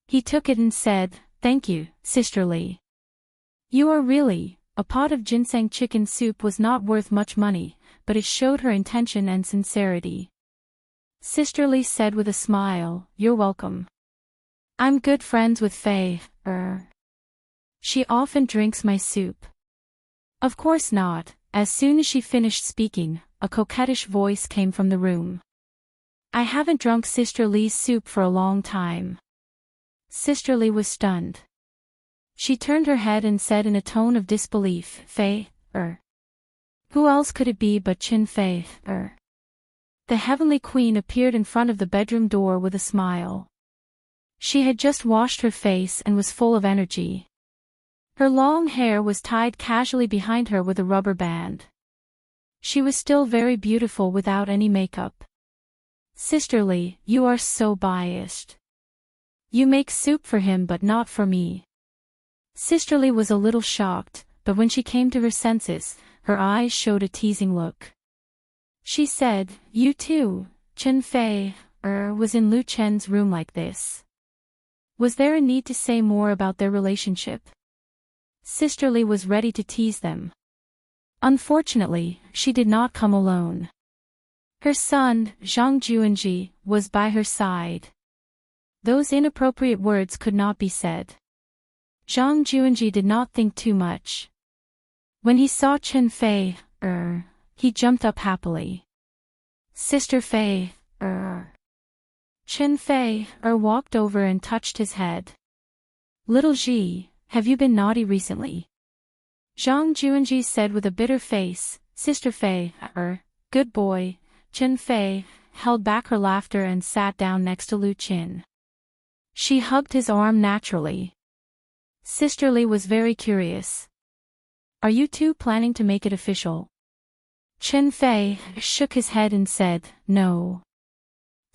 He took it and said, "Thank you, Sisterly. You are really..." A pot of ginseng chicken soup was not worth much money, but it showed her intention and sincerity. Sisterly said with a smile, "You're welcome. I'm good friends with Fei. She often drinks my soup." "Of course not." As soon as she finished speaking, a coquettish voice came from the room. "I haven't drunk Sisterly's soup for a long time." Sisterly was stunned. She turned her head and said in a tone of disbelief, "Fei, Who else could it be but Chen Fei, The Heavenly Queen appeared in front of the bedroom door with a smile. She had just washed her face and was full of energy. Her long hair was tied casually behind her with a rubber band. She was still very beautiful without any makeup. "Sisterly, you are so biased. You make soup for him but not for me." Sisterly was a little shocked, but when she came to her senses, her eyes showed a teasing look. She said, "You too, Chen Fei, was in Lu Chen's room like this." Was there a need to say more about their relationship? Sisterly was ready to tease them. Unfortunately, she did not come alone. Her son, Zhang Juanji, was by her side. Those inappropriate words could not be said. Zhang Juanji did not think too much. When he saw Chen Fei, he jumped up happily. "Sister Fei, Chen Fei, walked over and touched his head. "Little Ji, have you been naughty recently?" Zhang Juanji said with a bitter face. "Sister Fei, good boy." Chen Fei held back her laughter and sat down next to Lu Chen. She hugged his arm naturally. Sisterly was very curious. Are you two planning to make it official? Chen Fei shook his head and said, no.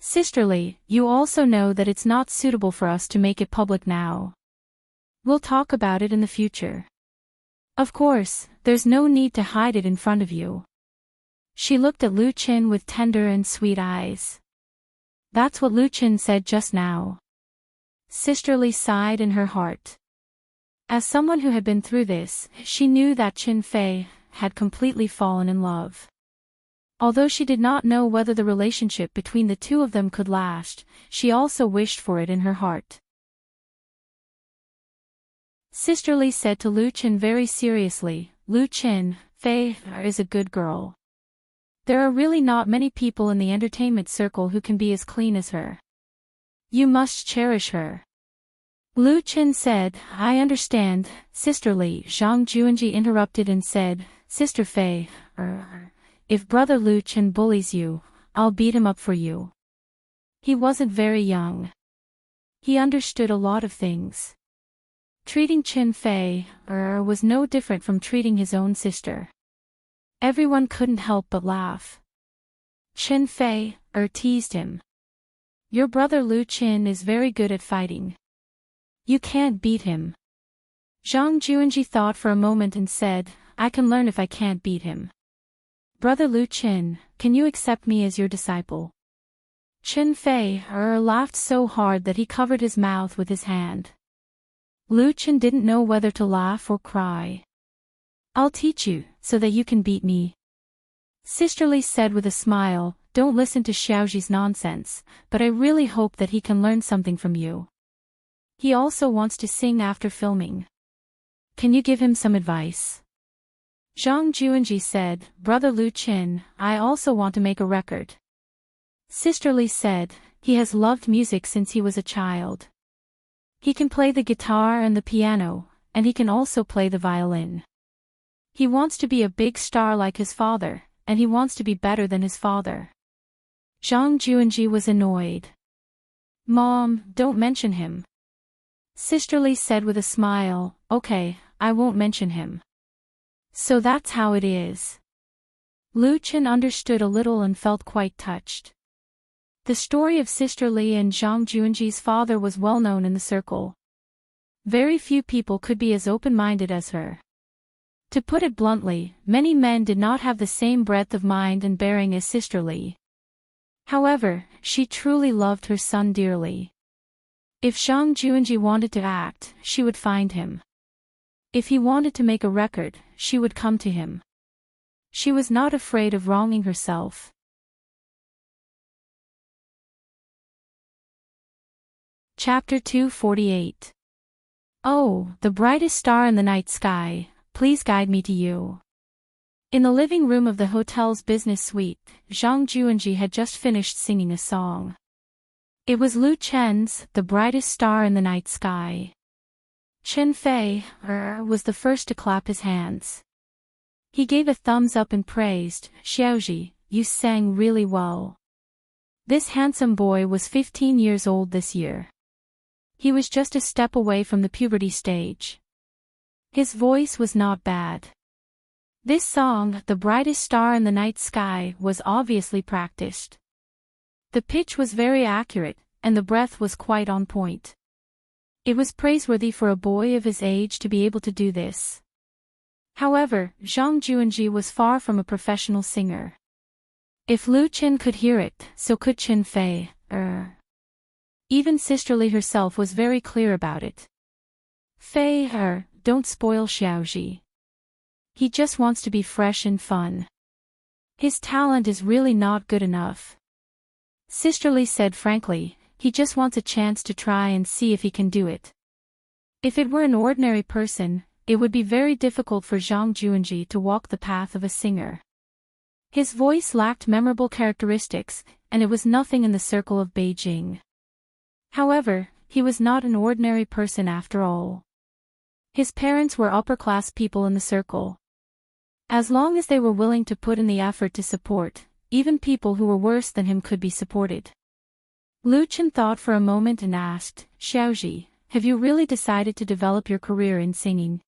Sisterly, you also know that it's not suitable for us to make it public now. We'll talk about it in the future. Of course, there's no need to hide it in front of you. She looked at Lu Qin with tender and sweet eyes. That's what Lu Qin said just now. Sisterly sighed in her heart. As someone who had been through this, she knew that Chen Fei had completely fallen in love. Although she did not know whether the relationship between the two of them could last, she also wished for it in her heart. Sisterly said to Lu Qin very seriously, Lu Qin, Fei is a good girl. There are really not many people in the entertainment circle who can be as clean as her. You must cherish her. Lu Qin said, I understand, Sisterly. Zhang Juanji interrupted and said, Sister Fei, if brother Lu Qin bullies you, I'll beat him up for you. He wasn't very young. He understood a lot of things. Treating Chen Fei was no different from treating his own sister. Everyone couldn't help but laugh. Chen Fei teased him. Your brother Lu Qin is very good at fighting. You can't beat him. Zhang Juanji thought for a moment and said, I can learn if I can't beat him. Brother Lu Qin, can you accept me as your disciple? Chen Fei laughed so hard that he covered his mouth with his hand. Lu Qin didn't know whether to laugh or cry. I'll teach you, so that you can beat me. Sisterly said with a smile, don't listen to Xiaoji's nonsense, but I really hope that he can learn something from you. He also wants to sing after filming. Can you give him some advice? Zhang Juanji said, Brother Lu Qin, I also want to make a record. Sisterly said, he has loved music since he was a child. He can play the guitar and the piano, and he can also play the violin. He wants to be a big star like his father, and he wants to be better than his father. Zhang Juanji was annoyed. Mom, don't mention him. Sisterly said with a smile, okay, I won't mention him. So that's how it is. Lu Qin understood a little and felt quite touched. The story of Sisterly and Zhang Juanji's father was well known in the circle. Very few people could be as open-minded as her. To put it bluntly, many men did not have the same breadth of mind and bearing as Sisterly. However, she truly loved her son dearly. If Zhang Juanji wanted to act, she would find him. If he wanted to make a record, she would come to him. She was not afraid of wronging herself. Chapter 248. Oh, the brightest star in the night sky, please guide me to you. In the living room of the hotel's business suite, Zhang Juanji had just finished singing a song. It was Lu Chen's The Brightest Star in the Night Sky. Chen Fei was the first to clap his hands. He gave a thumbs up and praised, Xiaoji, you sang really well. This handsome boy was 15 years old this year. He was just a step away from the puberty stage. His voice was not bad. This song, The Brightest Star in the Night Sky, was obviously practiced. The pitch was very accurate, and the breath was quite on point. It was praiseworthy for a boy of his age to be able to do this. However, Zhang Juanji was far from a professional singer. If Lu Qin could hear it, so could Chen Fei. Even Sisterly herself was very clear about it. Fei, don't spoil Xiaoji. He just wants to be fresh and fun. His talent is really not good enough. Sisterly said frankly, he just wants a chance to try and see if he can do it. If it were an ordinary person, it would be very difficult for Zhang Juanji to walk the path of a singer. His voice lacked memorable characteristics, and it was nothing in the circle of Beijing. However, he was not an ordinary person after all. His parents were upper-class people in the circle. As long as they were willing to put in the effort to support, even people who were worse than him could be supported. Lu Qin thought for a moment and asked, Xiaoji, have you really decided to develop your career in singing?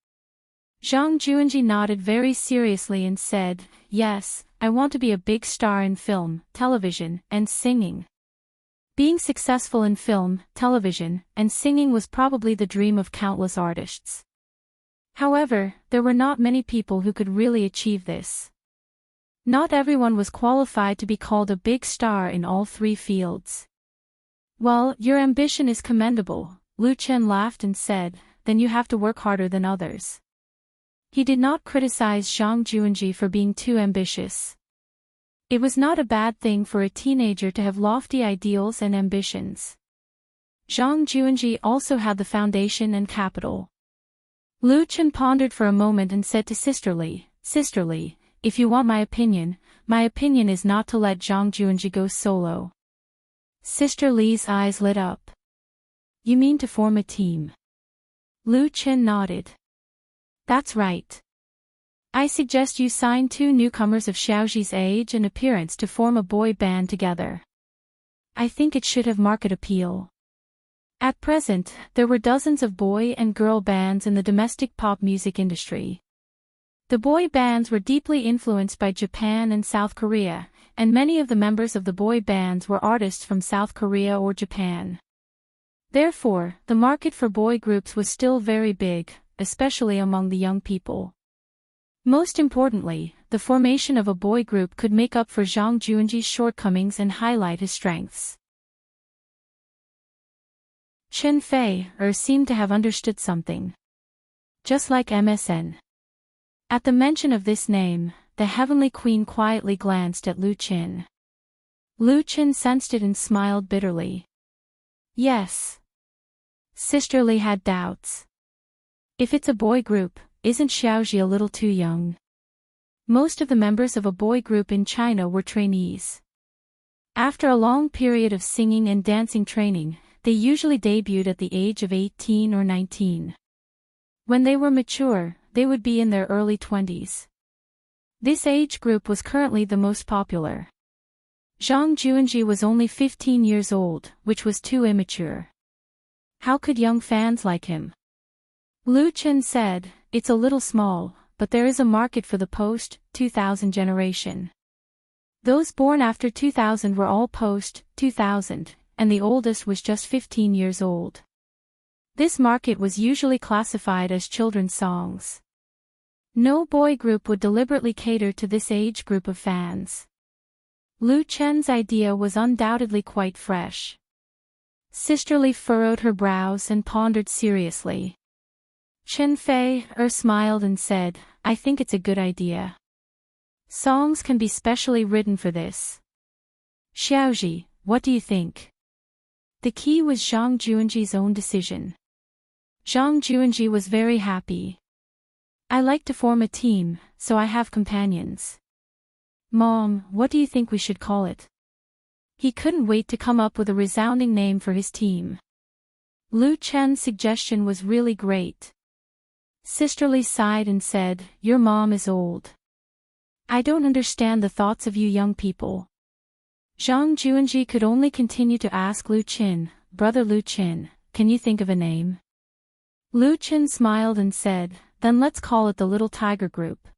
Zhang Juanji nodded very seriously and said, yes, I want to be a big star in film, television, and singing. Being successful in film, television, and singing was probably the dream of countless artists. However, there were not many people who could really achieve this. Not everyone was qualified to be called a big star in all three fields. Well, your ambition is commendable, Lu Chen laughed and said, then you have to work harder than others. He did not criticize Zhang Juanji for being too ambitious. It was not a bad thing for a teenager to have lofty ideals and ambitions. Zhang Juanji also had the foundation and capital. Lu Chen pondered for a moment and said to Sister Li, if you want my opinion is not to let Zhang Juanji go solo. Sister Li's eyes lit up. You mean to form a team? Lu Chen nodded. That's right. I suggest you sign 2 newcomers of Xiaoji's age and appearance to form a boy band together. I think it should have market appeal. At present, there were dozens of boy and girl bands in the domestic pop music industry. The boy bands were deeply influenced by Japan and South Korea, and many of the members of the boy bands were artists from South Korea or Japan. Therefore, the market for boy groups was still very big, especially among the young people. Most importantly, the formation of a boy group could make up for Zhang Juanji's shortcomings and highlight his strengths. Chen Fei seemed to have understood something. Just like MSN. At the mention of this name, the Heavenly Queen quietly glanced at Lu Chen. Lu Chen sensed it and smiled bitterly. Yes. Sister Li had doubts. If it's a boy group, isn't Xiaoji a little too young? Most of the members of a boy group in China were trainees. After a long period of singing and dancing training, they usually debuted at the age of 18 or 19. When they were mature, they would be in their early 20s. This age group was currently the most popular. Zhang Juanji was only 15 years old, which was too immature. How could young fans like him? Lu Chen said, it's a little small, but there is a market for the post-2000 generation. Those born after 2000 were all post-2000, and the oldest was just 15 years old. This market was usually classified as children's songs. No boy group would deliberately cater to this age group of fans. Lu Chen's idea was undoubtedly quite fresh. Sister Li furrowed her brows and pondered seriously. Chen Fei smiled and said, I think it's a good idea. Songs can be specially written for this. Xiaoji, what do you think? The key was Zhang Juanji's own decision. Zhang Juanji was very happy. I like to form a team, so I have companions. Mom, what do you think we should call it? He couldn't wait to come up with a resounding name for his team. Lu Chen's suggestion was really great. Sister Li sighed and said, your mom is old. I don't understand the thoughts of you young people. Zhang Juanji could only continue to ask Lu Chen, Brother Lu Chen, can you think of a name? Lu Chen smiled and said, then let's call it the Little Tiger Group.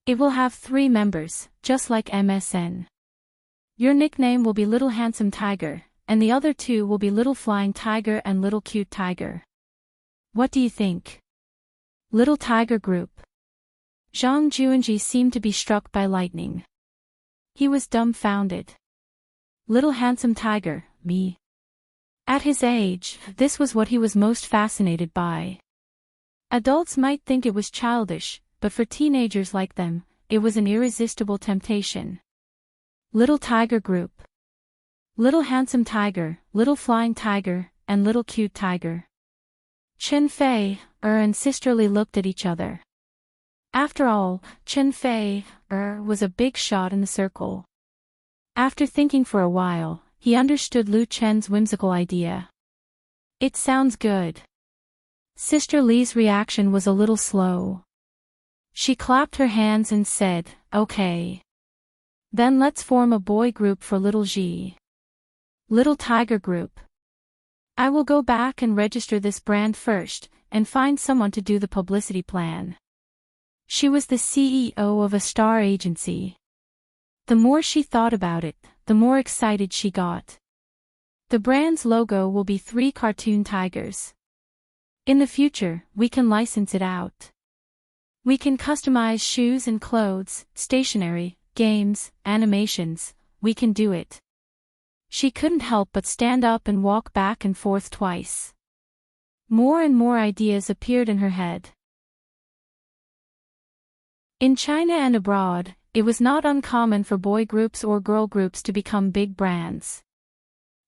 It will have 3 members, just like MSN. Your nickname will be Little Handsome Tiger, and the other 2 will be Little Flying Tiger and Little Cute Tiger. What do you think? Little Tiger Group. Zhang Juanji seemed to be struck by lightning. He was dumbfounded. Little Handsome Tiger, me. At his age, this was what he was most fascinated by. Adults might think it was childish, but for teenagers like them, it was an irresistible temptation. Little Tiger Group. Little Handsome Tiger, Little Flying Tiger, and Little Cute Tiger. Chen Fei and Sister Li looked at each other. After all, Chen Fei was a big shot in the circle. After thinking for a while, he understood Lu Chen's whimsical idea. It sounds good. Sister Li's reaction was a little slow. She clapped her hands and said, okay. Then let's form a boy group for Little Ji. Little Tiger Group. I will go back and register this brand first, and find someone to do the publicity plan. She was the CEO of a star agency. The more she thought about it, the more excited she got. The brand's logo will be 3 cartoon tigers. In the future, we can license it out. We can customize shoes and clothes, stationery, games, animations, we can do it. She couldn't help but stand up and walk back and forth twice. More and more ideas appeared in her head. In China and abroad, it was not uncommon for boy groups or girl groups to become big brands.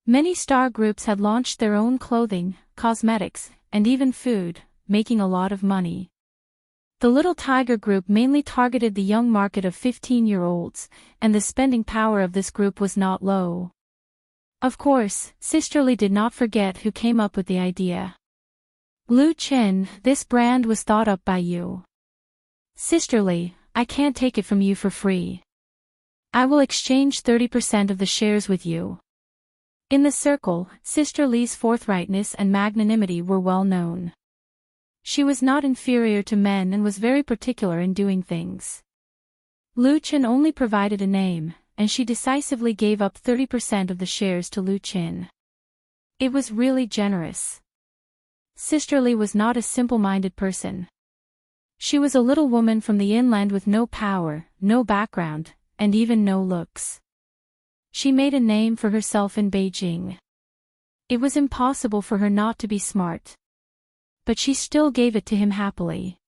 Many star groups had launched their own clothing, cosmetics, and even food, making a lot of money. The Little Tiger group mainly targeted the young market of 15-year-olds, and the spending power of this group was not low. Of course, Sisterly did not forget who came up with the idea. Lu Chen, this brand was thought up by you. Sisterly, I can't take it from you for free. I will exchange 30% of the shares with you. In the circle, Sisterly's forthrightness and magnanimity were well known. She was not inferior to men and was very particular in doing things. Lu Chen only provided a name, and she decisively gave up 30% of the shares to Lu Chen. It was really generous. Sisterly was not a simple-minded person. She was a little woman from the inland with no power, no background, and even no looks. She made a name for herself in Beijing. It was impossible for her not to be smart. But she still gave it to him happily.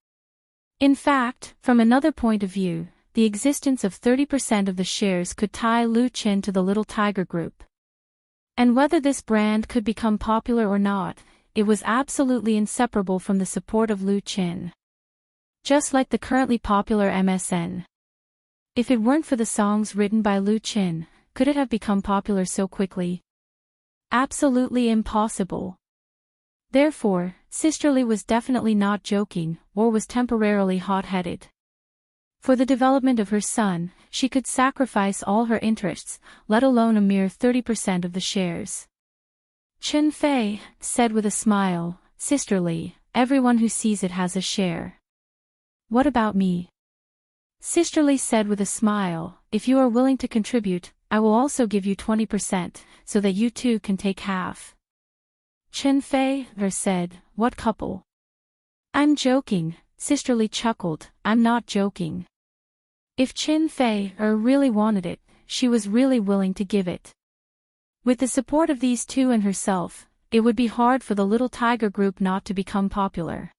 In fact, from another point of view, the existence of 30% of the shares could tie Lu Chen to the Little Tiger Group. And whether this brand could become popular or not, it was absolutely inseparable from the support of Lu Chen. Just like the currently popular MSN. If it weren't for the songs written by Lu Chen, could it have become popular so quickly? Absolutely impossible. Therefore, Sisterly was definitely not joking, or was temporarily hot-headed. For the development of her son, she could sacrifice all her interests, let alone a mere 30% of the shares. Chen Fei said with a smile, Sisterly, everyone who sees it has a share. What about me? Sisterly said with a smile, if you are willing to contribute, I will also give you 20%, so that you too can take half. Chen Fei said, what couple? I'm joking, Sisterly chuckled, I'm not joking. If Chen Fei really wanted it, she was really willing to give it. With the support of these two and herself, it would be hard for the Little Tiger Group not to become popular.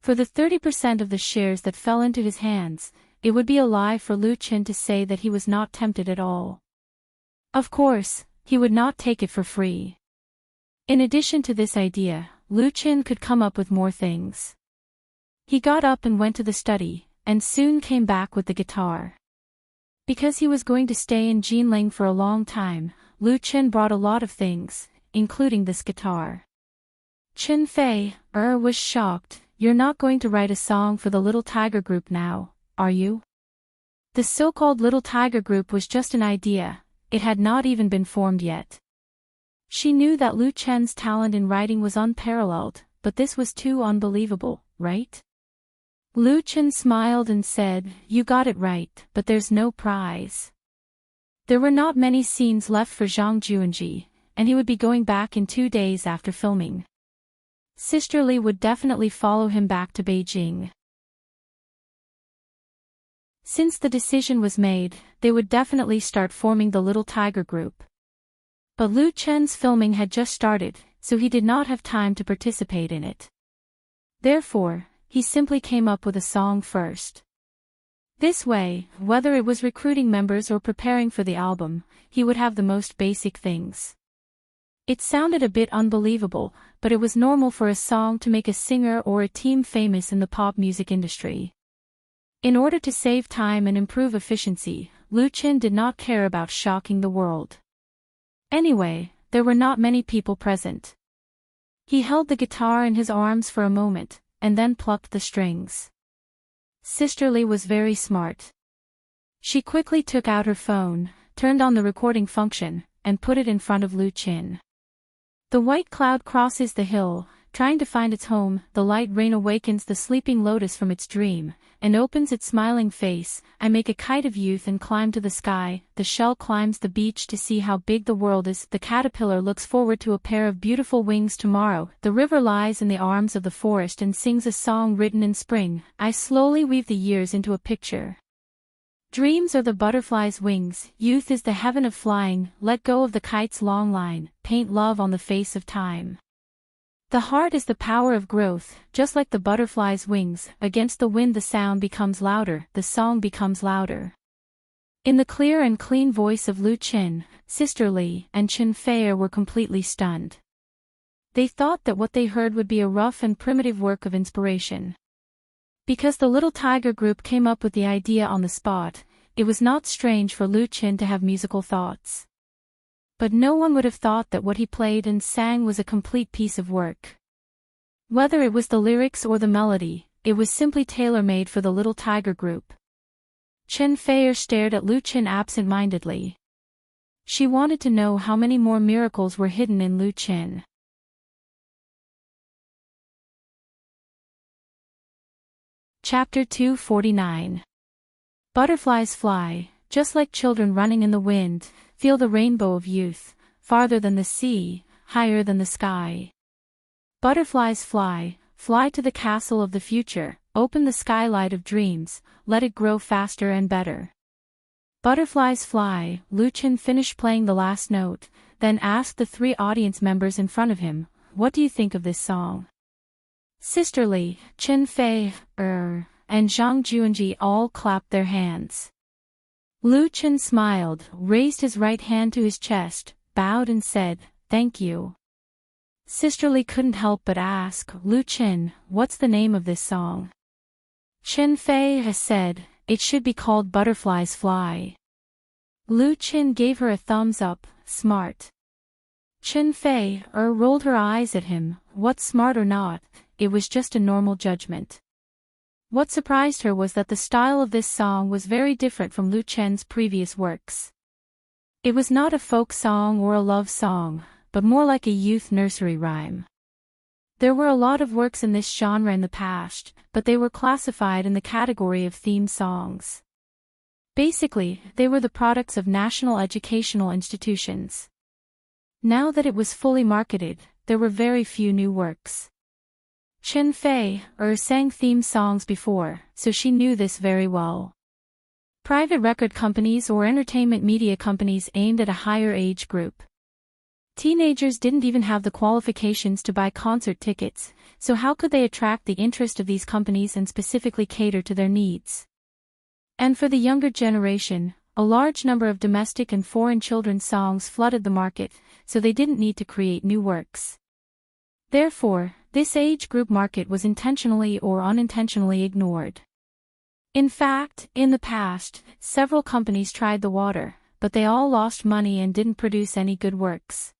For the 30% of the shares that fell into his hands, it would be a lie for Lu Chen to say that he was not tempted at all. Of course, he would not take it for free. In addition to this idea, Lu Chen could come up with more things. He got up and went to the study, and soon came back with the guitar. Because he was going to stay in Jinling for a long time, Lu Chen brought a lot of things, including this guitar. Chen Fei was shocked. You're not going to write a song for the Little Tiger Group now, are you? The so-called Little Tiger Group was just an idea, it had not even been formed yet. She knew that Lu Chen's talent in writing was unparalleled, but this was too unbelievable, right? Lu Chen smiled and said, you got it right, but there's no prize. There were not many scenes left for Zhang Juanji, and he would be going back in 2 days after filming. Sisterly would definitely follow him back to Beijing. Since the decision was made, they would definitely start forming the Little Tiger Group. But Lu Chen's filming had just started, so he did not have time to participate in it. Therefore, he simply came up with a song first. This way, whether it was recruiting members or preparing for the album, he would have the most basic things. It sounded a bit unbelievable, but it was normal for a song to make a singer or a team famous in the pop music industry. In order to save time and improve efficiency, Lu Chen did not care about shocking the world. Anyway, there were not many people present. He held the guitar in his arms for a moment, and then plucked the strings. Sisterly was very smart. She quickly took out her phone, turned on the recording function, and put it in front of Lu Chen. The white cloud crosses the hill, trying to find its home. The light rain awakens the sleeping lotus from its dream, and opens its smiling face. I make a kite of youth and climb to the sky. The shell climbs the beach to see how big the world is. The caterpillar looks forward to a pair of beautiful wings tomorrow. The river lies in the arms of the forest and sings a song written in spring. I slowly weave the years into a picture. Dreams are the butterfly's wings, youth is the heaven of flying. Let go of the kite's long line, paint love on the face of time. The heart is the power of growth, just like the butterfly's wings. Against the wind the sound becomes louder, the song becomes louder. In the clear and clean voice of Lu Qin, Sister Li and Chen Fei were completely stunned. They thought that what they heard would be a rough and primitive work of inspiration. Because the Little Tiger group came up with the idea on the spot, it was not strange for Lu Qin to have musical thoughts. But no one would have thought that what he played and sang was a complete piece of work. Whether it was the lyrics or the melody, it was simply tailor-made for the Little Tiger group. Chen Fei stared at Lu Qin absent-mindedly. She wanted to know how many more miracles were hidden in Lu Qin. Chapter 249. Butterflies fly, just like children running in the wind, feel the rainbow of youth, farther than the sea, higher than the sky. Butterflies fly, fly to the castle of the future, open the skylight of dreams, let it grow faster and better. Butterflies fly. Lu Qin finished playing the last note, then asked the 3 audience members in front of him, "What do you think of this song?" Sister Li, Chen Fei, and Zhang Juanji all clapped their hands. Lu Qin smiled, raised his right hand to his chest, bowed and said, "Thank you." Sister Li couldn't help but ask, "Lu Qin, what's the name of this song?" Chen Fei has said, "It should be called Butterflies Fly." Lu Qin gave her a thumbs up, smart. Chen Fei rolled her eyes at him, what smart or not, it was just a normal judgment. What surprised her was that the style of this song was very different from Lu Qin's previous works. It was not a folk song or a love song, but more like a youth nursery rhyme. There were a lot of works in this genre in the past, but they were classified in the category of theme songs. Basically, they were the products of national educational institutions. Now that it was fully marketed, there were very few new works. Chen Fei sang theme songs before, so she knew this very well. Private record companies or entertainment media companies aimed at a higher age group. Teenagers didn't even have the qualifications to buy concert tickets, so how could they attract the interest of these companies and specifically cater to their needs? And for the younger generation, a large number of domestic and foreign children's songs flooded the market, so they didn't need to create new works. Therefore, this age group market was intentionally or unintentionally ignored. In fact, in the past, several companies tried the water, but they all lost money and didn't produce any good works.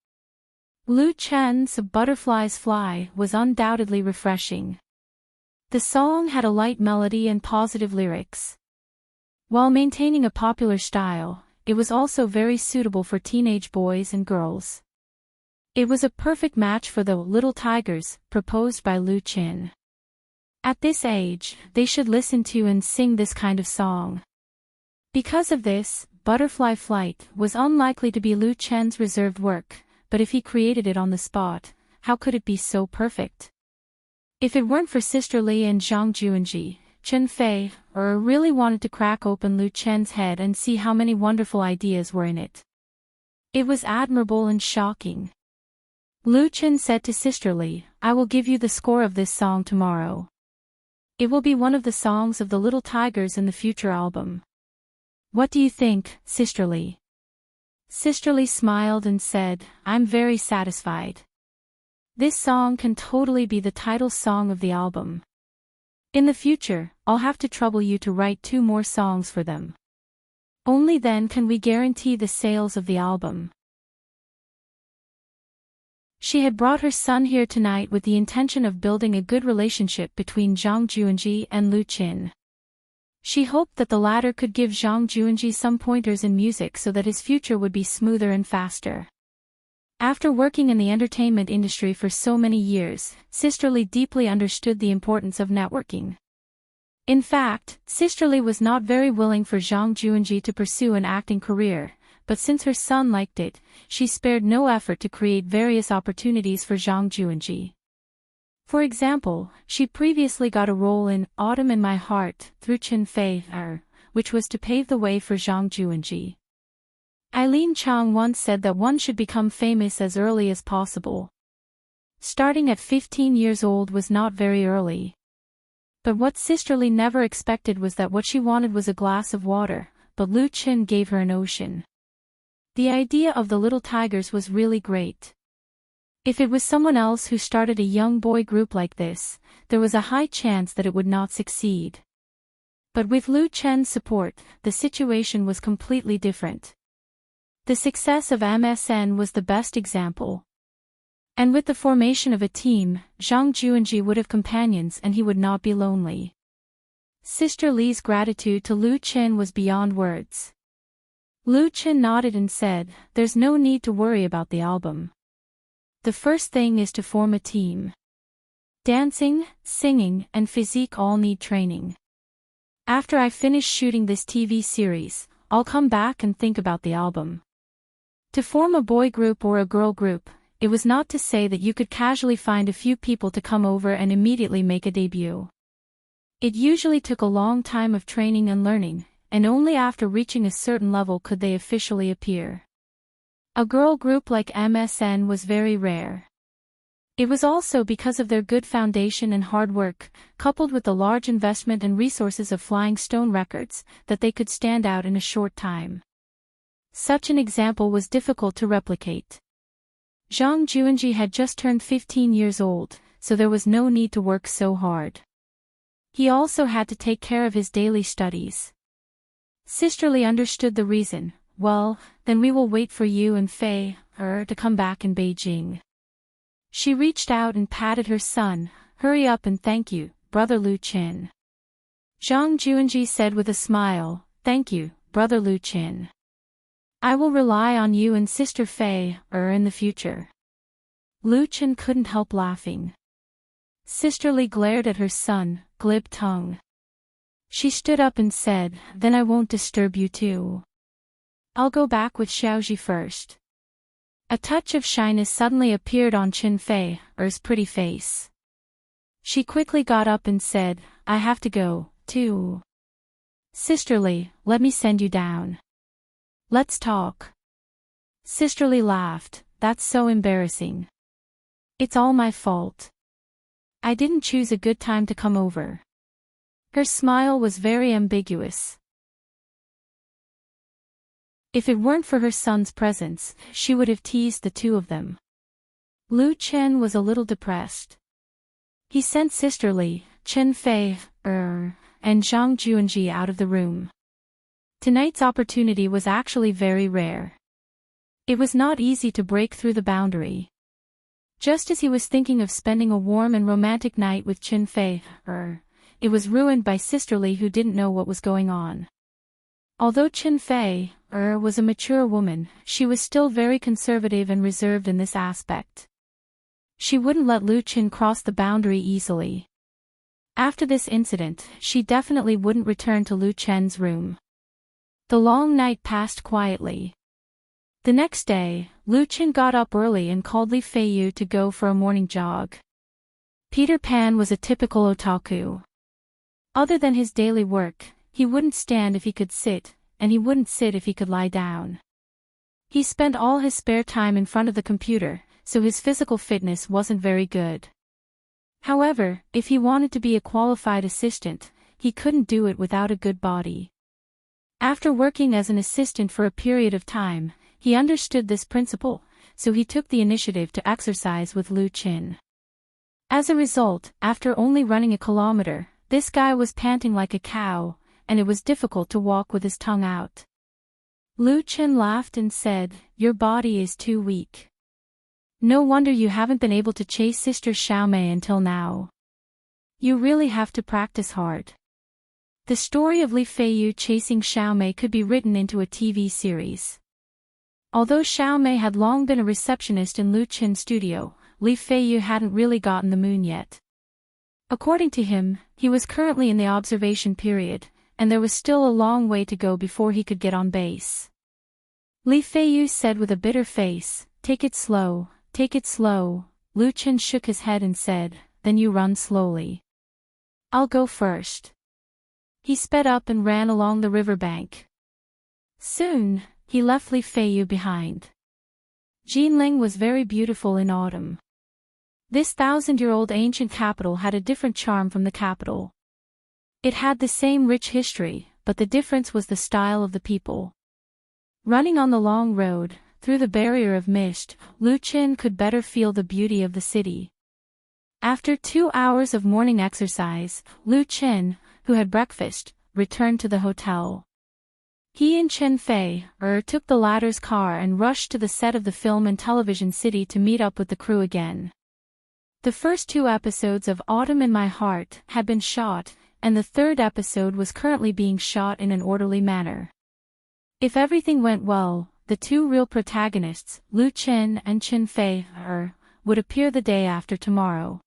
Lu Qin's Butterflies Fly was undoubtedly refreshing. The song had a light melody and positive lyrics. While maintaining a popular style, it was also very suitable for teenage boys and girls. It was a perfect match for the Little Tigers, proposed by Lu Qin. At this age, they should listen to and sing this kind of song. Because of this, Butterfly Flight was unlikely to be Lu Qin's reserved work, but if he created it on the spot, how could it be so perfect? If it weren't for Sister Li and Zhang Juanji, Chen Fei really wanted to crack open Lu Qin's head and see how many wonderful ideas were in it. It was admirable and shocking. Lu Qin said to Sister Li, "I will give you the score of this song tomorrow. It will be one of the songs of the Little Tigers in the future album. What do you think, Sister Li?" Sister Li smiled and said, "I'm very satisfied. This song can totally be the title song of the album. In the future, I'll have to trouble you to write 2 more songs for them. Only then can we guarantee the sales of the album." She had brought her son here tonight with the intention of building a good relationship between Zhang Juanji and Lu Qin. She hoped that the latter could give Zhang Juanji some pointers in music so that his future would be smoother and faster. After working in the entertainment industry for so many years, Sister Lee deeply understood the importance of networking. In fact, Sister Lee was not very willing for Zhang Juanji to pursue an acting career, but since her son liked it, she spared no effort to create various opportunities for Zhang Juanji. For example, she previously got a role in Autumn in My Heart through Chen Fei, which was to pave the way for Zhang Juanji. Eileen Chang once said that one should become famous as early as possible. Starting at 15 years old was not very early. But what Sister Lee never expected was that what she wanted was a glass of water, but Lu Qin gave her an ocean. The idea of the Little Tigers was really great. If it was someone else who started a young boy group like this, there was a high chance that it would not succeed. But with Lu Chen's support, the situation was completely different. The success of MSN was the best example. And with the formation of a team, Zhang Juanji would have companions and he would not be lonely. Sister Lee's gratitude to Lu Qin was beyond words. Lu Qin nodded and said, "There's no need to worry about the album. The first thing is to form a team. Dancing, singing, and physique all need training. After I finish shooting this TV series, I'll come back and think about the album." To form a boy group or a girl group, it was not to say that you could casually find a few people to come over and immediately make a debut. It usually took a long time of training and learning, and only after reaching a certain level could they officially appear. A girl group like MSN was very rare. It was also because of their good foundation and hard work, coupled with the large investment and resources of Flying Stone Records, that they could stand out in a short time. Such an example was difficult to replicate. Zhang Juanji had just turned 15 years old, so there was no need to work so hard. He also had to take care of his daily studies. Sister Lee understood the reason. "Well, then we will wait for you and Fei to come back in Beijing." She reached out and patted her son. "Hurry up and thank you, Brother Lu Qin." Zhang Juanji said with a smile, "Thank you, Brother Lu Qin. I will rely on you and Sister Fei in the future." Lu Qin couldn't help laughing. Sister Lee glared at her son, glib tongue. She stood up and said, "Then I won't disturb you too. I'll go back with Xiaoji first." A touch of shyness suddenly appeared on Chen Fei's pretty face. She quickly got up and said, "I have to go, too. Sister Lee, let me send you down. Let's talk." Sister Lee laughed. "That's so embarrassing. It's all my fault. I didn't choose a good time to come over." Her smile was very ambiguous. If it weren't for her son's presence, she would have teased the two of them. Lu Chen was a little depressed. He sent Sister Lee, Chen Fei, and Zhang Juanji out of the room. Tonight's opportunity was actually very rare. It was not easy to break through the boundary. Just as he was thinking of spending a warm and romantic night with Chen Fei, it was ruined by Sister Lee, who didn't know what was going on. Although Chen Fei was a mature woman, she was still very conservative and reserved in this aspect. She wouldn't let Lu Qin cross the boundary easily. After this incident, she definitely wouldn't return to Lu Chen's room. The long night passed quietly. The next day, Lu Qin got up early and called Li Feiyu to go for a morning jog. Peter Pan was a typical otaku. Other than his daily work, he wouldn't stand if he could sit, and he wouldn't sit if he could lie down. He spent all his spare time in front of the computer, so his physical fitness wasn't very good. However, if he wanted to be a qualified assistant, he couldn't do it without a good body. After working as an assistant for a period of time, he understood this principle, so he took the initiative to exercise with Lu Qin. As a result, after only running a kilometer, this guy was panting like a cow, and it was difficult to walk with his tongue out. Lu Qin laughed and said, "Your body is too weak. No wonder you haven't been able to chase Sister Xiaomei until now. You really have to practice hard." The story of Li Feiyu chasing Xiaomei could be written into a TV series. Although Xiaomei had long been a receptionist in Lu Qin's studio, Li Feiyu hadn't really gotten the moon yet. According to him, he was currently in the observation period, and there was still a long way to go before he could get on base. Li Feiyu said with a bitter face, "Take it slow, take it slow." Lu Qin shook his head and said, "Then you run slowly. I'll go first." He sped up and ran along the riverbank. Soon, he left Li Feiyu behind. Jinling was very beautiful in autumn. This 1,000-year-old ancient capital had a different charm from the capital. It had the same rich history, but the difference was the style of the people. Running on the long road, through the barrier of mist, Lu Qin could better feel the beauty of the city. After 2 hours of morning exercise, Lu Qin, who had breakfast, returned to the hotel. He and Chen Fei took the latter's car and rushed to the set of the film and television city to meet up with the crew again. The first 2 episodes of Autumn in My Heart had been shot, and the 3rd episode was currently being shot in an orderly manner. If everything went well, the 2 real protagonists, Lu Qin and Chen Fei, would appear the day after tomorrow.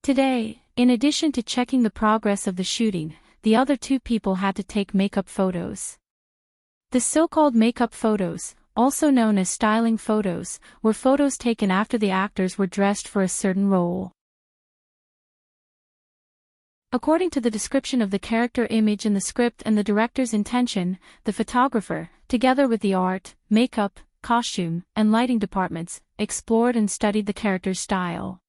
Today, in addition to checking the progress of the shooting, the other 2 people had to take makeup photos. The so-called makeup photos, also known as styling photos, were photos taken after the actors were dressed for a certain role. According to the description of the character image in the script and the director's intention, the photographer, together with the art, makeup, costume, and lighting departments, explored and studied the character's style.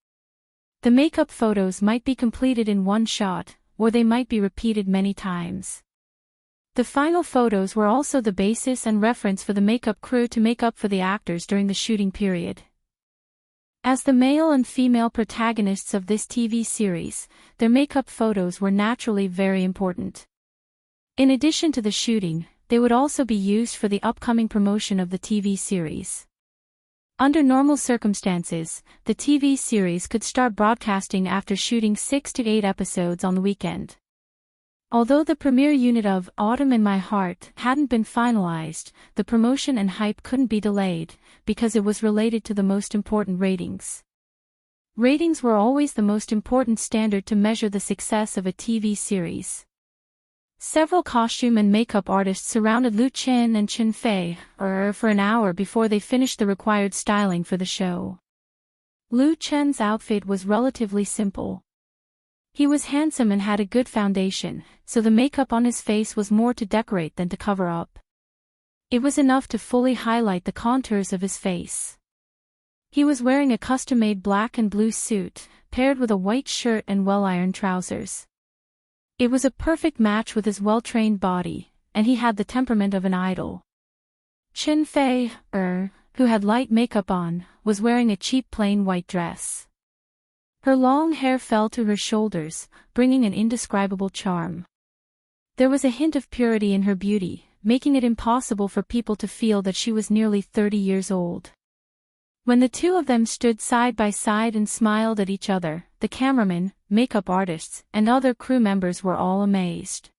The makeup photos might be completed in one shot, or they might be repeated many times. The final photos were also the basis and reference for the makeup crew to make up for the actors during the shooting period. As the male and female protagonists of this TV series, their makeup photos were naturally very important. In addition to the shooting, they would also be used for the upcoming promotion of the TV series. Under normal circumstances, the TV series could start broadcasting after shooting 6 to 8 episodes on the weekend. Although the premiere unit of Autumn in My Heart hadn't been finalized, the promotion and hype couldn't be delayed, because it was related to the most important ratings. Ratings were always the most important standard to measure the success of a TV series. Several costume and makeup artists surrounded Lu Qin and Chen Fei for an hour before they finished the required styling for the show. Lu Chen's outfit was relatively simple. He was handsome and had a good foundation, so the makeup on his face was more to decorate than to cover up. It was enough to fully highlight the contours of his face. He was wearing a custom-made black and blue suit, paired with a white shirt and well-ironed trousers. It was a perfect match with his well-trained body, and he had the temperament of an idol. Chen Fei, who had light makeup on, was wearing a cheap plain white dress. Her long hair fell to her shoulders, bringing an indescribable charm. There was a hint of purity in her beauty, making it impossible for people to feel that she was nearly 30 years old. When the 2 of them stood side by side and smiled at each other, the cameramen, makeup artists, and other crew members were all amazed.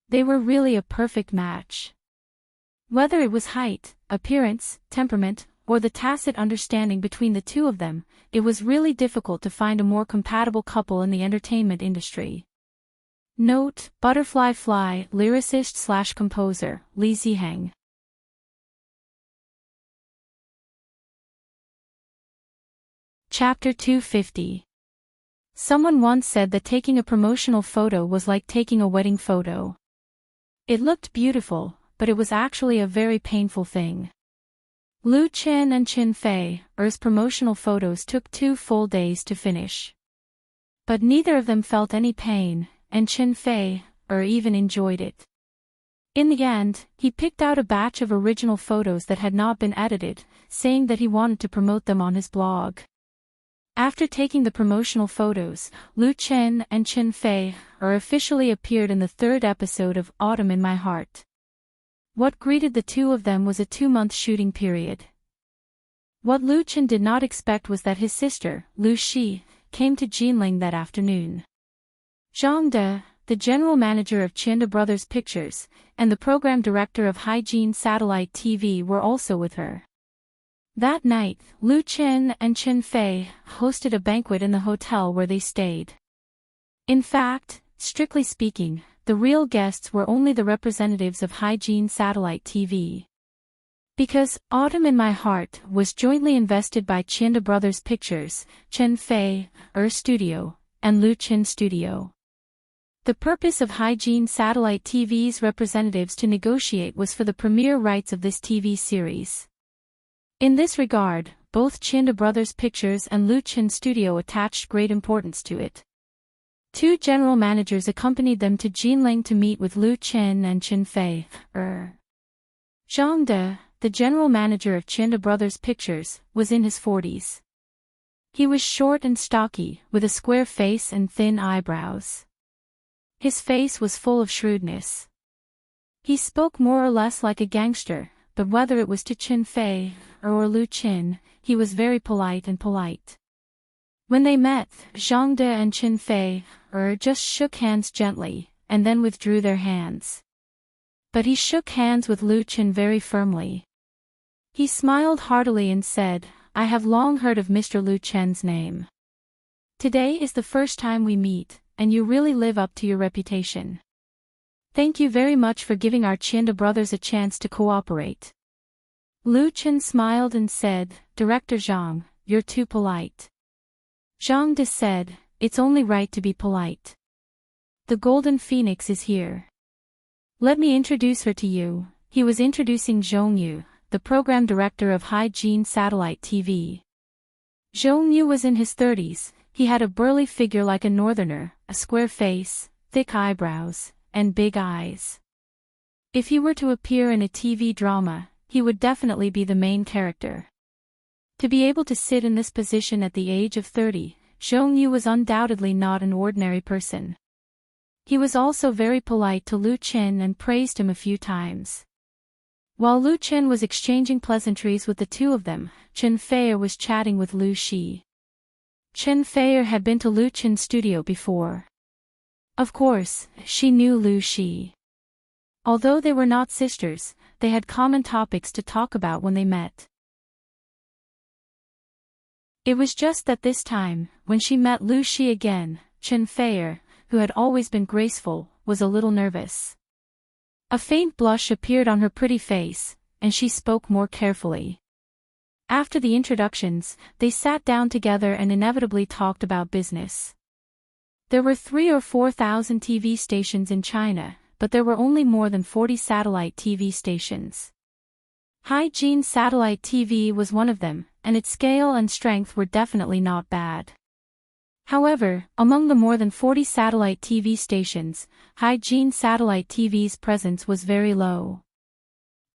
They were really a perfect match. Whether it was height, appearance, temperament, or the tacit understanding between the 2 of them, it was really difficult to find a more compatible couple in the entertainment industry. Note: Butterfly Fly, lyricist/composer, Li Ziheng. Chapter 250. Someone once said that taking a promotional photo was like taking a wedding photo. It looked beautiful, but it was actually a very painful thing. Lu Qin and Chen Fei's promotional photos took 2 full days to finish. But neither of them felt any pain, and Chen Fei even enjoyed it. In the end, he picked out a batch of original photos that had not been edited, saying that he wanted to promote them on his blog. After taking the promotional photos, Lu Qin and Chen Fei officially appeared in the 3rd episode of Autumn in My Heart. What greeted the 2 of them was a 2-month shooting period. What Lu Qin did not expect was that his sister, Lu Shi, came to Jinling that afternoon. Zhang De, the general manager of Chinda Brothers Pictures, and the program director of Hygiene Satellite TV were also with her. That night, Lu Chen and Chen Fei hosted a banquet in the hotel where they stayed. In fact, strictly speaking, the real guests were only the representatives of Hygiene Satellite TV. Because Autumn in My Heart was jointly invested by Chinda Brothers Pictures, Chen Fei, Studio, and Lu Chen Studio. The purpose of Hygiene Satellite TV's representatives to negotiate was for the premiere rights of this TV series. In this regard, both Chinda Brothers Pictures and Lu Chen Studio attached great importance to it. Two general managers accompanied them to Jinling to meet with Lu Chen and Chen Fei. Zhang De, the general manager of Chinda Brothers Pictures, was in his 40s. He was short and stocky, with a square face and thin eyebrows. His face was full of shrewdness. He spoke more or less like a gangster, but whether it was to Chen Fei or Lu Chen, he was very polite. When they met, Zhang De and Chen Fei just shook hands gently, and then withdrew their hands. But he shook hands with Lu Chen very firmly. He smiled heartily and said, "I have long heard of Mr. Lu Chen's name. Today is the first time we meet, and you really live up to your reputation. Thank you very much for giving our Chinda brothers a chance to cooperate." Lu Chen smiled and said, "Director Zhang, you're too polite." Zhang De said, "It's only right to be polite. The Golden Phoenix is here. Let me introduce her to you." He was introducing Zhong Yu, the program director of Hygiene Satellite TV. Zhong Yu was in his 30s, he had a burly figure like a northerner, a square face, thick eyebrows, and big eyes. If he were to appear in a TV drama, he would definitely be the main character. To be able to sit in this position at the age of 30, Zhong Yu was undoubtedly not an ordinary person. He was also very polite to Lu Chen and praised him a few times. While Lu Chen was exchanging pleasantries with the two of them, Chen Fei was chatting with Lu Shi. Chen Fei had been to Lu Chen's studio before. Of course, she knew Lu Shi. Although they were not sisters, they had common topics to talk about when they met. It was just that this time, when she met Lu Shi again, Chen Fei, who had always been graceful, was a little nervous. A faint blush appeared on her pretty face, and she spoke more carefully. After the introductions, they sat down together and inevitably talked about business. There were 3,000 or 4,000 TV stations in China, but there were only more than 40 satellite TV stations. Hygiene Satellite TV was one of them, and its scale and strength were definitely not bad. However, among the more than 40 satellite TV stations, Hygiene Satellite TV's presence was very low.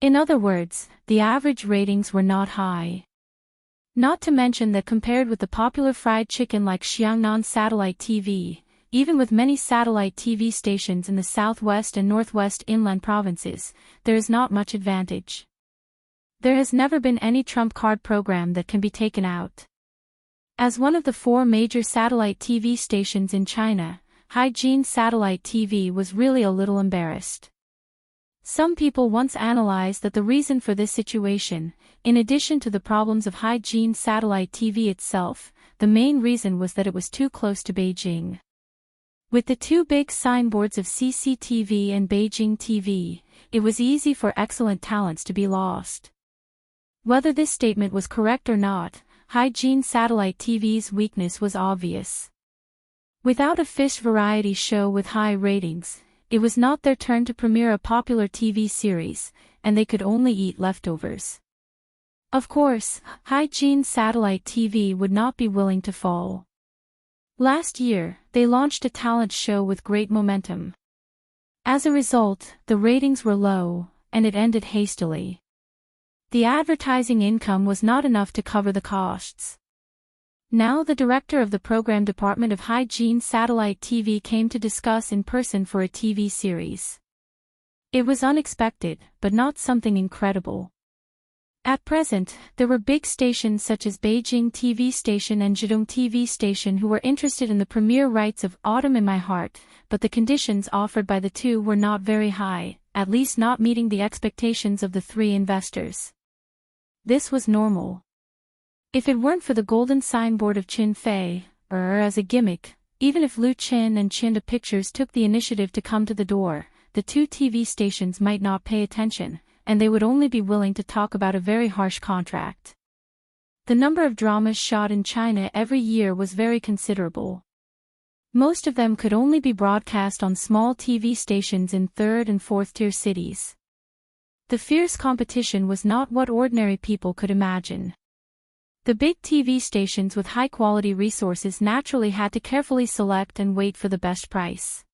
In other words, the average ratings were not high. Not to mention that compared with the popular fried chicken like Xiangnan Satellite TV, even with many satellite TV stations in the southwest and northwest inland provinces, there is not much advantage. There has never been any trump card program that can be taken out. As one of the 4 major satellite TV stations in China, Hygiene Satellite TV was really a little embarrassed. Some people once analyzed that the reason for this situation, in addition to the problems of Hygiene Satellite TV itself, the main reason was that it was too close to Beijing. With the 2 big signboards of CCTV and Beijing TV, it was easy for excellent talents to be lost. Whether this statement was correct or not, Hygiene Satellite TV's weakness was obvious. Without a fish variety show with high ratings, it was not their turn to premiere a popular TV series, and they could only eat leftovers. Of course, Hygiene Satellite TV would not be willing to fall. Last year, they launched a talent show with great momentum. As a result, the ratings were low, and it ended hastily. The advertising income was not enough to cover the costs. Now the director of the program department of Hygiene Satellite TV came to discuss in person for a TV series. It was unexpected, but not something incredible. At present, there were big stations such as Beijing TV Station and Zhejiang TV Station who were interested in the premiere rights of Autumn in My Heart, but the conditions offered by the two were not very high, at least not meeting the expectations of the three investors. This was normal. If it weren't for the golden signboard of Qin Fei, or as a gimmick, even if Lu Qin and Qinda Pictures took the initiative to come to the door, the two TV stations might not pay attention, and they would only be willing to talk about a very harsh contract. The number of dramas shot in China every year was very considerable. Most of them could only be broadcast on small TV stations in third and fourth-tier cities. The fierce competition was not what ordinary people could imagine. The big TV stations with high-quality resources naturally had to carefully select and wait for the best price.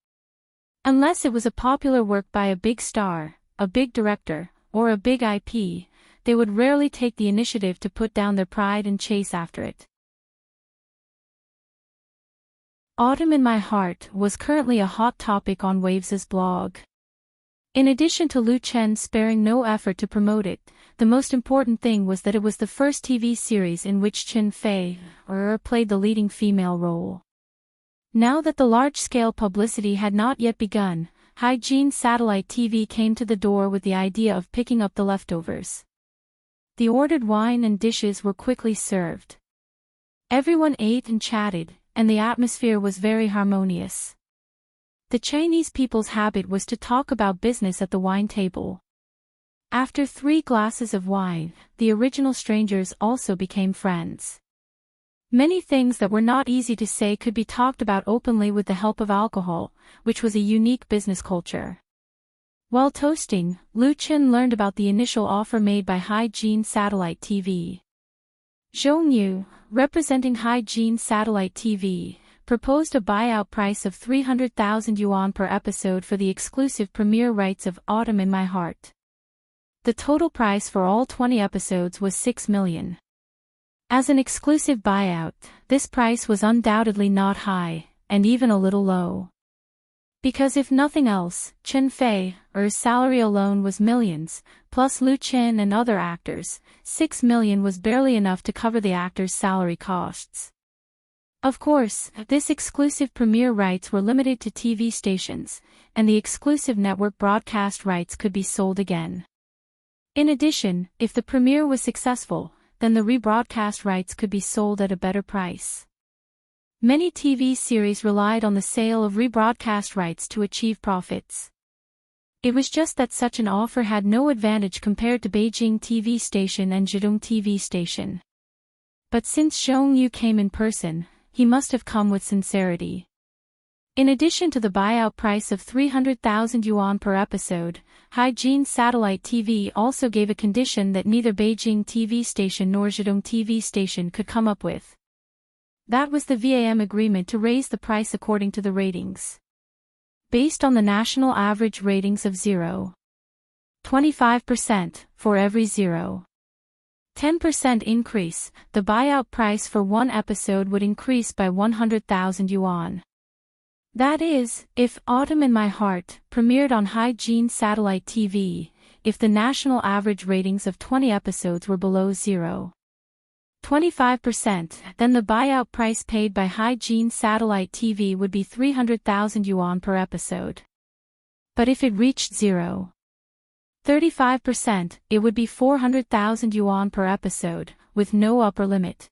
Unless it was a popular work by a big star, a big director, or a big IP, they would rarely take the initiative to put down their pride and chase after it. Autumn in My Heart was currently a hot topic on Waves' blog. In addition to Lu Chen sparing no effort to promote it, the most important thing was that it was the first TV series in which Qin Fei played the leading female role. Now that the large-scale publicity had not yet begun, Haijin Satellite TV came to the door with the idea of picking up the leftovers. The ordered wine and dishes were quickly served. Everyone ate and chatted, and the atmosphere was very harmonious. The Chinese people's habit was to talk about business at the wine table. After 3 glasses of wine, the original strangers also became friends. Many things that were not easy to say could be talked about openly with the help of alcohol, which was a unique business culture. While toasting, Lu Chen learned about the initial offer made by Haijin Satellite TV. Zhong Yu, representing Haijin Satellite TV, proposed a buyout price of 300,000 yuan per episode for the exclusive premiere rights of Autumn in My Heart. The total price for all 20 episodes was 6 million. As an exclusive buyout, this price was undoubtedly not high, and even a little low. Because if nothing else, Qin Fei's salary alone was millions, plus Lu Chen and other actors, 6 million was barely enough to cover the actors' salary costs. Of course, this exclusive premiere rights were limited to TV stations, and the exclusive network broadcast rights could be sold again. In addition, if the premiere was successful, then the rebroadcast rights could be sold at a better price. Many TV series relied on the sale of rebroadcast rights to achieve profits. It was just that such an offer had no advantage compared to Beijing TV Station and Zhejiang TV Station. But since Zhong Yu came in person, he must have come with sincerity. In addition to the buyout price of 300,000 yuan per episode, Haijin Satellite TV also gave a condition that neither Beijing TV Station nor Zhejiang TV Station could come up with. That was the VAM agreement to raise the price according to the ratings. Based on the national average ratings of 0.25% for every 0.10% increase, the buyout price for one episode would increase by 100,000 yuan. That is, if Autumn in My Heart premiered on Haijin Satellite TV, if the national average ratings of 20 episodes were below 0.25%, then the buyout price paid by Haijin Satellite TV would be 300,000 yuan per episode. But if it reached 0.35%, it would be 400,000 yuan per episode, with no upper limit.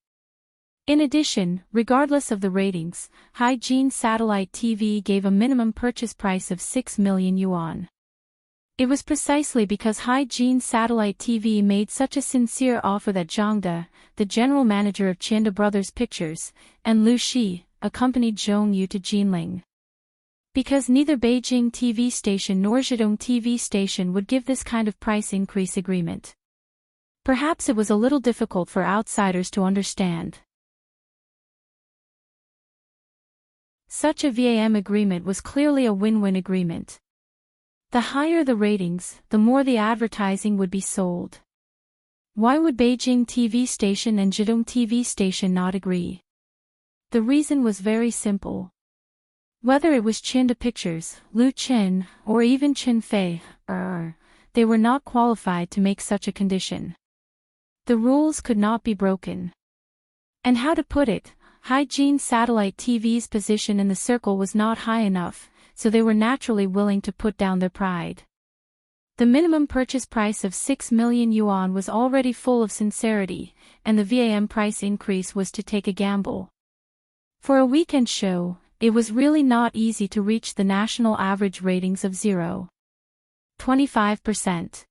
In addition, regardless of the ratings, Haijin Satellite TV gave a minimum purchase price of 6 million yuan. It was precisely because Haijin Satellite TV made such a sincere offer that Zhang De, the general manager of Qinda Brothers Pictures, and Lu Shi, accompanied Zhong Yu to Jinling. Because neither Beijing TV Station nor Zhejiang TV Station would give this kind of price increase agreement. Perhaps it was a little difficult for outsiders to understand. Such a VAM agreement was clearly a win-win agreement. The higher the ratings, the more the advertising would be sold. Why would Beijing TV Station and Zhejiang TV Station not agree? The reason was very simple. Whether it was Qinda Pictures, Lu Chen, or even Qin Fei, they were not qualified to make such a condition. The rules could not be broken. And how to put it, Hygiene Satellite TV's position in the circle was not high enough, so they were naturally willing to put down their pride. The minimum purchase price of 6 million yuan was already full of sincerity, and the VAM price increase was to take a gamble. For a weekend show, it was really not easy to reach the national average ratings of 0.25%.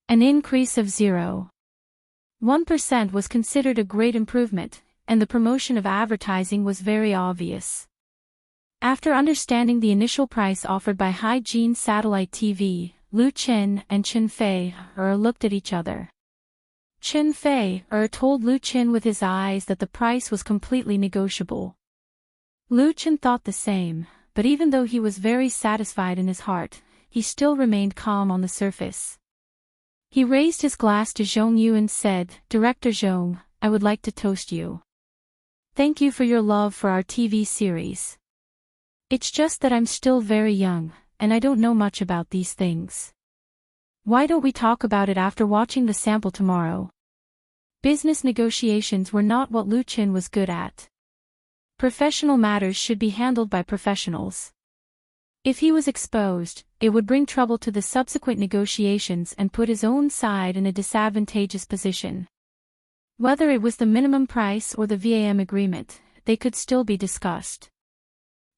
An increase of 0.1% was considered a great improvement, and the promotion of advertising was very obvious. After understanding the initial price offered by Hygiene Satellite TV, Lu Qin and Chen Fei looked at each other. Chen Fei told Lu Qin with his eyes that the price was completely negotiable. Lu Qin thought the same, but even though he was very satisfied in his heart, he still remained calm on the surface. He raised his glass to Zhong Yu and said, "Director Zhong, I would like to toast you. Thank you for your love for our TV series. It's just that I'm still very young, and I don't know much about these things. Why don't we talk about it after watching the sample tomorrow?" Business negotiations were not what Lu Qin was good at. Professional matters should be handled by professionals. If he was exposed, it would bring trouble to the subsequent negotiations and put his own side in a disadvantageous position. Whether it was the minimum price or the VAM agreement, they could still be discussed.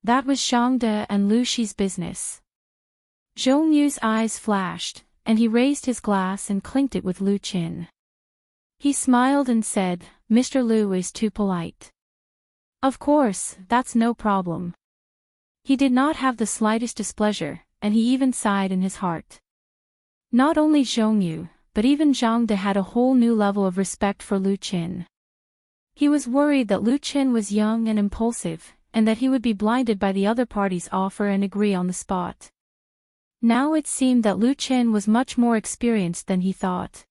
That was Zhang De and Lu Shi's business. Zhong Yu's eyes flashed, and he raised his glass and clinked it with Lu Qin. He smiled and said, "Mr. Lu is too polite." "Of course, that's no problem." He did not have the slightest displeasure, and he even sighed in his heart. Not only Zhong Yu, but even Zhang De had a whole new level of respect for Lu Qin. He was worried that Lu Qin was young and impulsive, and that he would be blinded by the other party's offer and agree on the spot. Now it seemed that Lu Qin was much more experienced than he thought.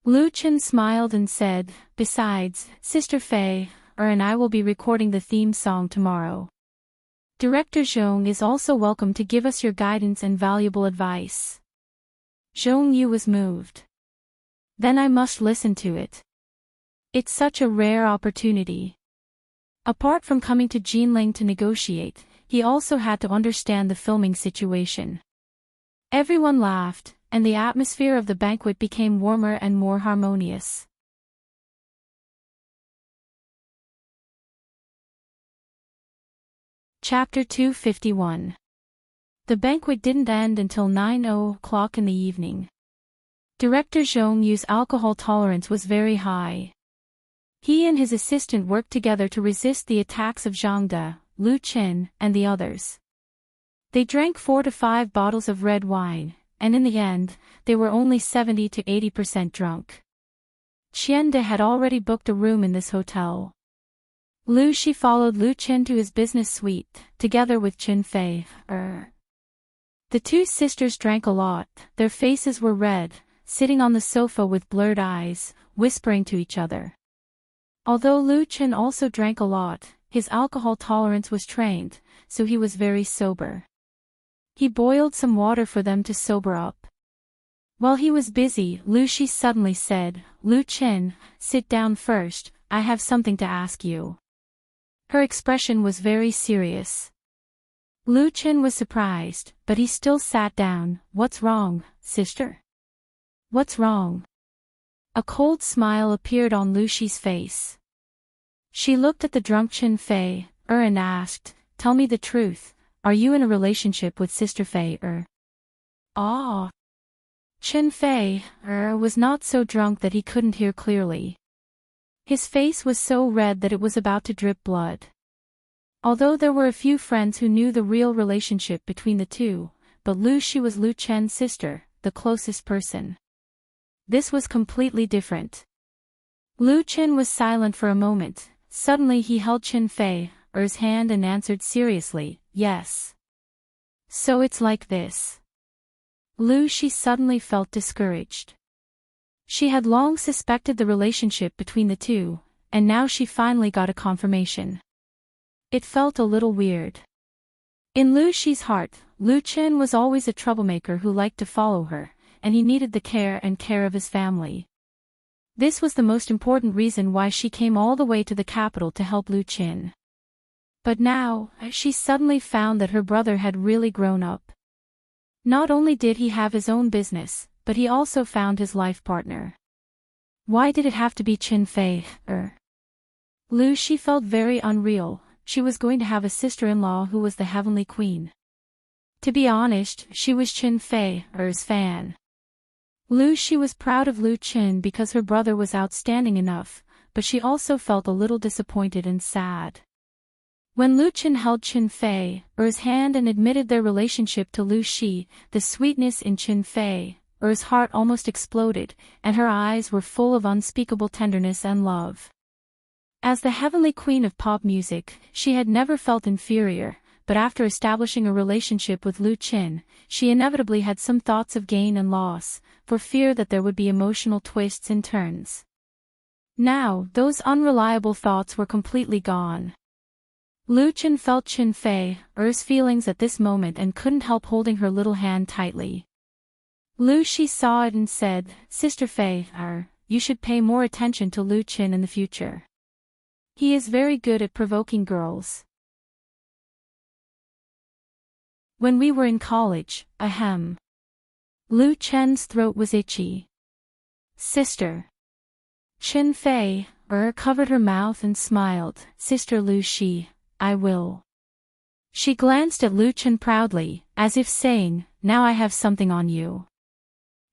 Lu Qin smiled and said, "Besides, Sister Fei and I will be recording the theme song tomorrow. Director Zhong is also welcome to give us your guidance and valuable advice." Zhong Yu was moved. "Then I must listen to it. It's such a rare opportunity." Apart from coming to Jinling to negotiate, he also had to understand the filming situation. Everyone laughed, and the atmosphere of the banquet became warmer and more harmonious. Chapter 251. The banquet didn't end until 9:00 in the evening. Director Zhong Yu's alcohol tolerance was very high. He and his assistant worked together to resist the attacks of Zhang De, Lu Qin, and the others. They drank 4 to 5 bottles of red wine, and in the end, they were only 70 to 80% drunk. Qian De had already booked a room in this hotel. Lu Shi followed Lu Qin to his business suite, together with Chen Fei. The two sisters drank a lot, their faces were red, sitting on the sofa with blurred eyes, whispering to each other. Although Lu Qin also drank a lot, his alcohol tolerance was trained, so he was very sober. He boiled some water for them to sober up. While he was busy, Lu Shi suddenly said, "Lu Qin, sit down first, I have something to ask you." Her expression was very serious. Lu Qin was surprised, but he still sat down. "What's wrong, sister? What's wrong?" A cold smile appeared on Lu Shi's face. She looked at the drunk Chen Fei and asked, "Tell me the truth, are you in a relationship with Sister Fei Ah. Chen Fei was not so drunk that he couldn't hear clearly. His face was so red that it was about to drip blood. Although there were a few friends who knew the real relationship between the two, but Lu Shi was Lu Chen's sister, the closest person. This was completely different. Lu Qin was silent for a moment. Suddenly he held Chen Fei's hand and answered seriously, "Yes. So it's like this." Lu Shi suddenly felt discouraged. She had long suspected the relationship between the two, and now she finally got a confirmation. It felt a little weird. In Lu Shi's heart, Lu Qin was always a troublemaker who liked to follow her, and he needed the care of his family. This was the most important reason why she came all the way to the capital to help Lu Qin. But now, she suddenly found that her brother had really grown up. Not only did he have his own business, but he also found his life partner. Why did it have to be Qin Fei? Lu Shi felt very unreal. She was going to have a sister-in-law who was the heavenly queen. To be honest, she was Qin Fei's fan. Lu Shi was proud of Lu Qin because her brother was outstanding enough, but she also felt a little disappointed and sad. When Lu Qin held Qin Fei's hand and admitted their relationship to Lu Shi, the sweetness in Qin Fei's heart almost exploded, and her eyes were full of unspeakable tenderness and love. As the heavenly queen of pop music, she had never felt inferior, but after establishing a relationship with Lu Qin, she inevitably had some thoughts of gain and loss, for fear that there would be emotional twists and turns. Now, those unreliable thoughts were completely gone. Lu Qin felt Qin Fei's feelings at this moment and couldn't help holding her little hand tightly. Lu Shi saw it and said, "Sister Fei, you should pay more attention to Lu Qin in the future. He is very good at provoking girls." When we were in college, Lu Chen's throat was itchy. "Sister." Qin Fei covered her mouth and smiled. "Sister Lu Shi, I will." She glanced at Lu Chen proudly, as if saying, "Now I have something on you."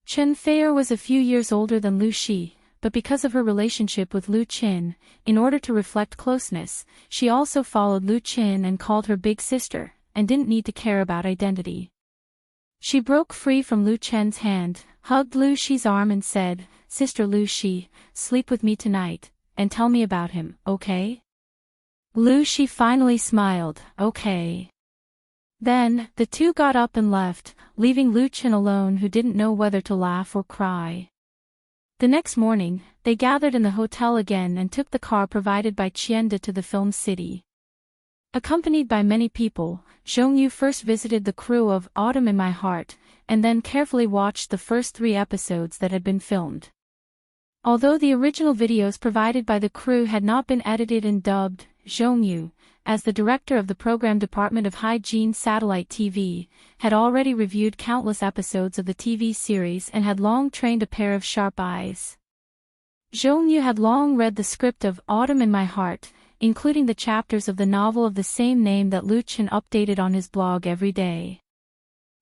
Qin Fei was a few years older than Lu Shi, but because of her relationship with Lu Qin, in order to reflect closeness, she also followed Lu Qin and called her big sister, and didn't need to care about identity. She broke free from Lu Chen's hand, hugged Lu Shi's arm and said, "Sister Lu Shi, sleep with me tonight, and tell me about him, okay?" Lu Shi finally smiled, "Okay." Then, the two got up and left, leaving Lu Qin alone, who didn't know whether to laugh or cry. The next morning, they gathered in the hotel again and took the car provided by Qianda to the film city. Accompanied by many people, Zhongyu first visited the crew of Autumn in My Heart, and then carefully watched the first 3 episodes that had been filmed. Although the original videos provided by the crew had not been edited and dubbed, Zhongyu, as the director of the program department of Hygiene Satellite TV, had already reviewed countless episodes of the TV series and had long trained a pair of sharp eyes. Zhongyu had long read the script of Autumn in My Heart, including the chapters of the novel of the same name that Lu Qin updated on his blog every day.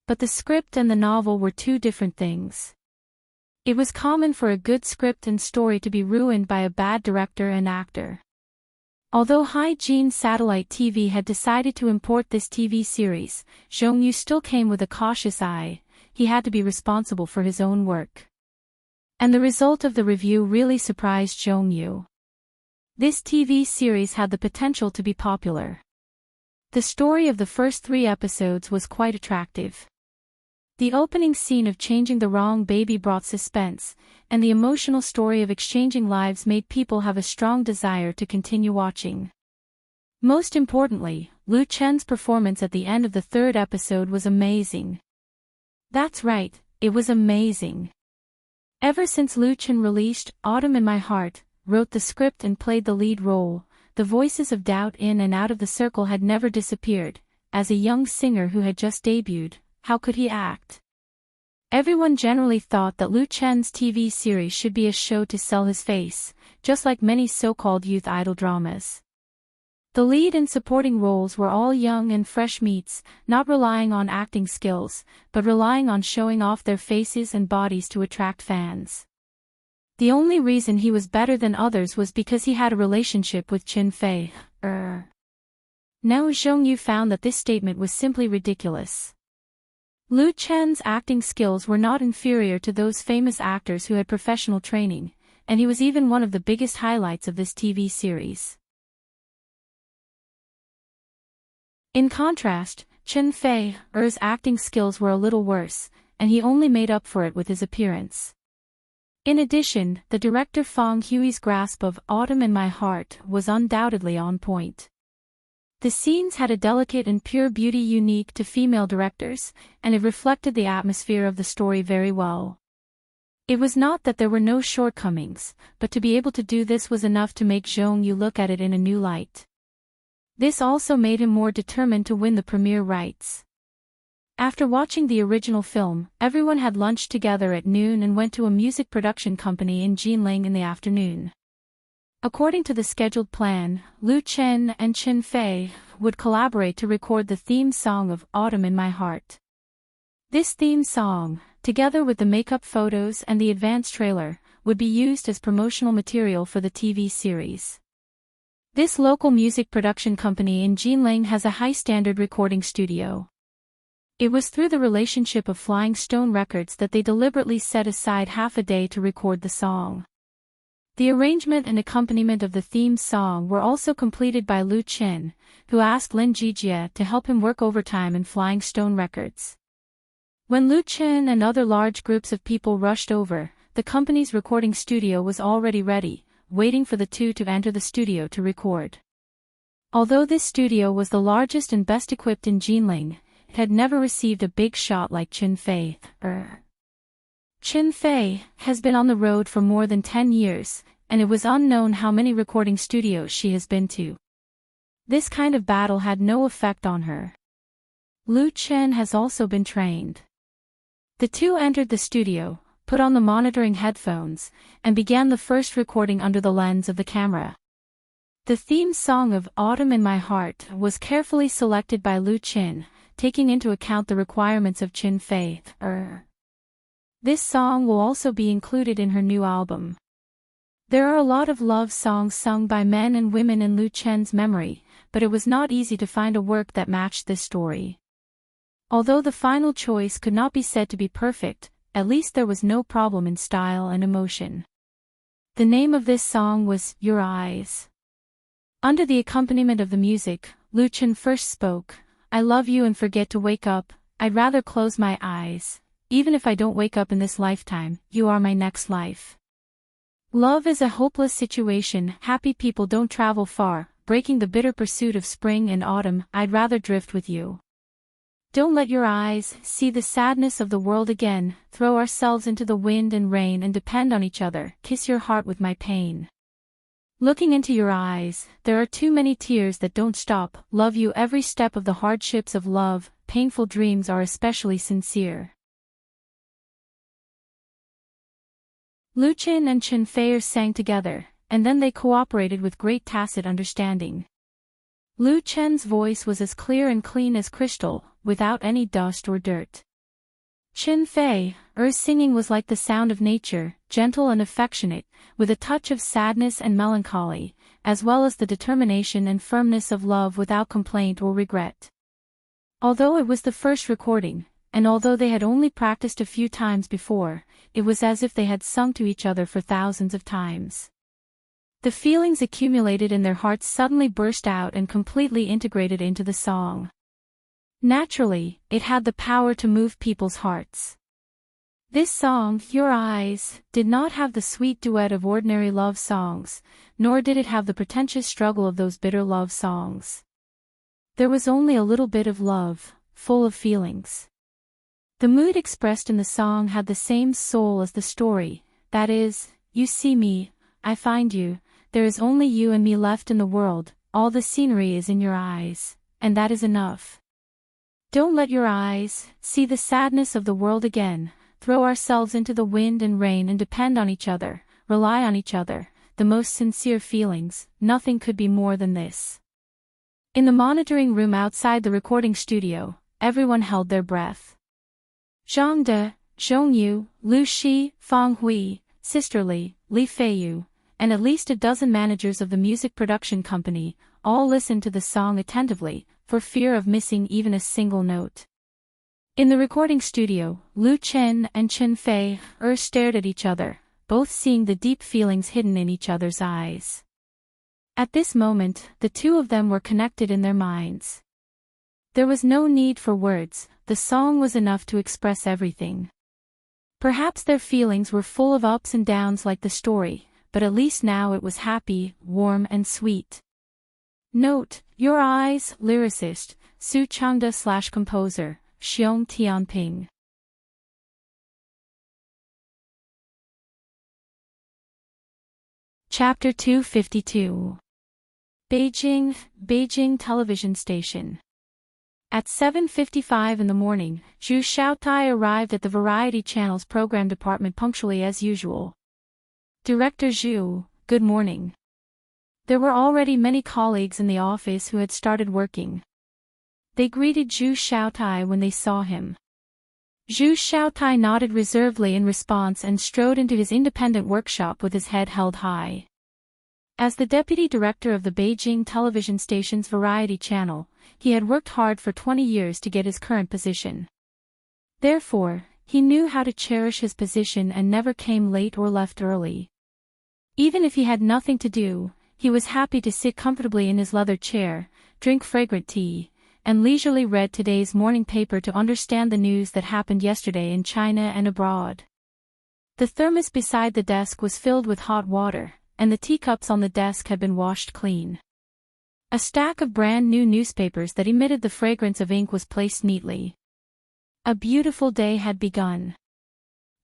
But the script and the novel were 2 different things. It was common for a good script and story to be ruined by a bad director and actor. Although Hygiene Satellite TV had decided to import this TV series, Zhongyu still came with a cautious eye. He had to be responsible for his own work. And the result of the review really surprised Zhongyu. This TV series had the potential to be popular. The story of the first 3 episodes was quite attractive. The opening scene of changing the wrong baby brought suspense, and the emotional story of exchanging lives made people have a strong desire to continue watching. Most importantly, Lu Chen's performance at the end of the 3rd episode was amazing. That's right, it was amazing. Ever since Lu Chen released Autumn in My Heart, wrote the script and played the lead role, the voices of doubt in and out of the circle had never disappeared. As a young singer who had just debuted, how could he act? Everyone generally thought that Lu Chen's TV series should be a show to sell his face, just like many so-called youth idol dramas. The lead and supporting roles were all young and fresh meats, not relying on acting skills, but relying on showing off their faces and bodies to attract fans. The only reason he was better than others was because he had a relationship with Qin Fei. Now Zhongyu found that this statement was simply ridiculous. Lu Chen's acting skills were not inferior to those famous actors who had professional training, and he was even one of the biggest highlights of this TV series. In contrast, Qin Fei's acting skills were a little worse, and he only made up for it with his appearance. In addition, the director Fang Hui's grasp of Autumn in My Heart was undoubtedly on point. The scenes had a delicate and pure beauty unique to female directors, and it reflected the atmosphere of the story very well. It was not that there were no shortcomings, but to be able to do this was enough to make Zhong Yu look at it in a new light. This also made him more determined to win the premiere rights. After watching the original film, everyone had lunch together at noon and went to a music production company in Jinling in the afternoon. According to the scheduled plan, Lu Chen and Chen Fei would collaborate to record the theme song of Autumn in My Heart. This theme song, together with the makeup photos and the advance trailer, would be used as promotional material for the TV series. This local music production company in Jinling has a high-standard recording studio. It was through the relationship of Flying Stone Records that they deliberately set aside half a day to record the song. The arrangement and accompaniment of the theme song were also completed by Lu Chen, who asked Lin Jijie to help him work overtime in Flying Stone Records. When Lu Chen and other large groups of people rushed over, the company's recording studio was already ready, waiting for the two to enter the studio to record. Although this studio was the largest and best equipped in Jinling, it had never received a big shot like Chen Fei. Chen Fei has been on the road for more than 10 years, and it was unknown how many recording studios she has been to. This kind of battle had no effect on her. Lu Chen has also been trained. The two entered the studio, put on the monitoring headphones, and began the first recording under the lens of the camera. The theme song of Autumn in My Heart was carefully selected by Lu Chen, taking into account the requirements of Chen Fei. This song will also be included in her new album. There are a lot of love songs sung by men and women in Lu Chen's memory, but it was not easy to find a work that matched this story. Although the final choice could not be said to be perfect, at least there was no problem in style and emotion. The name of this song was Your Eyes. Under the accompaniment of the music, Lu Chen first spoke, "I love you and forget to wake up, I'd rather close my eyes. Even if I don't wake up in this lifetime, you are my next life. Love is a hopeless situation, happy people don't travel far, breaking the bitter pursuit of spring and autumn, I'd rather drift with you. Don't let your eyes see the sadness of the world again, throw ourselves into the wind and rain and depend on each other, kiss your heart with my pain. Looking into your eyes, there are too many tears that don't stop, love you every step of the hardships of love, painful dreams are especially sincere." Lu Chen and Chen Fei sang together, and then they cooperated with great tacit understanding. Lu Chen's voice was as clear and clean as crystal, without any dust or dirt. Chen Fei's singing was like the sound of nature, gentle and affectionate, with a touch of sadness and melancholy, as well as the determination and firmness of love without complaint or regret. Although it was the first recording, and although they had only practiced a few times before, it was as if they had sung to each other for thousands of times. The feelings accumulated in their hearts suddenly burst out and completely integrated into the song. Naturally, it had the power to move people's hearts. This song, Your Eyes, did not have the sweet duet of ordinary love songs, nor did it have the pretentious struggle of those bitter love songs. There was only a little bit of love, full of feelings. The mood expressed in the song had the same soul as the story, that is, you see me, I find you, there is only you and me left in the world, all the scenery is in your eyes, and that is enough. Don't let your eyes see the sadness of the world again, throw ourselves into the wind and rain and depend on each other, rely on each other, the most sincere feelings, nothing could be more than this. In the monitoring room outside the recording studio, everyone held their breath. Zhang De, Zhong Yu, Lu Shi, Fang Hui, Sister Li, Li Feiyu, and at least a dozen managers of the music production company, all listened to the song attentively, for fear of missing even a single note. In the recording studio, Lu Chen and Chen Fei stared at each other, both seeing the deep feelings hidden in each other's eyes. At this moment, the two of them were connected in their minds. There was no need for words, the song was enough to express everything. Perhaps their feelings were full of ups and downs like the story, but at least now it was happy, warm and sweet. Note, Your Eyes, lyricist, Su Changda / composer, Xiong Tianping. Chapter 252. Beijing television station. At 7:55 in the morning, Zhu Xiaotai arrived at the Variety Channel's program department punctually as usual. Director Zhu, good morning. There were already many colleagues in the office who had started working. They greeted Zhu Xiaotai when they saw him. Zhu Xiaotai nodded reservedly in response and strode into his independent workshop with his head held high. As the deputy director of the Beijing television station's Variety Channel, he had worked hard for 20 years to get his current position. Therefore, he knew how to cherish his position and never came late or left early. Even if he had nothing to do, he was happy to sit comfortably in his leather chair, drink fragrant tea, and leisurely read today's morning paper to understand the news that happened yesterday in China and abroad. The thermos beside the desk was filled with hot water, and the teacups on the desk had been washed clean. A stack of brand new newspapers that emitted the fragrance of ink was placed neatly. A beautiful day had begun.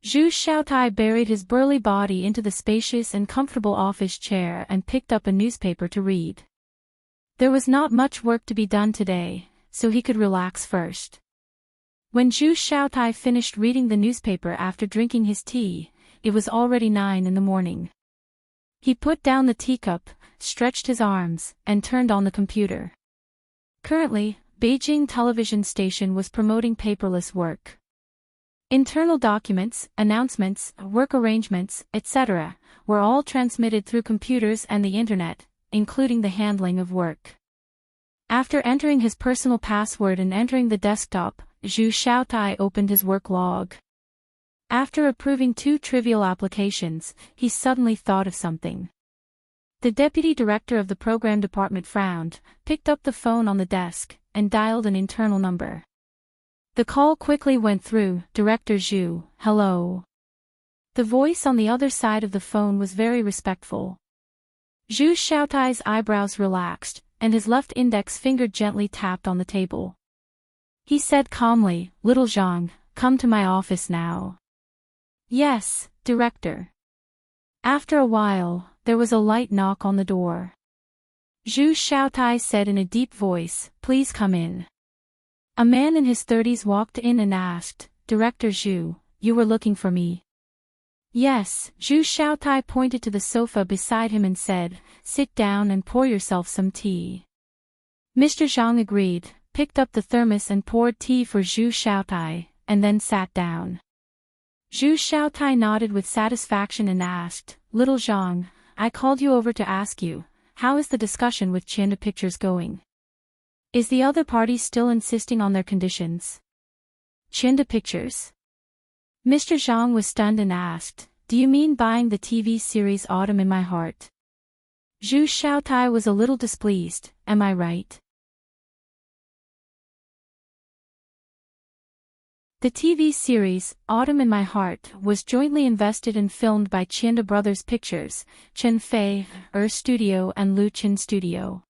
Zhu Xiaotai buried his burly body into the spacious and comfortable office chair and picked up a newspaper to read. There was not much work to be done today, so he could relax first. When Zhu Xiaotai finished reading the newspaper after drinking his tea, it was already 9 in the morning. He put down the teacup, stretched his arms, and turned on the computer. Currently, Beijing television station was promoting paperless work. Internal documents, announcements, work arrangements, etc., were all transmitted through computers and the internet, including the handling of work. After entering his personal password and entering the desktop, Zhu Xiaotai opened his work log. After approving 2 trivial applications, he suddenly thought of something. The deputy director of the program department frowned, picked up the phone on the desk, and dialed an internal number. The call quickly went through. Director Zhu, hello. The voice on the other side of the phone was very respectful. Zhu Xiaotai's eyebrows relaxed, and his left index finger gently tapped on the table. He said calmly, "Little Zhang, come to my office now." "Yes, director." After a while, there was a light knock on the door. Zhu Xiaotai said in a deep voice, "Please come in." A man in his 30s walked in and asked, "Director Zhu, you were looking for me?" "Yes." Zhu Xiaotai pointed to the sofa beside him and said, "Sit down and pour yourself some tea." Mr. Zhang agreed, picked up the thermos and poured tea for Zhu Xiaotai, and then sat down. Zhu Xiaotai nodded with satisfaction and asked, "Little Zhang, I called you over to ask you, how is the discussion with Chinda Pictures going? Is the other party still insisting on their conditions?" Chinda Pictures? Mr. Zhang was stunned and asked, "Do you mean buying the TV series Autumn in My Heart?" Zhu Xiaotai was a little displeased, "Am I right?" The TV series, Autumn in My Heart, was jointly invested and filmed by Chinda Brothers Pictures, Chen Fei, Studio and Lu Chen Studio.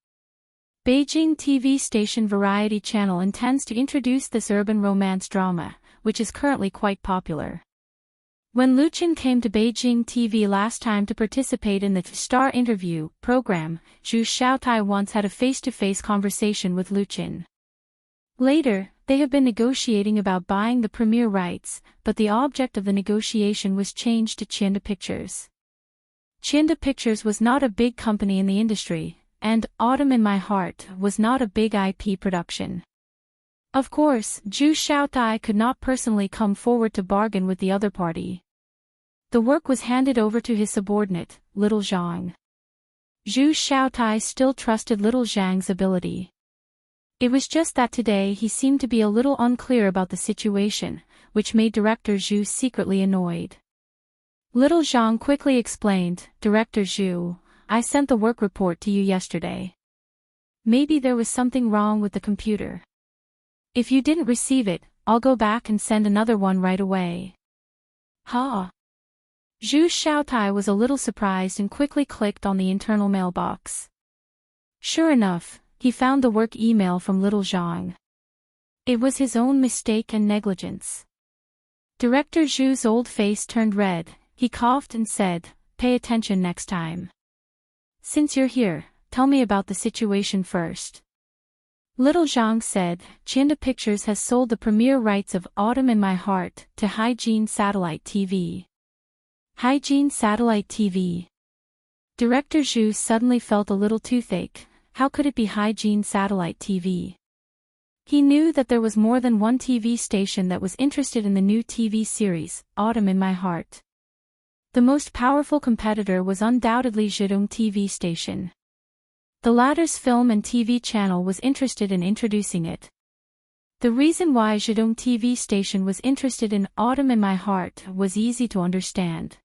Beijing TV station Variety Channel intends to introduce this urban romance drama, which is currently quite popular. When Lu Chen came to Beijing TV last time to participate in the Star Interview program, Zhu Xiaotai once had a face-to-face conversation with Lu Chen. Later, they have been negotiating about buying the premiere rights, but the object of the negotiation was changed to Chinda Pictures. Chinda Pictures was not a big company in the industry, and Autumn in My Heart was not a big IP production. Of course, Zhu Xiaotai could not personally come forward to bargain with the other party. The work was handed over to his subordinate, Little Zhang. Zhu Xiaotai still trusted Little Zhang's ability. It was just that today he seemed to be a little unclear about the situation, which made Director Zhu secretly annoyed. Little Zhang quickly explained, "Director Zhu, I sent the work report to you yesterday. Maybe there was something wrong with the computer. If you didn't receive it, I'll go back and send another one right away." "Huh?" Zhu Xiaotai was a little surprised and quickly clicked on the internal mailbox. Sure enough, he found the work email from Little Zhang. It was his own mistake and negligence. Director Zhu's old face turned red, he coughed and said, "Pay attention next time." Since you're here, tell me about the situation first. Little Zhang said, Chanda Pictures has sold the premiere rights of Autumn in My Heart to Hygiene Satellite TV. Hygiene Satellite TV. Director Zhu suddenly felt a little toothache. How could it be Hygiene Satellite TV? He knew that there was more than one TV station that was interested in the new TV series, Autumn in My Heart. The most powerful competitor was undoubtedly Zhidong TV station. The latter's film and TV channel was interested in introducing it. The reason why Zhidong TV station was interested in Autumn in My Heart was easy to understand.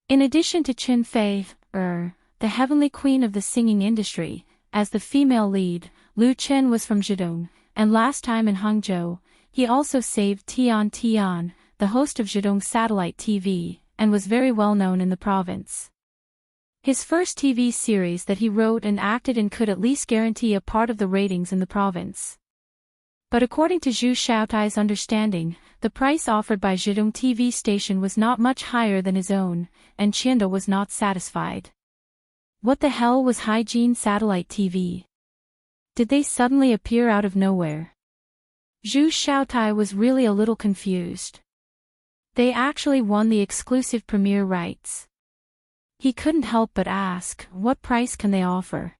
In addition to Chen Fei, the heavenly queen of the singing industry, as the female lead, Lu Chen was from Zhidong, and last time in Hangzhou, he also saved Tian Tian, the host of Zhidong Satellite TV, and was very well known in the province. His first TV series that he wrote and acted in could at least guarantee a part of the ratings in the province. But according to Zhu Xiaotai's understanding, the price offered by Zhidong TV station was not much higher than his own, and Qianda was not satisfied. What the hell was Hygiene Satellite TV? Did they suddenly appear out of nowhere? Zhu Xiaotai was really a little confused. They actually won the exclusive premiere rights. He couldn't help but ask, what price can they offer?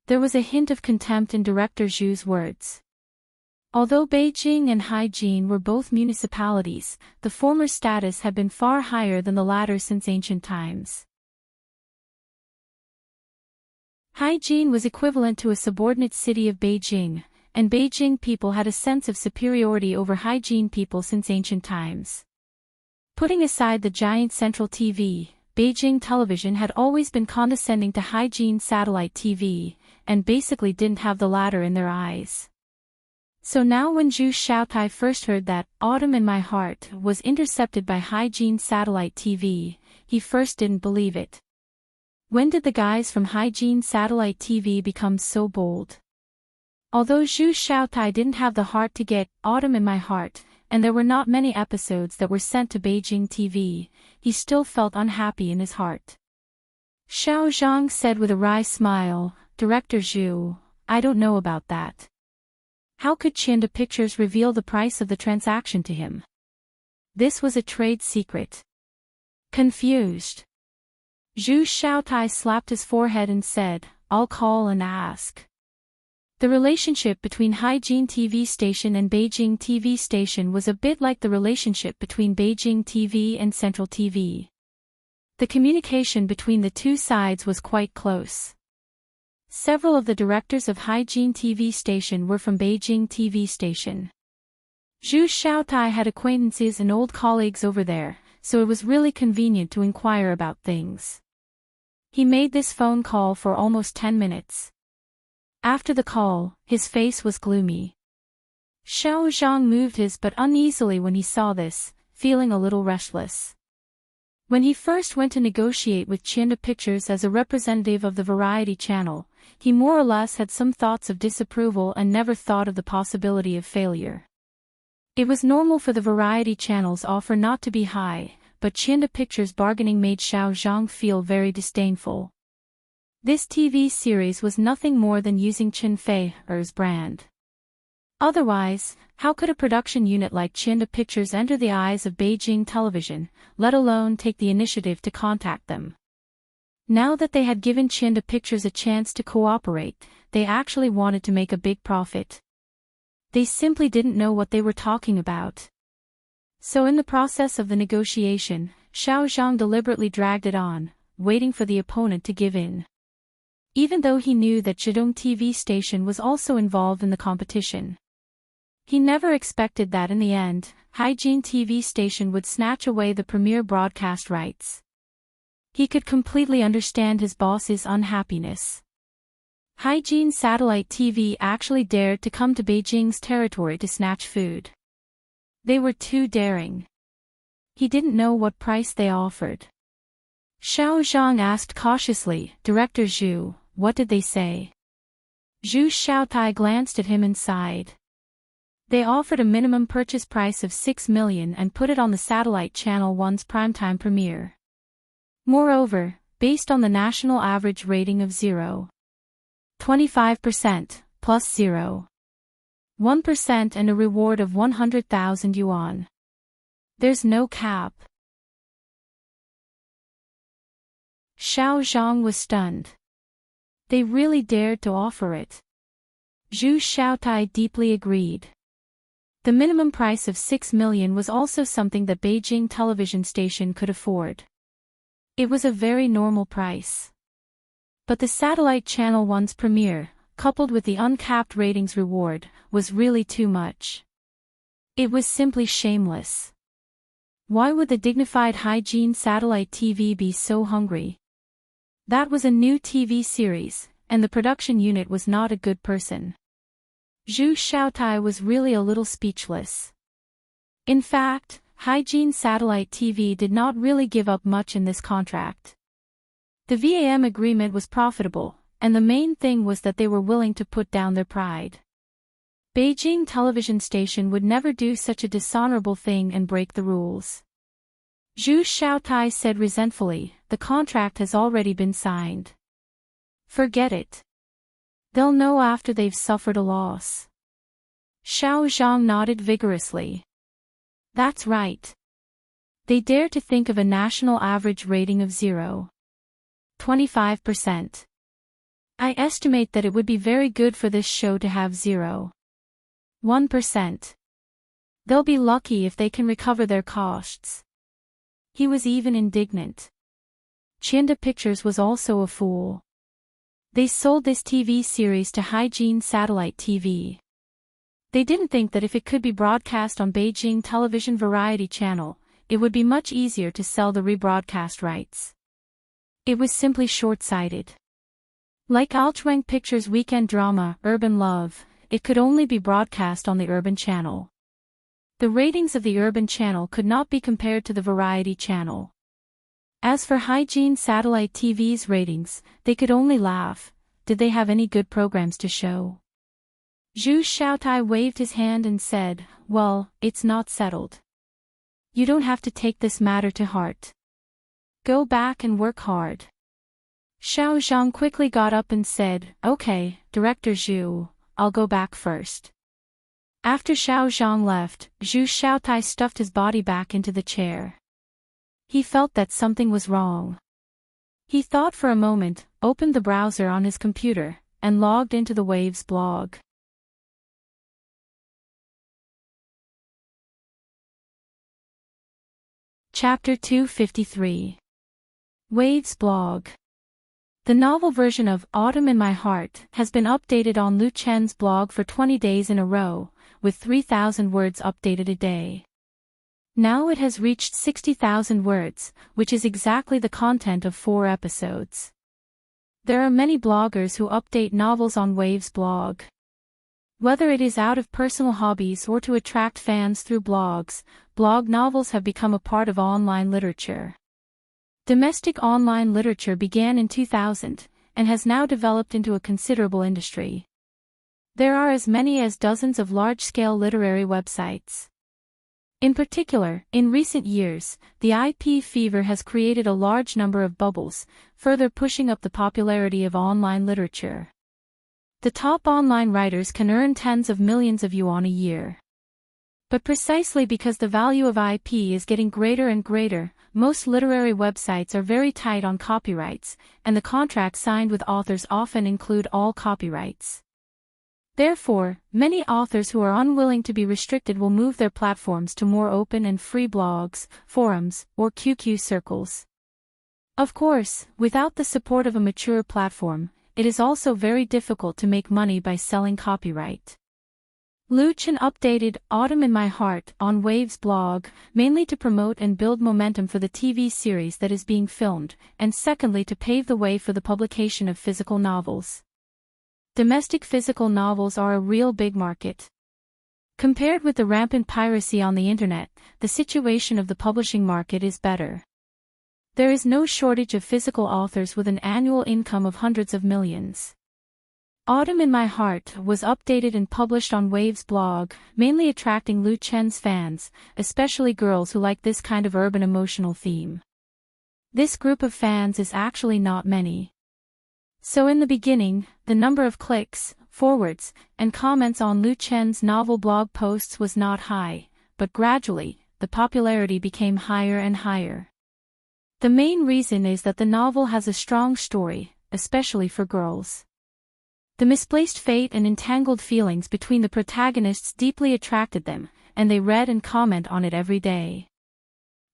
There was a hint of contempt in Director Zhu's words. Although Beijing and Hygiene were both municipalities, the former's status had been far higher than the latter since ancient times. Hygiene was equivalent to a subordinate city of Beijing, and Beijing people had a sense of superiority over Hygiene people since ancient times. Putting aside the giant central TV, Beijing television had always been condescending to Hygiene Satellite TV, and basically didn't have the latter in their eyes. So now when Zhu Xiaotai first heard that Autumn in My Heart was intercepted by Hygiene Satellite TV, he first didn't believe it. When did the guys from Hygiene Satellite TV become so bold? Although Zhu Xiaotai didn't have the heart to get Autumn in My Heart, and there were not many episodes that were sent to Beijing TV, he still felt unhappy in his heart. Xiao Zhang said with a wry smile, Director Zhu, I don't know about that. How could Chanda Pictures reveal the price of the transaction to him? This was a trade secret. Confused, Zhu Xiaotai slapped his forehead and said, I'll call and ask. The relationship between Hygiene TV station and Beijing TV station was a bit like the relationship between Beijing TV and Central TV. The communication between the two sides was quite close. Several of the directors of Hygiene TV station were from Beijing TV station. Zhu Xiaotai had acquaintances and old colleagues over there, so it was really convenient to inquire about things. He made this phone call for almost 10 minutes. After the call, his face was gloomy. Xiao Zhang moved his but uneasily when he saw this, feeling a little restless. When he first went to negotiate with Chanda Pictures as a representative of the variety channel, he more or less had some thoughts of disapproval and never thought of the possibility of failure. It was normal for the variety channel's offer not to be high, but Chanda Pictures' bargaining made Xiao Zhang feel very disdainful. This TV series was nothing more than using Chen Fei's brand. Otherwise, how could a production unit like Chanda Pictures enter the eyes of Beijing television, let alone take the initiative to contact them? Now that they had given Chanda Pictures a chance to cooperate, they actually wanted to make a big profit. They simply didn't know what they were talking about. So in the process of the negotiation, Xiao Zhang deliberately dragged it on, waiting for the opponent to give in. Even though he knew that Zhidong TV station was also involved in the competition. He never expected that in the end, Hygiene TV station would snatch away the premiere broadcast rights. He could completely understand his boss's unhappiness. Hygiene Satellite TV actually dared to come to Beijing's territory to snatch food. They were too daring. He didn't know what price they offered. Xiao Zhang asked cautiously, Director Zhu, what did they say? Zhu Xiaotai glanced at him and sighed. They offered a minimum purchase price of 6 million and put it on the satellite channel 1's primetime premiere. Moreover, based on the national average rating of 0. 25%, plus 0. 1% and a reward of 100,000 yuan. There's no cap. Xiao Zhang was stunned. They really dared to offer it. Zhu Xiaotai deeply agreed. The minimum price of 6 million was also something that Beijing television station could afford. It was a very normal price. But the satellite channel one's premiere, coupled with the uncapped ratings reward, was really too much. It was simply shameless. Why would the dignified hygiene satellite TV be so hungry? That was a new TV series, and the production unit was not a good person. Zhu Xiaotai was really a little speechless. In fact, Hygiene Satellite TV did not really give up much in this contract. The VAM agreement was profitable, and the main thing was that they were willing to put down their pride. Beijing television station would never do such a dishonorable thing and break the rules. Zhu Xiaotai said resentfully, the contract has already been signed. Forget it. They'll know after they've suffered a loss. Xiao Zhang nodded vigorously. That's right. They dare to think of a national average rating of 0. 25%. I estimate that it would be very good for this show to have 0. 1%. They'll be lucky if they can recover their costs. He was even indignant. Chinda Pictures was also a fool. They sold this TV series to Hygiene Satellite TV. They didn't think that if it could be broadcast on Beijing Television Variety Channel, it would be much easier to sell the rebroadcast rights. It was simply short-sighted. Like Altschwang Pictures' weekend drama, Urban Love, it could only be broadcast on the Urban Channel. The ratings of the Urban Channel could not be compared to the Variety Channel. As for Hygiene Satellite TV's ratings, they could only laugh. Did they have any good programs to show? Zhu Xiaotai waved his hand and said, well, it's not settled. You don't have to take this matter to heart. Go back and work hard. Xiao Zhang quickly got up and said, okay, Director Zhu, I'll go back first. After Xiao Zhang left, Zhu Xiaotai stuffed his body back into the chair. He felt that something was wrong. He thought for a moment, opened the browser on his computer, and logged into the Waves blog. Chapter 253. Waves blog. The novel version of Autumn in My Heart has been updated on Lu Chen's blog for 20 days in a row, with 3,000 words updated a day. Now it has reached 60,000 words, which is exactly the content of 4 episodes. There are many bloggers who update novels on Waves blog. Whether it is out of personal hobbies or to attract fans through blogs, blog novels have become a part of online literature. Domestic online literature began in 2000, and has now developed into a considerable industry. There are as many as dozens of large-scale literary websites. In particular, in recent years, the IP fever has created a large number of bubbles, further pushing up the popularity of online literature. The top online writers can earn tens of millions of yuan a year. But precisely because the value of IP is getting greater and greater, most literary websites are very tight on copyrights, and the contracts signed with authors often include all copyrights. Therefore, many authors who are unwilling to be restricted will move their platforms to more open and free blogs, forums, or QQ circles. Of course, without the support of a mature platform, it is also very difficult to make money by selling copyright. Lu Chen updated Autumn in My Heart on Waves blog, mainly to promote and build momentum for the TV series that is being filmed, and secondly to pave the way for the publication of physical novels. Domestic physical novels are a real big market. Compared with the rampant piracy on the internet, the situation of the publishing market is better. There is no shortage of physical authors with an annual income of hundreds of millions. Autumn in My Heart was updated and published on Waves blog, mainly attracting Lu Chen's fans, especially girls who like this kind of urban emotional theme. This group of fans is actually not many. So in the beginning, the number of clicks, forwards, and comments on Lu Chen's novel blog posts was not high, but gradually, the popularity became higher and higher. The main reason is that the novel has a strong story, especially for girls. The misplaced fate and entangled feelings between the protagonists deeply attracted them, and they read and comment on it every day.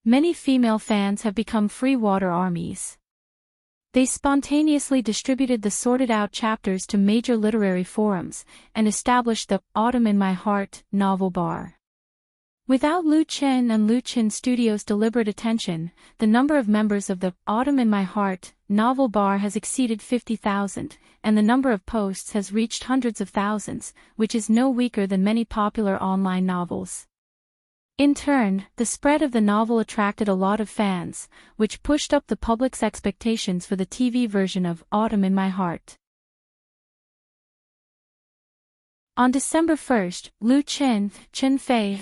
Many female fans have become free water armies. They spontaneously distributed the sorted-out chapters to major literary forums, and established the Autumn in My Heart novel bar. Without Lu Chen and Lu Chen Studios' deliberate attention, the number of members of the Autumn in My Heart novel bar has exceeded 50,000, and the number of posts has reached hundreds of thousands, which is no weaker than many popular online novels. In turn, the spread of the novel attracted a lot of fans, which pushed up the public's expectations for the TV version of Autumn in My Heart. On December 1st, Lu Chen, Chen Fei,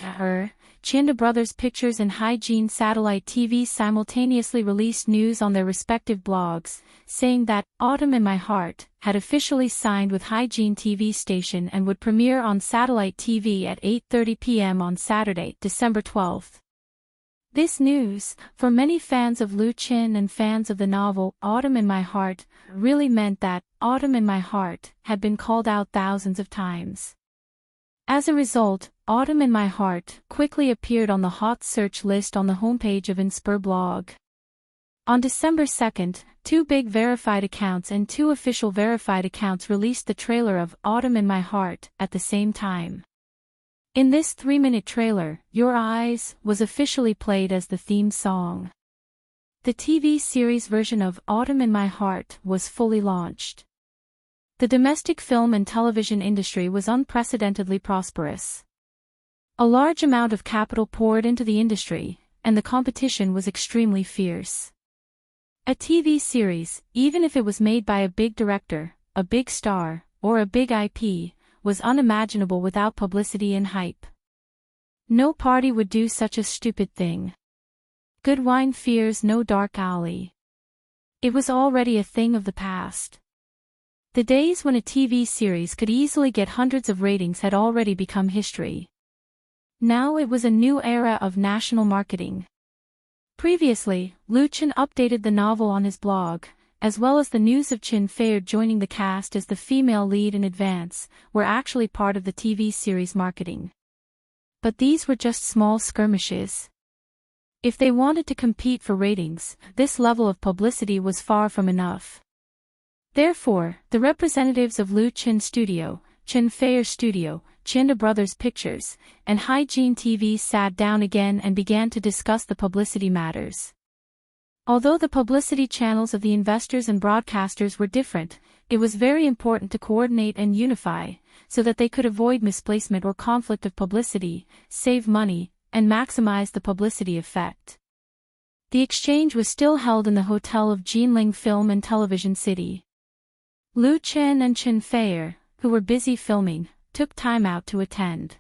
Chianda Brothers Pictures and Hygiene Satellite TV simultaneously released news on their respective blogs, saying that Autumn in My Heart had officially signed with Hygiene TV station and would premiere on satellite TV at 8:30 p.m. on Saturday, December 12th. This news, for many fans of Lu Chen and fans of the novel Autumn in My Heart, really meant that Autumn in My Heart had been called out thousands of times. As a result, Autumn in My Heart quickly appeared on the hot search list on the homepage of Inspire blog. On December 2nd, 2 big verified accounts and 2 official verified accounts released the trailer of Autumn in My Heart at the same time. In this 3-minute trailer, Your Eyes was officially played as the theme song. The TV series version of Autumn in My Heart was fully launched. The domestic film and television industry was unprecedentedly prosperous. A large amount of capital poured into the industry, and the competition was extremely fierce. A TV series, even if it was made by a big director, a big star, or a big IP, was unimaginable without publicity and hype. No party would do such a stupid thing. Good wine fears no dark alley. It was already a thing of the past. The days when a TV series could easily get hundreds of ratings had already become history. Now it was a new era of national marketing. Previously, Lu Chen updated the novel on his blog, as well as the news of Chen Fei joining the cast as the female lead in advance, were actually part of the TV series marketing. But these were just small skirmishes. If they wanted to compete for ratings, this level of publicity was far from enough. Therefore, the representatives of Lu Chen Studio, Chen Fei Studio, Chianda Brothers Pictures, and Hygiene TV sat down again and began to discuss the publicity matters. Although the publicity channels of the investors and broadcasters were different, it was very important to coordinate and unify, so that they could avoid misplacement or conflict of publicity, save money, and maximize the publicity effect. The exchange was still held in the hotel of Jinling Film and Television City. Lu Chen and Chen Fei, who were busy filming, took time out to attend.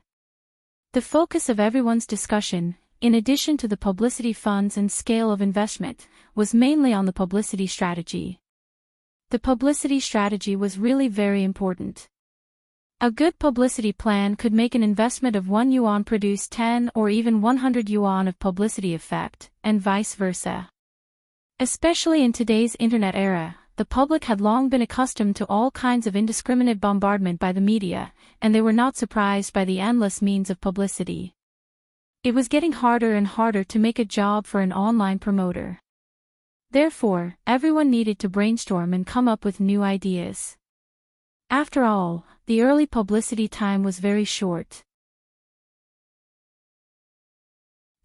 The focus of everyone's discussion, in addition to the publicity funds and scale of investment, was mainly on the publicity strategy. The publicity strategy was really very important. A good publicity plan could make an investment of 1 yuan produce 10 or even 100 yuan of publicity effect, and vice versa. Especially in today's internet era, the public had long been accustomed to all kinds of indiscriminate bombardment by the media, and they were not surprised by the endless means of publicity. It was getting harder and harder to make a job for an online promoter. Therefore, everyone needed to brainstorm and come up with new ideas. After all, the early publicity time was very short.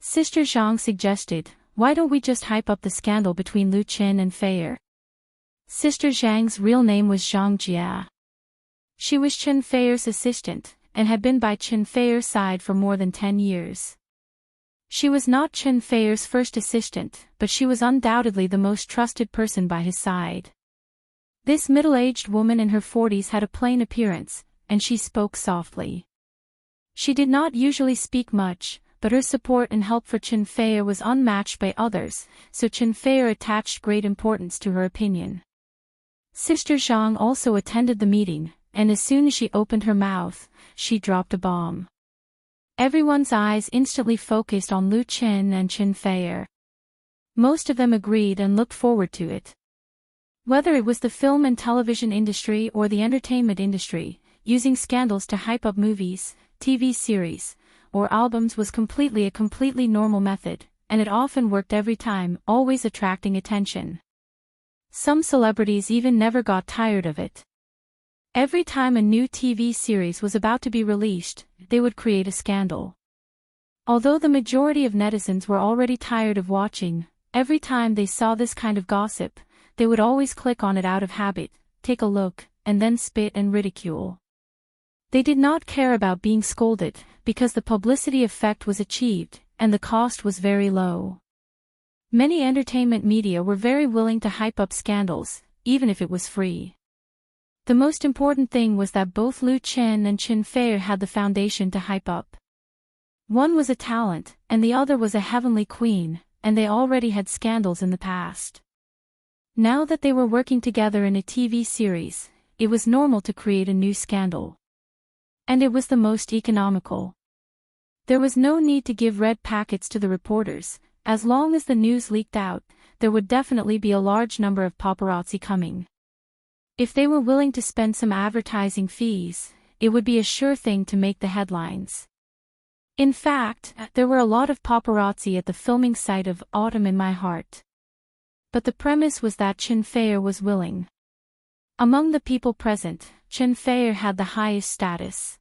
Sister Zhang suggested, "Why don't we just hype up the scandal between Lu Chen and Fei?" Sister Zhang's real name was Zhang Jia. She was Chen Fei's assistant, and had been by Chen Fei's side for more than 10 years. She was not Chen Fei's first assistant, but she was undoubtedly the most trusted person by his side. This middle-aged woman in her 40s had a plain appearance, and she spoke softly. She did not usually speak much, but her support and help for Chen Fei was unmatched by others, so Chen Fei attached great importance to her opinion. Sister Zhang also attended the meeting, and as soon as she opened her mouth, she dropped a bomb. Everyone's eyes instantly focused on Lu Chen and Chen Fei. Most of them agreed and looked forward to it. Whether it was the film and television industry or the entertainment industry, using scandals to hype up movies, TV series, or albums was a completely normal method, and it often worked every time, always attracting attention. Some celebrities even never got tired of it. Every time a new TV series was about to be released, they would create a scandal. Although the majority of netizens were already tired of watching, every time they saw this kind of gossip, they would always click on it out of habit, take a look, and then spit and ridicule. They did not care about being scolded, because the publicity effect was achieved, and the cost was very low. Many entertainment media were very willing to hype up scandals, even if it was free. The most important thing was that both Lu Chen and Chen Fei had the foundation to hype up. One was a talent, and the other was a heavenly queen, and they already had scandals in the past. Now that they were working together in a TV series, it was normal to create a new scandal. And it was the most economical. There was no need to give red packets to the reporters. As long as the news leaked out, there would definitely be a large number of paparazzi coming. If they were willing to spend some advertising fees, it would be a sure thing to make the headlines. In fact, there were a lot of paparazzi at the filming site of Autumn in My Heart. But the premise was that Chen Fei was willing. Among the people present, Chen Fei had the highest status.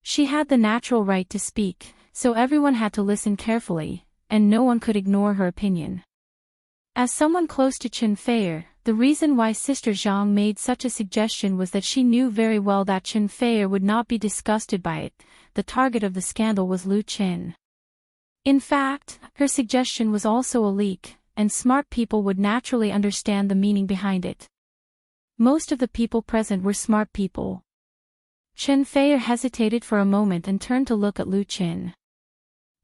She had the natural right to speak, so everyone had to listen carefully, and no one could ignore her opinion. As someone close to Chen Fei, the reason why Sister Zhang made such a suggestion was that she knew very well that Chen Fei would not be disgusted by it. The target of the scandal was Lu Chen. In fact, her suggestion was also a leak, and smart people would naturally understand the meaning behind it. Most of the people present were smart people. Chen Fei hesitated for a moment and turned to look at Lu Chen.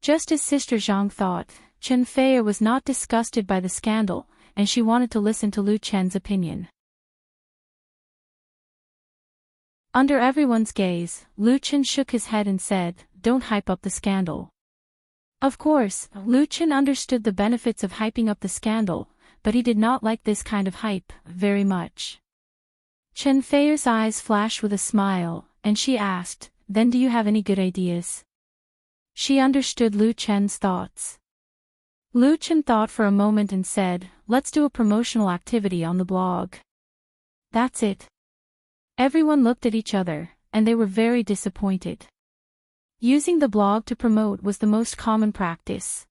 Just as Sister Zhang thought, Chen Fei was not disgusted by the scandal, and she wanted to listen to Lu Chen's opinion. Under everyone's gaze, Lu Chen shook his head and said, "Don't hype up the scandal." Of course, Lu Chen understood the benefits of hyping up the scandal, but he did not like this kind of hype very much. Chen Fei's eyes flashed with a smile, and she asked, "Then do you have any good ideas?" She understood Lu Chen's thoughts. Lu Chen thought for a moment and said, "Let's do a promotional activity on the blog." That's it. Everyone looked at each other, and they were very disappointed. Using the blog to promote was the most common practice.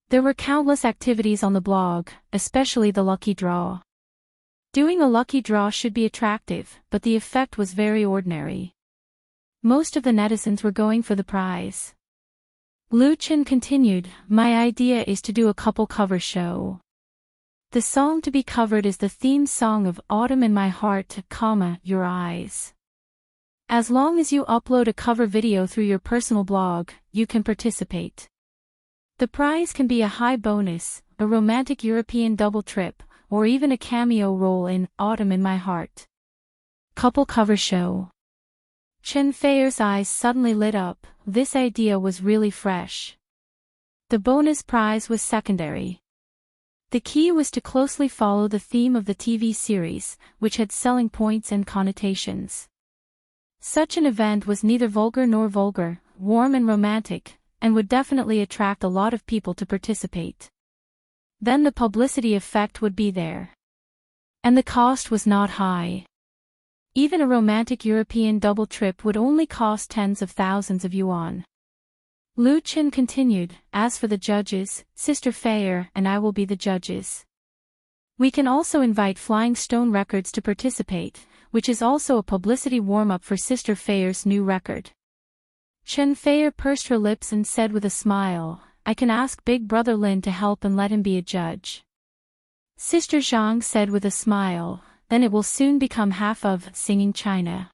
There were countless activities on the blog, especially the lucky draw. Doing a lucky draw should be attractive, but the effect was very ordinary. Most of the netizens were going for the prize. Lu Chen continued, "My idea is to do a couple cover show. The song to be covered is the theme song of Autumn in My Heart, Your Eyes. As long as you upload a cover video through your personal blog, you can participate. The prize can be a high bonus, a romantic European double trip, or even a cameo role in Autumn in My Heart. Couple cover show." Chen Fei's eyes suddenly lit up. This idea was really fresh. The bonus prize was secondary. The key was to closely follow the theme of the TV series, which had selling points and connotations. Such an event was neither vulgar nor vulgar, warm and romantic, and would definitely attract a lot of people to participate. Then the publicity effect would be there. And the cost was not high. Even a romantic European double trip would only cost tens of thousands of yuan. Lu Chen continued, "As for the judges, Sister Fei and I will be the judges. We can also invite Flying Stone Records to participate, which is also a publicity warm-up for Sister Fei's new record." Chen Fei pursed her lips and said with a smile, "I can ask Big Brother Lin to help and let him be a judge." Sister Zhang said with a smile, "Then it will soon become half of Singing China."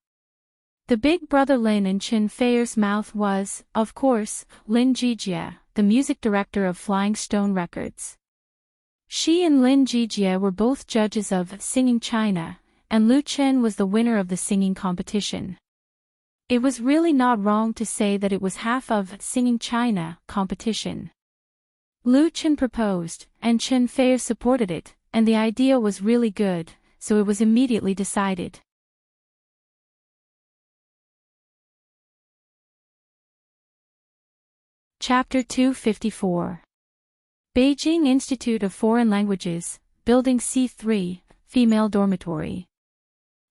The big brother Lin in Chen Feier's mouth was, of course, Lin Jijie, the music director of Flying Stone Records. She and Lin Jijie were both judges of Singing China, and Lu Chen was the winner of the singing competition. It was really not wrong to say that it was half of Singing China competition. Lu Chen proposed, and Chen Feier supported it, and the idea was really good, so it was immediately decided. Chapter 254. Beijing Institute of Foreign Languages, Building C3, Female Dormitory.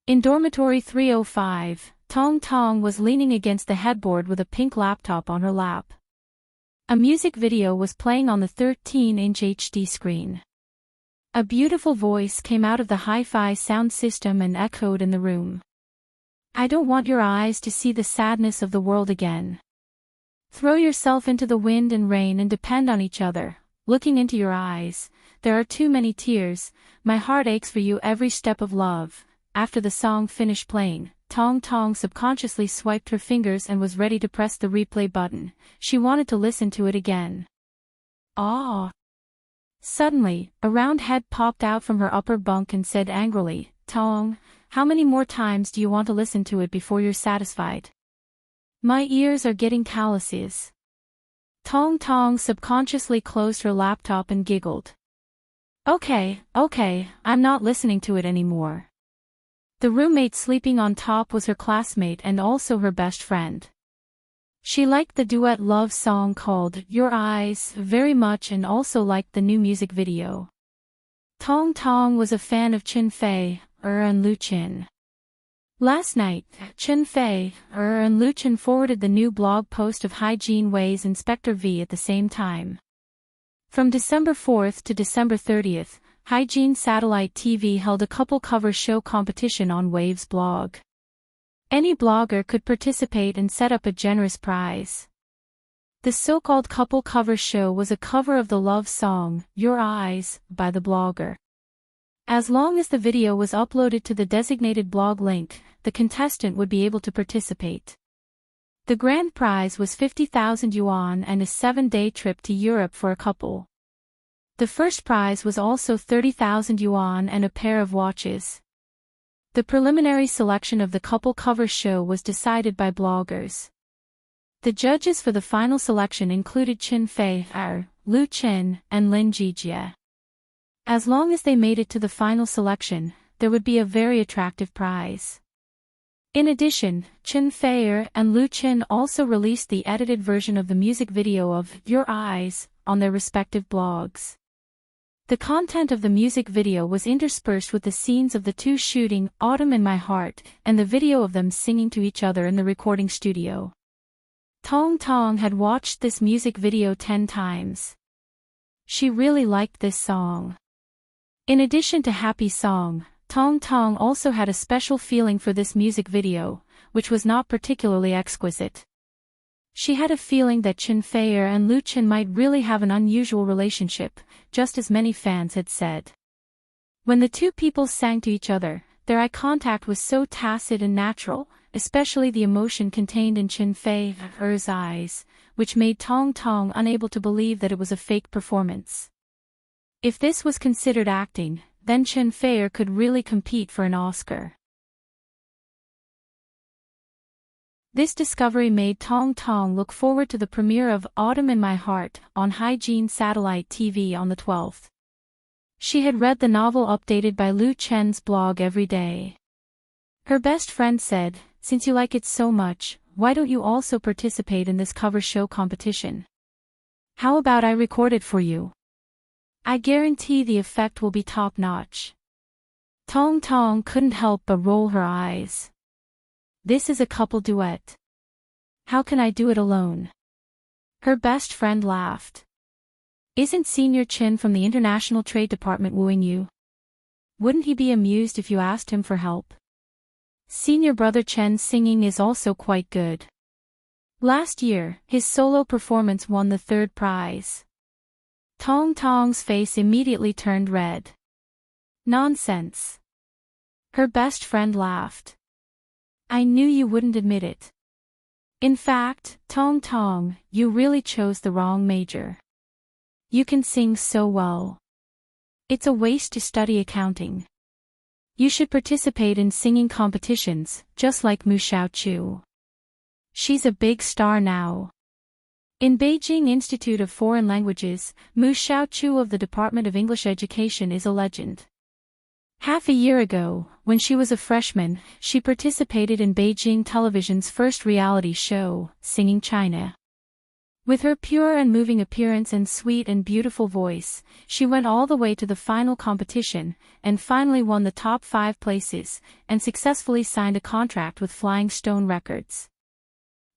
In Dormitory 305, Tong Tong was leaning against the headboard with a pink laptop on her lap. A music video was playing on the 13-inch HD screen. A beautiful voice came out of the hi-fi sound system and echoed in the room. I don't want your eyes to see the sadness of the world again. Throw yourself into the wind and rain and depend on each other. Looking into your eyes, there are too many tears, my heart aches for you every step of love. After the song finished playing, Tong Tong subconsciously swiped her fingers and was ready to press the replay button. She wanted to listen to it again. Ah! Suddenly, a round head popped out from her upper bunk and said angrily, Tong, how many more times do you want to listen to it before you're satisfied? My ears are getting calluses. Tong Tong subconsciously closed her laptop and giggled. Okay, I'm not listening to it anymore. The roommate sleeping on top was her classmate and also her best friend. She liked the duet love song called Your Eyes very much and also liked the new music video. Tong Tong was a fan of Chen Fei, and Lu Chen. Last night, Chen Fei, and Lu Chen forwarded the new blog post of Hygiene Wei's Inspector V at the same time. From December 4th to December 30th, Hygiene Satellite TV held a couple cover show competition on Wave's blog. Any blogger could participate and set up a generous prize. The so-called couple cover show was a cover of the love song, Your Eyes, by the blogger. As long as the video was uploaded to the designated blog link, the contestant would be able to participate. The grand prize was 50,000 yuan and a 7-day trip to Europe for a couple. The first prize was also 30,000 yuan and a pair of watches. The preliminary selection of the couple cover show was decided by bloggers. The judges for the final selection included Chen Fei, Lu Chen, and Lin Jijie. As long as they made it to the final selection, there would be a very attractive prize. In addition, Chen Fei and Lu Chen also released the edited version of the music video of Your Eyes on their respective blogs. The content of the music video was interspersed with the scenes of the two shooting Autumn in My Heart and the video of them singing to each other in the recording studio. Tong Tong had watched this music video 10 times. She really liked this song. In addition to Happy Song, Tong Tong also had a special feeling for this music video, which was not particularly exquisite. She had a feeling that Chen Fei and Lu Chen might really have an unusual relationship, just as many fans had said. When the two people sang to each other, their eye contact was so tacit and natural, especially the emotion contained in Chen Fei's eyes, which made Tong Tong unable to believe that it was a fake performance. If this was considered acting, then Chen Fei could really compete for an Oscar. This discovery made Tong Tong look forward to the premiere of Autumn in My Heart on Hygiene Satellite TV on the 12th. She had read the novel updated by Lu Chen's blog every day. Her best friend said, "Since you like it so much, why don't you also participate in this cover show competition? How about I record it for you? I guarantee the effect will be top-notch." Tong Tong couldn't help but roll her eyes. This is a couple duet. How can I do it alone? Her best friend laughed. Isn't Senior Chin from the International Trade Department wooing you? Wouldn't he be amused if you asked him for help? Senior brother Chen's singing is also quite good. Last year, his solo performance won the 3rd prize. Tong Tong's face immediately turned red. Nonsense. Her best friend laughed. I knew you wouldn't admit it. In fact, Tong Tong, you really chose the wrong major. You can sing so well. It's a waste to study accounting. You should participate in singing competitions, just like Mu Xiaochu. She's a big star now. In Beijing Institute of Foreign Languages, Mu Xiaochu of the Department of English Education is a legend. Half a year ago, when she was a freshman, she participated in Beijing Television's first reality show, Singing China. With her pure and moving appearance and sweet and beautiful voice, she went all the way to the final competition, and finally won the top 5 places, and successfully signed a contract with Flying Stone Records.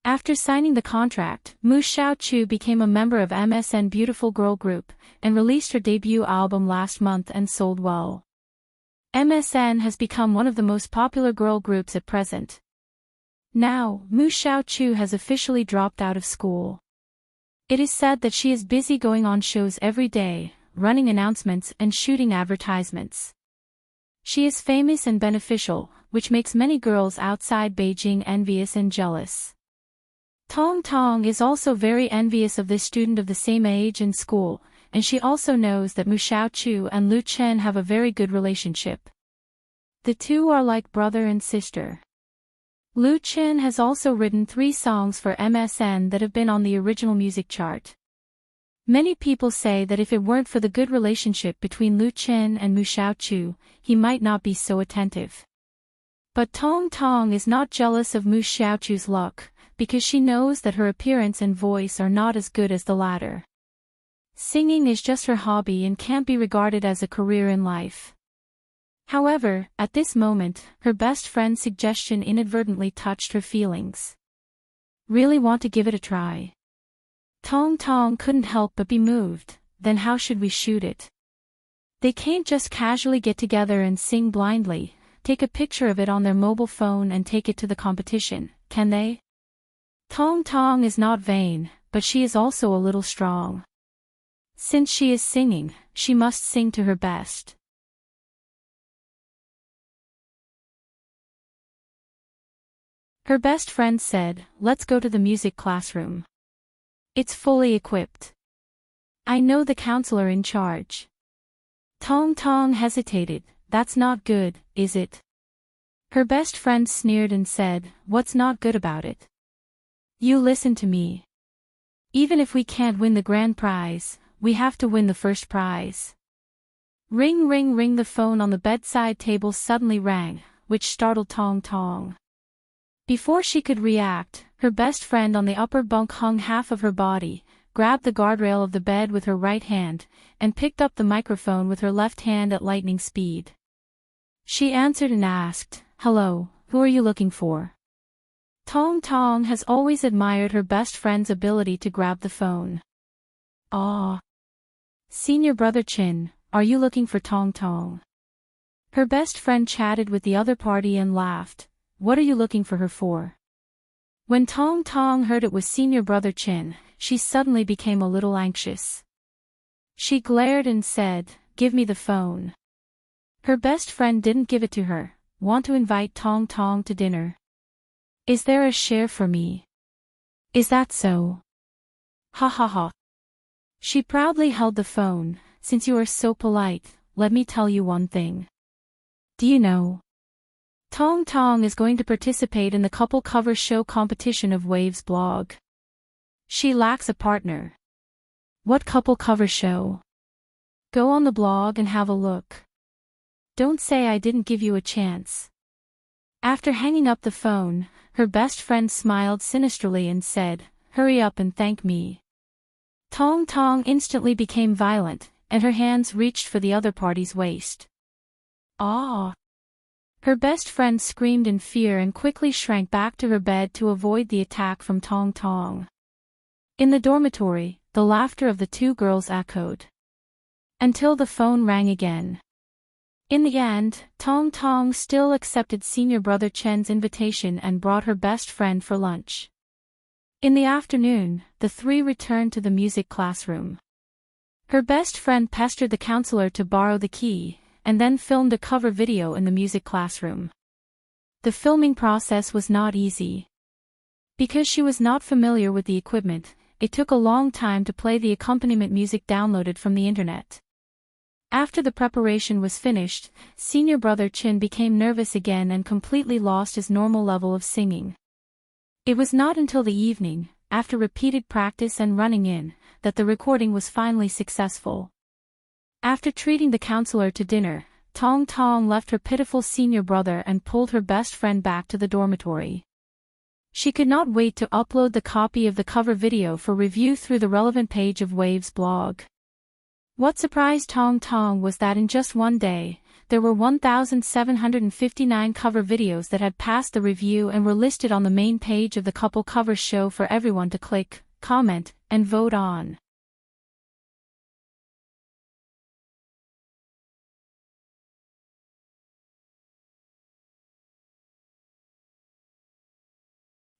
After signing the contract, Mu Xiaochu became a member of MSN Beautiful Girl Group, and released her debut album last month and sold well. MSN has become one of the most popular girl groups at present. Now, Mu Xiaochu has officially dropped out of school. It is said that she is busy going on shows every day, running announcements and shooting advertisements. She is famous and beneficial, which makes many girls outside Beijing envious and jealous. Tong Tong is also very envious of this student of the same age and school, and she also knows that Mu Xiaochu and Lu Chen have a very good relationship. The two are like brother and sister. Lu Chen has also written 3 songs for MSN that have been on the original music chart. Many people say that if it weren't for the good relationship between Lu Chen and Mu Xiaochu, he might not be so attentive. But Tong Tong is not jealous of Mu Xiaochu's luck, because she knows that her appearance and voice are not as good as the latter. Singing is just her hobby and can't be regarded as a career in life. However, at this moment, her best friend's suggestion inadvertently touched her feelings. Really want to give it a try? Tong Tong couldn't help but be moved. Then how should we shoot it? They can't just casually get together and sing blindly, take a picture of it on their mobile phone and take it to the competition, can they? Tong Tong is not vain, but she is also a little strong. Since she is singing, she must sing to her best. Her best friend said, "Let's go to the music classroom. It's fully equipped. I know the counselor in charge." Tong Tong hesitated. "That's not good, is it?" Her best friend sneered and said, "What's not good about it? You listen to me. Even if we can't win the grand prize, we have to win the first prize." Ring ring ring. The phone on the bedside table suddenly rang, which startled Tong Tong. Before she could react, her best friend on the upper bunk hung half of her body, grabbed the guardrail of the bed with her right hand, and picked up the microphone with her left hand at lightning speed. She answered and asked, "Hello, who are you looking for?" Tong Tong has always admired her best friend's ability to grab the phone. "Ah. Senior brother Chin, are you looking for Tong Tong?" Her best friend chatted with the other party and laughed. "What are you looking for her for?" When Tong Tong heard it was senior brother Chin, she suddenly became a little anxious. She glared and said, "Give me the phone." Her best friend didn't give it to her. "Want to invite Tong Tong to dinner? Is there a share for me? Is that so? Ha ha ha." She proudly held the phone. "Since you are so polite, let me tell you one thing. Do you know? Tong Tong is going to participate in the couple cover show competition of Wave's blog. She lacks a partner." "What couple cover show?" "Go on the blog and have a look. Don't say I didn't give you a chance." After hanging up the phone, her best friend smiled sinisterly and said, "Hurry up and thank me." Tong Tong instantly became violent, and her hands reached for the other party's waist. "Ah!" Her best friend screamed in fear and quickly shrank back to her bed to avoid the attack from Tong Tong. In the dormitory, the laughter of the 2 girls echoed. Until the phone rang again. In the end, Tong Tong still accepted senior brother Chen's invitation and brought her best friend for lunch. In the afternoon, the 3 returned to the music classroom. Her best friend pestered the counselor to borrow the key, and then filmed a cover video in the music classroom. The filming process was not easy. Because she was not familiar with the equipment, it took a long time to play the accompaniment music downloaded from the internet. After the preparation was finished, senior brother Chin became nervous again and completely lost his normal level of singing. It was not until the evening, after repeated practice and running in, that the recording was finally successful. After treating the counselor to dinner, Tong Tong left her pitiful senior brother and pulled her best friend back to the dormitory. She could not wait to upload the copy of the cover video for review through the relevant page of Wave's blog. What surprised Tong Tong was that in just one day, there were 1,759 cover videos that had passed the review and were listed on the main page of the couple cover show for everyone to click, comment, and vote on.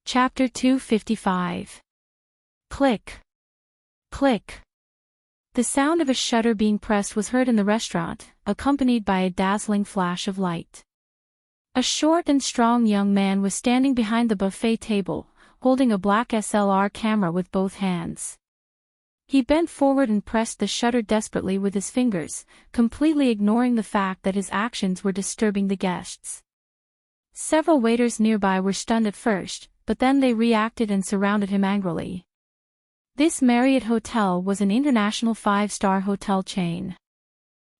Chapter 255. Click. Click. The sound of a shutter being pressed was heard in the restaurant, accompanied by a dazzling flash of light. A short and strong young man was standing behind the buffet table, holding a black SLR camera with both hands. He bent forward and pressed the shutter desperately with his fingers, completely ignoring the fact that his actions were disturbing the guests. Several waiters nearby were stunned at first, but then they reacted and surrounded him angrily. This Marriott Hotel was an international 5-star hotel chain.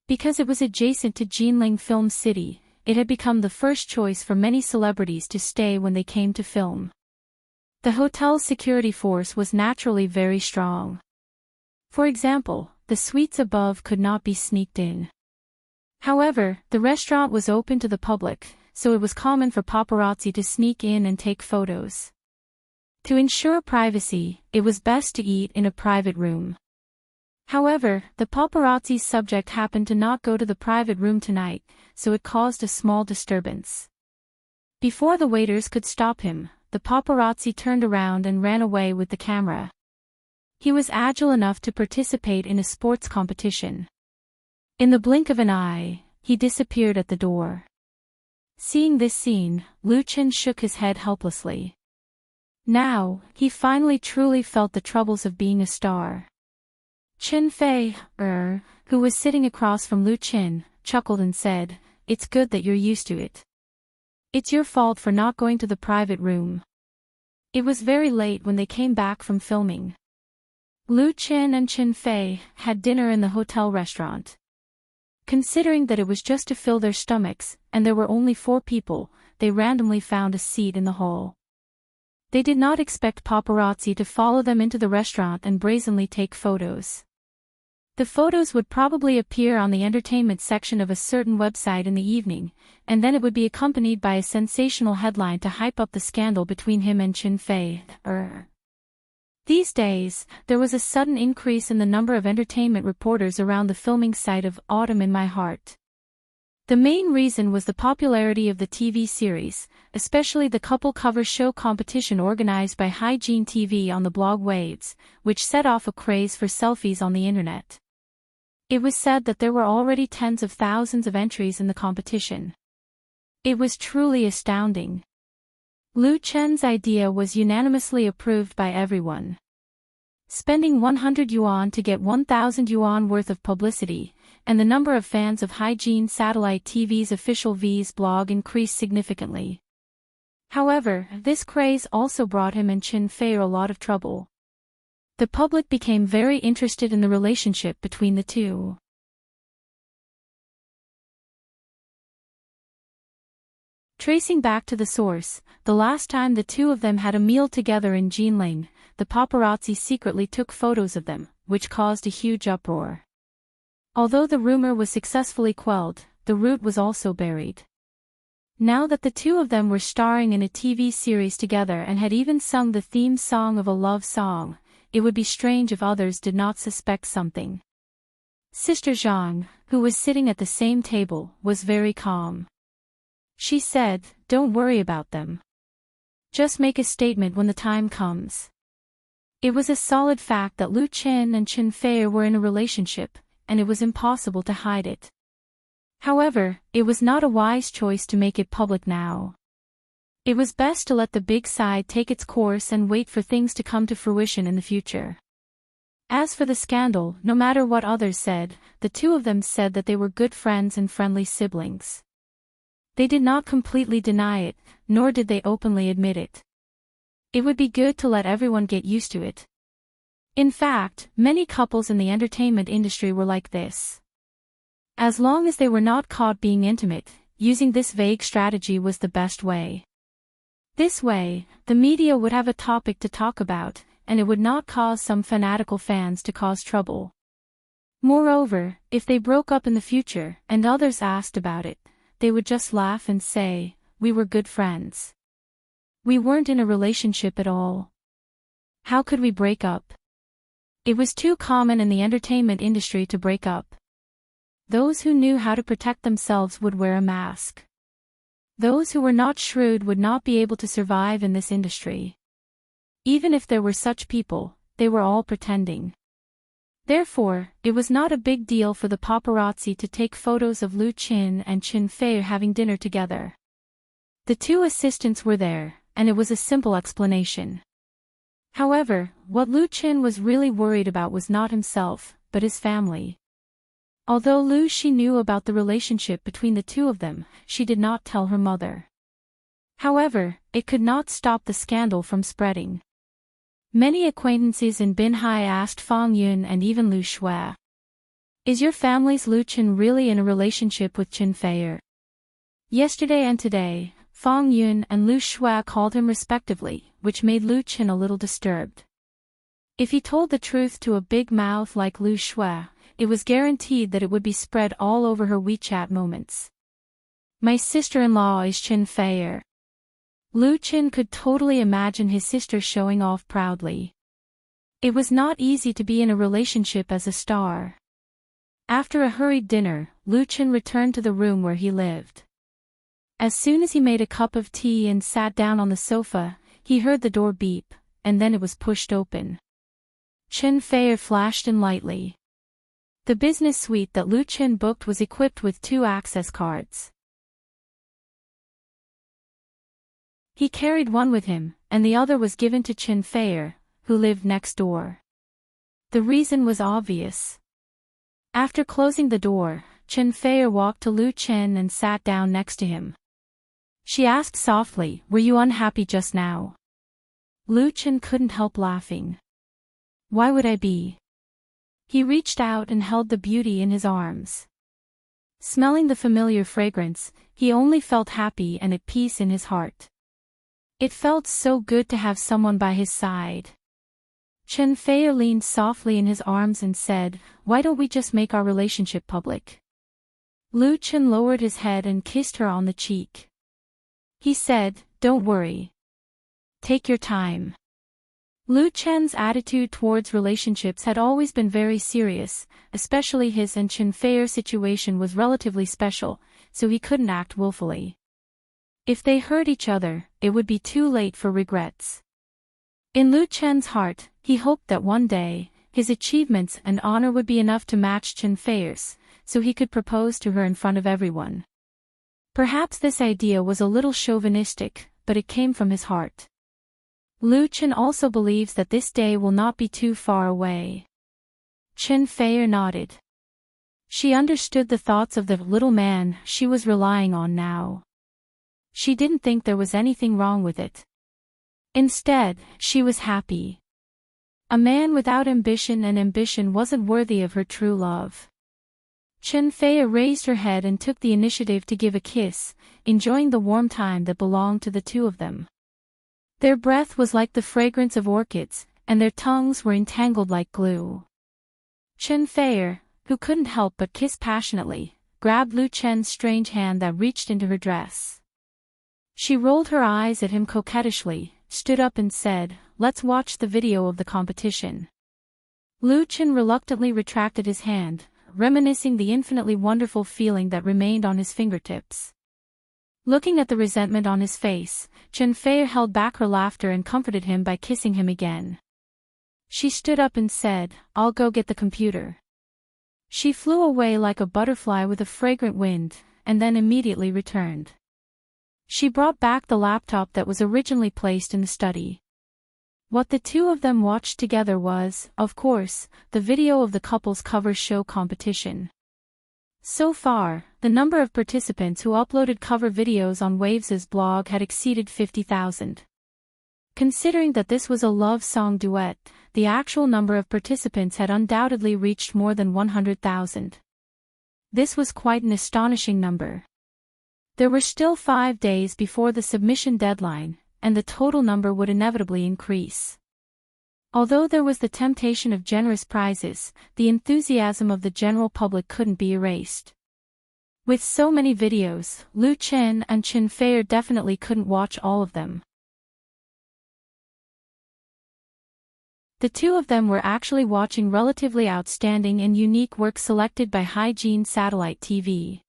Because it was adjacent to Jinling Film City, it had become the first choice for many celebrities to stay when they came to film. The hotel's security force was naturally very strong. For example, the suites above could not be sneaked in. However, the restaurant was open to the public, so it was common for paparazzi to sneak in and take photos. To ensure privacy, it was best to eat in a private room. However, the paparazzi's subject happened to not go to the private room tonight, so it caused a small disturbance. Before the waiters could stop him, the paparazzi turned around and ran away with the camera. He was agile enough to participate in a sports competition. In the blink of an eye, he disappeared at the door. Seeing this scene, Lu Chen shook his head helplessly. Now, he finally truly felt the troubles of being a star. Chen Fei, who was sitting across from Lu Chen, chuckled and said, "It's good that you're used to it. It's your fault for not going to the private room." It was very late when they came back from filming. Lu Chen and Chen Fei had dinner in the hotel restaurant. Considering that it was just to fill their stomachs, and there were only 4 people, they randomly found a seat in the hall. They did not expect paparazzi to follow them into the restaurant and brazenly take photos. The photos would probably appear on the entertainment section of a certain website in the evening, and then it would be accompanied by a sensational headline to hype up the scandal between him and Chen Fei. These days, there was a sudden increase in the number of entertainment reporters around the filming site of Autumn in My Heart. The main reason was the popularity of the TV series, especially the couple cover show competition organized by Hygiene TV on the blog Waves, which set off a craze for selfies on the internet. It was said that there were already tens of thousands of entries in the competition. It was truly astounding. Lu Chen's idea was unanimously approved by everyone. Spending 100 yuan to get 1,000 yuan worth of publicity, and the number of fans of Hygiene Satellite TV's official V's blog increased significantly. However, this craze also brought him and Chen Fei a lot of trouble. The public became very interested in the relationship between the two. Tracing back to the source, the last time the two of them had a meal together in Jinling, the paparazzi secretly took photos of them, which caused a huge uproar. Although the rumor was successfully quelled, the root was also buried. Now that the two of them were starring in a TV series together and had even sung the theme song of a love song, it would be strange if others did not suspect something. Sister Zhang, who was sitting at the same table, was very calm. She said, "Don't worry about them. Just make a statement when the time comes." It was a solid fact that Lu Chen and Chen Fei were in a relationship, and it was impossible to hide it. However, it was not a wise choice to make it public now. It was best to let the big side take its course and wait for things to come to fruition in the future. As for the scandal, no matter what others said, the two of them said that they were good friends and friendly siblings. They did not completely deny it, nor did they openly admit it. It would be good to let everyone get used to it. In fact, many couples in the entertainment industry were like this. As long as they were not caught being intimate, using this vague strategy was the best way. This way, the media would have a topic to talk about, and it would not cause some fanatical fans to cause trouble. Moreover, if they broke up in the future, and others asked about it, they would just laugh and say, "We were good friends. We weren't in a relationship at all. How could we break up?" It was too common in the entertainment industry to break up. Those who knew how to protect themselves would wear a mask. Those who were not shrewd would not be able to survive in this industry. Even if there were such people, they were all pretending. Therefore, it was not a big deal for the paparazzi to take photos of Lu Qin and Qin Fei having dinner together. The two assistants were there, and it was a simple explanation. However, what Lu Qin was really worried about was not himself, but his family. Although Lu Xi knew about the relationship between the two of them, she did not tell her mother. However, it could not stop the scandal from spreading. Many acquaintances in Binhai asked Fang Yun and even Lu Shui, "Is your family's Lu Qin really in a relationship with Qin Fei?" Yesterday and today, Fang Yun and Lu Shui called him respectively, which made Lu Qin a little disturbed. If he told the truth to a big mouth like Lu Shui, it was guaranteed that it would be spread all over her WeChat moments. "My sister-in-law is Qin Fei." Lu Qin could totally imagine his sister showing off proudly. It was not easy to be in a relationship as a star. After a hurried dinner, Lu Qin returned to the room where he lived. As soon as he made a cup of tea and sat down on the sofa, he heard the door beep, and then it was pushed open. Qin Fei flashed in lightly. The business suite that Lu Qin booked was equipped with 2 access cards. He carried one with him, and the other was given to Qin Fei, who lived next door. The reason was obvious. After closing the door, Qin Fei walked to Lu Qin and sat down next to him. She asked softly, "Were you unhappy just now?" Lu Qin couldn't help laughing. "Why would I be?" He reached out and held the beauty in his arms. Smelling the familiar fragrance, he only felt happy and at peace in his heart. It felt so good to have someone by his side. Qin Fei leaned softly in his arms and said, "Why don't we just make our relationship public?" Lu Qin lowered his head and kissed her on the cheek. He said, "Don't worry. Take your time." Lu Qin's attitude towards relationships had always been very serious, especially his and Qin Fei's situation was relatively special, so he couldn't act willfully. If they hurt each other, it would be too late for regrets. In Lu Qin's heart, he hoped that one day, his achievements and honor would be enough to match Qin Fei's, so he could propose to her in front of everyone. Perhaps this idea was a little chauvinistic, but it came from his heart. Lu Qin also believes that this day will not be too far away. Qin Fei nodded. She understood the thoughts of the little man she was relying on now. She didn't think there was anything wrong with it. Instead, she was happy. A man without ambition and ambition wasn't worthy of her true love. Qin Fei raised her head and took the initiative to give a kiss, enjoying the warm time that belonged to the two of them. Their breath was like the fragrance of orchids, and their tongues were entangled like glue. Qin Fei, who couldn't help but kiss passionately, grabbed Lu Qin's strange hand that reached into her dress. She rolled her eyes at him coquettishly, stood up and said, "Let's watch the video of the competition." Lu Qin reluctantly retracted his hand, reminiscing the infinitely wonderful feeling that remained on his fingertips. Looking at the resentment on his face, Qin Fei held back her laughter and comforted him by kissing him again. She stood up and said, "I'll go get the computer." She flew away like a butterfly with a fragrant wind, and then immediately returned. She brought back the laptop that was originally placed in the study. What the two of them watched together was, of course, the video of the couple's cover show competition. So far, the number of participants who uploaded cover videos on Waves's blog had exceeded 50,000. Considering that this was a love song duet, the actual number of participants had undoubtedly reached more than 100,000. This was quite an astonishing number. There were still 5 days before the submission deadline, and the total number would inevitably increase. Although there was the temptation of generous prizes, the enthusiasm of the general public couldn't be erased. With so many videos, Lu Chen and Chen Feier definitely couldn't watch all of them. The two of them were actually watching relatively outstanding and unique works selected by Hygiene Satellite TV.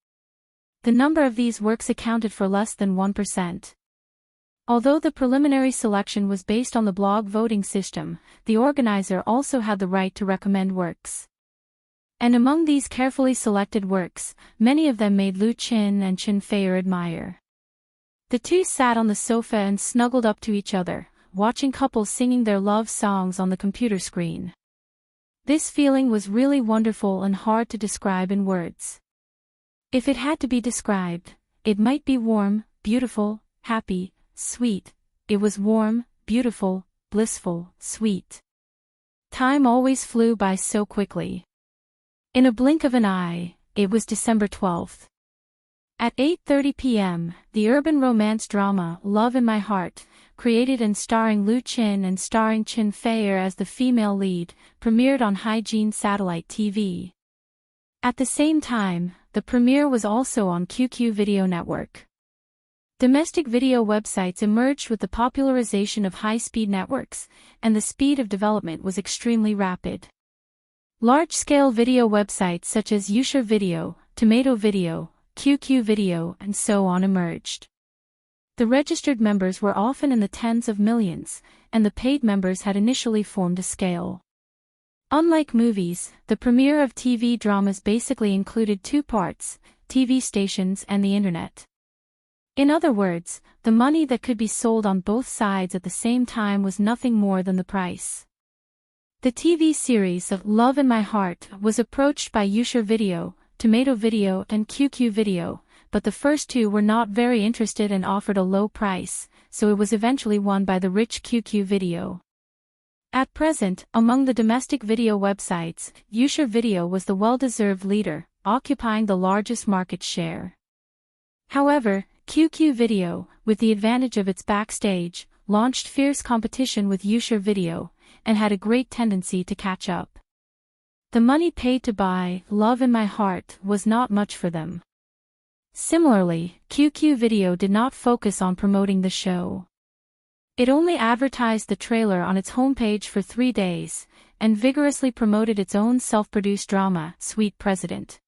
The number of these works accounted for less than 1%. Although the preliminary selection was based on the blog voting system, the organizer also had the right to recommend works. And among these carefully selected works, many of them made Lu Chen and Chen Feier admire. The two sat on the sofa and snuggled up to each other, watching couples singing their love songs on the computer screen. This feeling was really wonderful and hard to describe in words. If it had to be described, it might be warm, beautiful, happy, sweet. It was warm, beautiful, blissful, sweet. Time always flew by so quickly. In a blink of an eye, it was December 12th. At 8:30 p.m., the urban romance drama Love in My Heart, created and starring Lu Chen and starring Chen Feier as the female lead, premiered on Hygiene Satellite TV. At the same time, the premiere was also on QQ Video Network. Domestic video websites emerged with the popularization of high-speed networks, and the speed of development was extremely rapid. Large-scale video websites such as Youshare Video, Tomato Video, QQ Video, and so on emerged. The registered members were often in the tens of millions, and the paid members had initially formed a scale. Unlike movies, the premiere of TV dramas basically included two parts: TV stations and the internet. In other words, the money that could be sold on both sides at the same time was nothing more than the price. The TV series of Love in My Heart was approached by Youshare Video, Tomato Video, and QQ Video, but the first two were not very interested and offered a low price, so it was eventually won by the rich QQ Video. At present, among the domestic video websites, Youshare Video was the well-deserved leader, occupying the largest market share. However, QQ Video, with the advantage of its backstage, launched fierce competition with Youshare Video, and had a great tendency to catch up. The money paid to buy Love in My Heart was not much for them. Similarly, QQ Video did not focus on promoting the show. It only advertised the trailer on its homepage for 3 days, and vigorously promoted its own self-produced drama, Sweet President.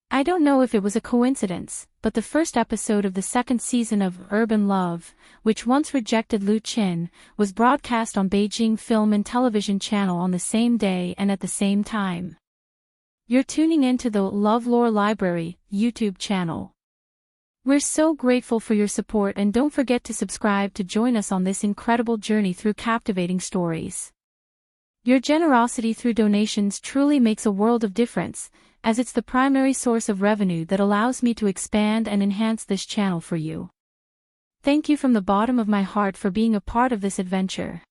I don't know if it was a coincidence, but the first episode of the second season of Urban Love, which once rejected Lu Chen, was broadcast on Beijing Film and Television Channel on the same day and at the same time. You're tuning into the LoveLore Library YouTube channel. We're so grateful for your support, and don't forget to subscribe to join us on this incredible journey through captivating stories. Your generosity through donations truly makes a world of difference, as it's the primary source of revenue that allows me to expand and enhance this channel for you. Thank you from the bottom of my heart for being a part of this adventure.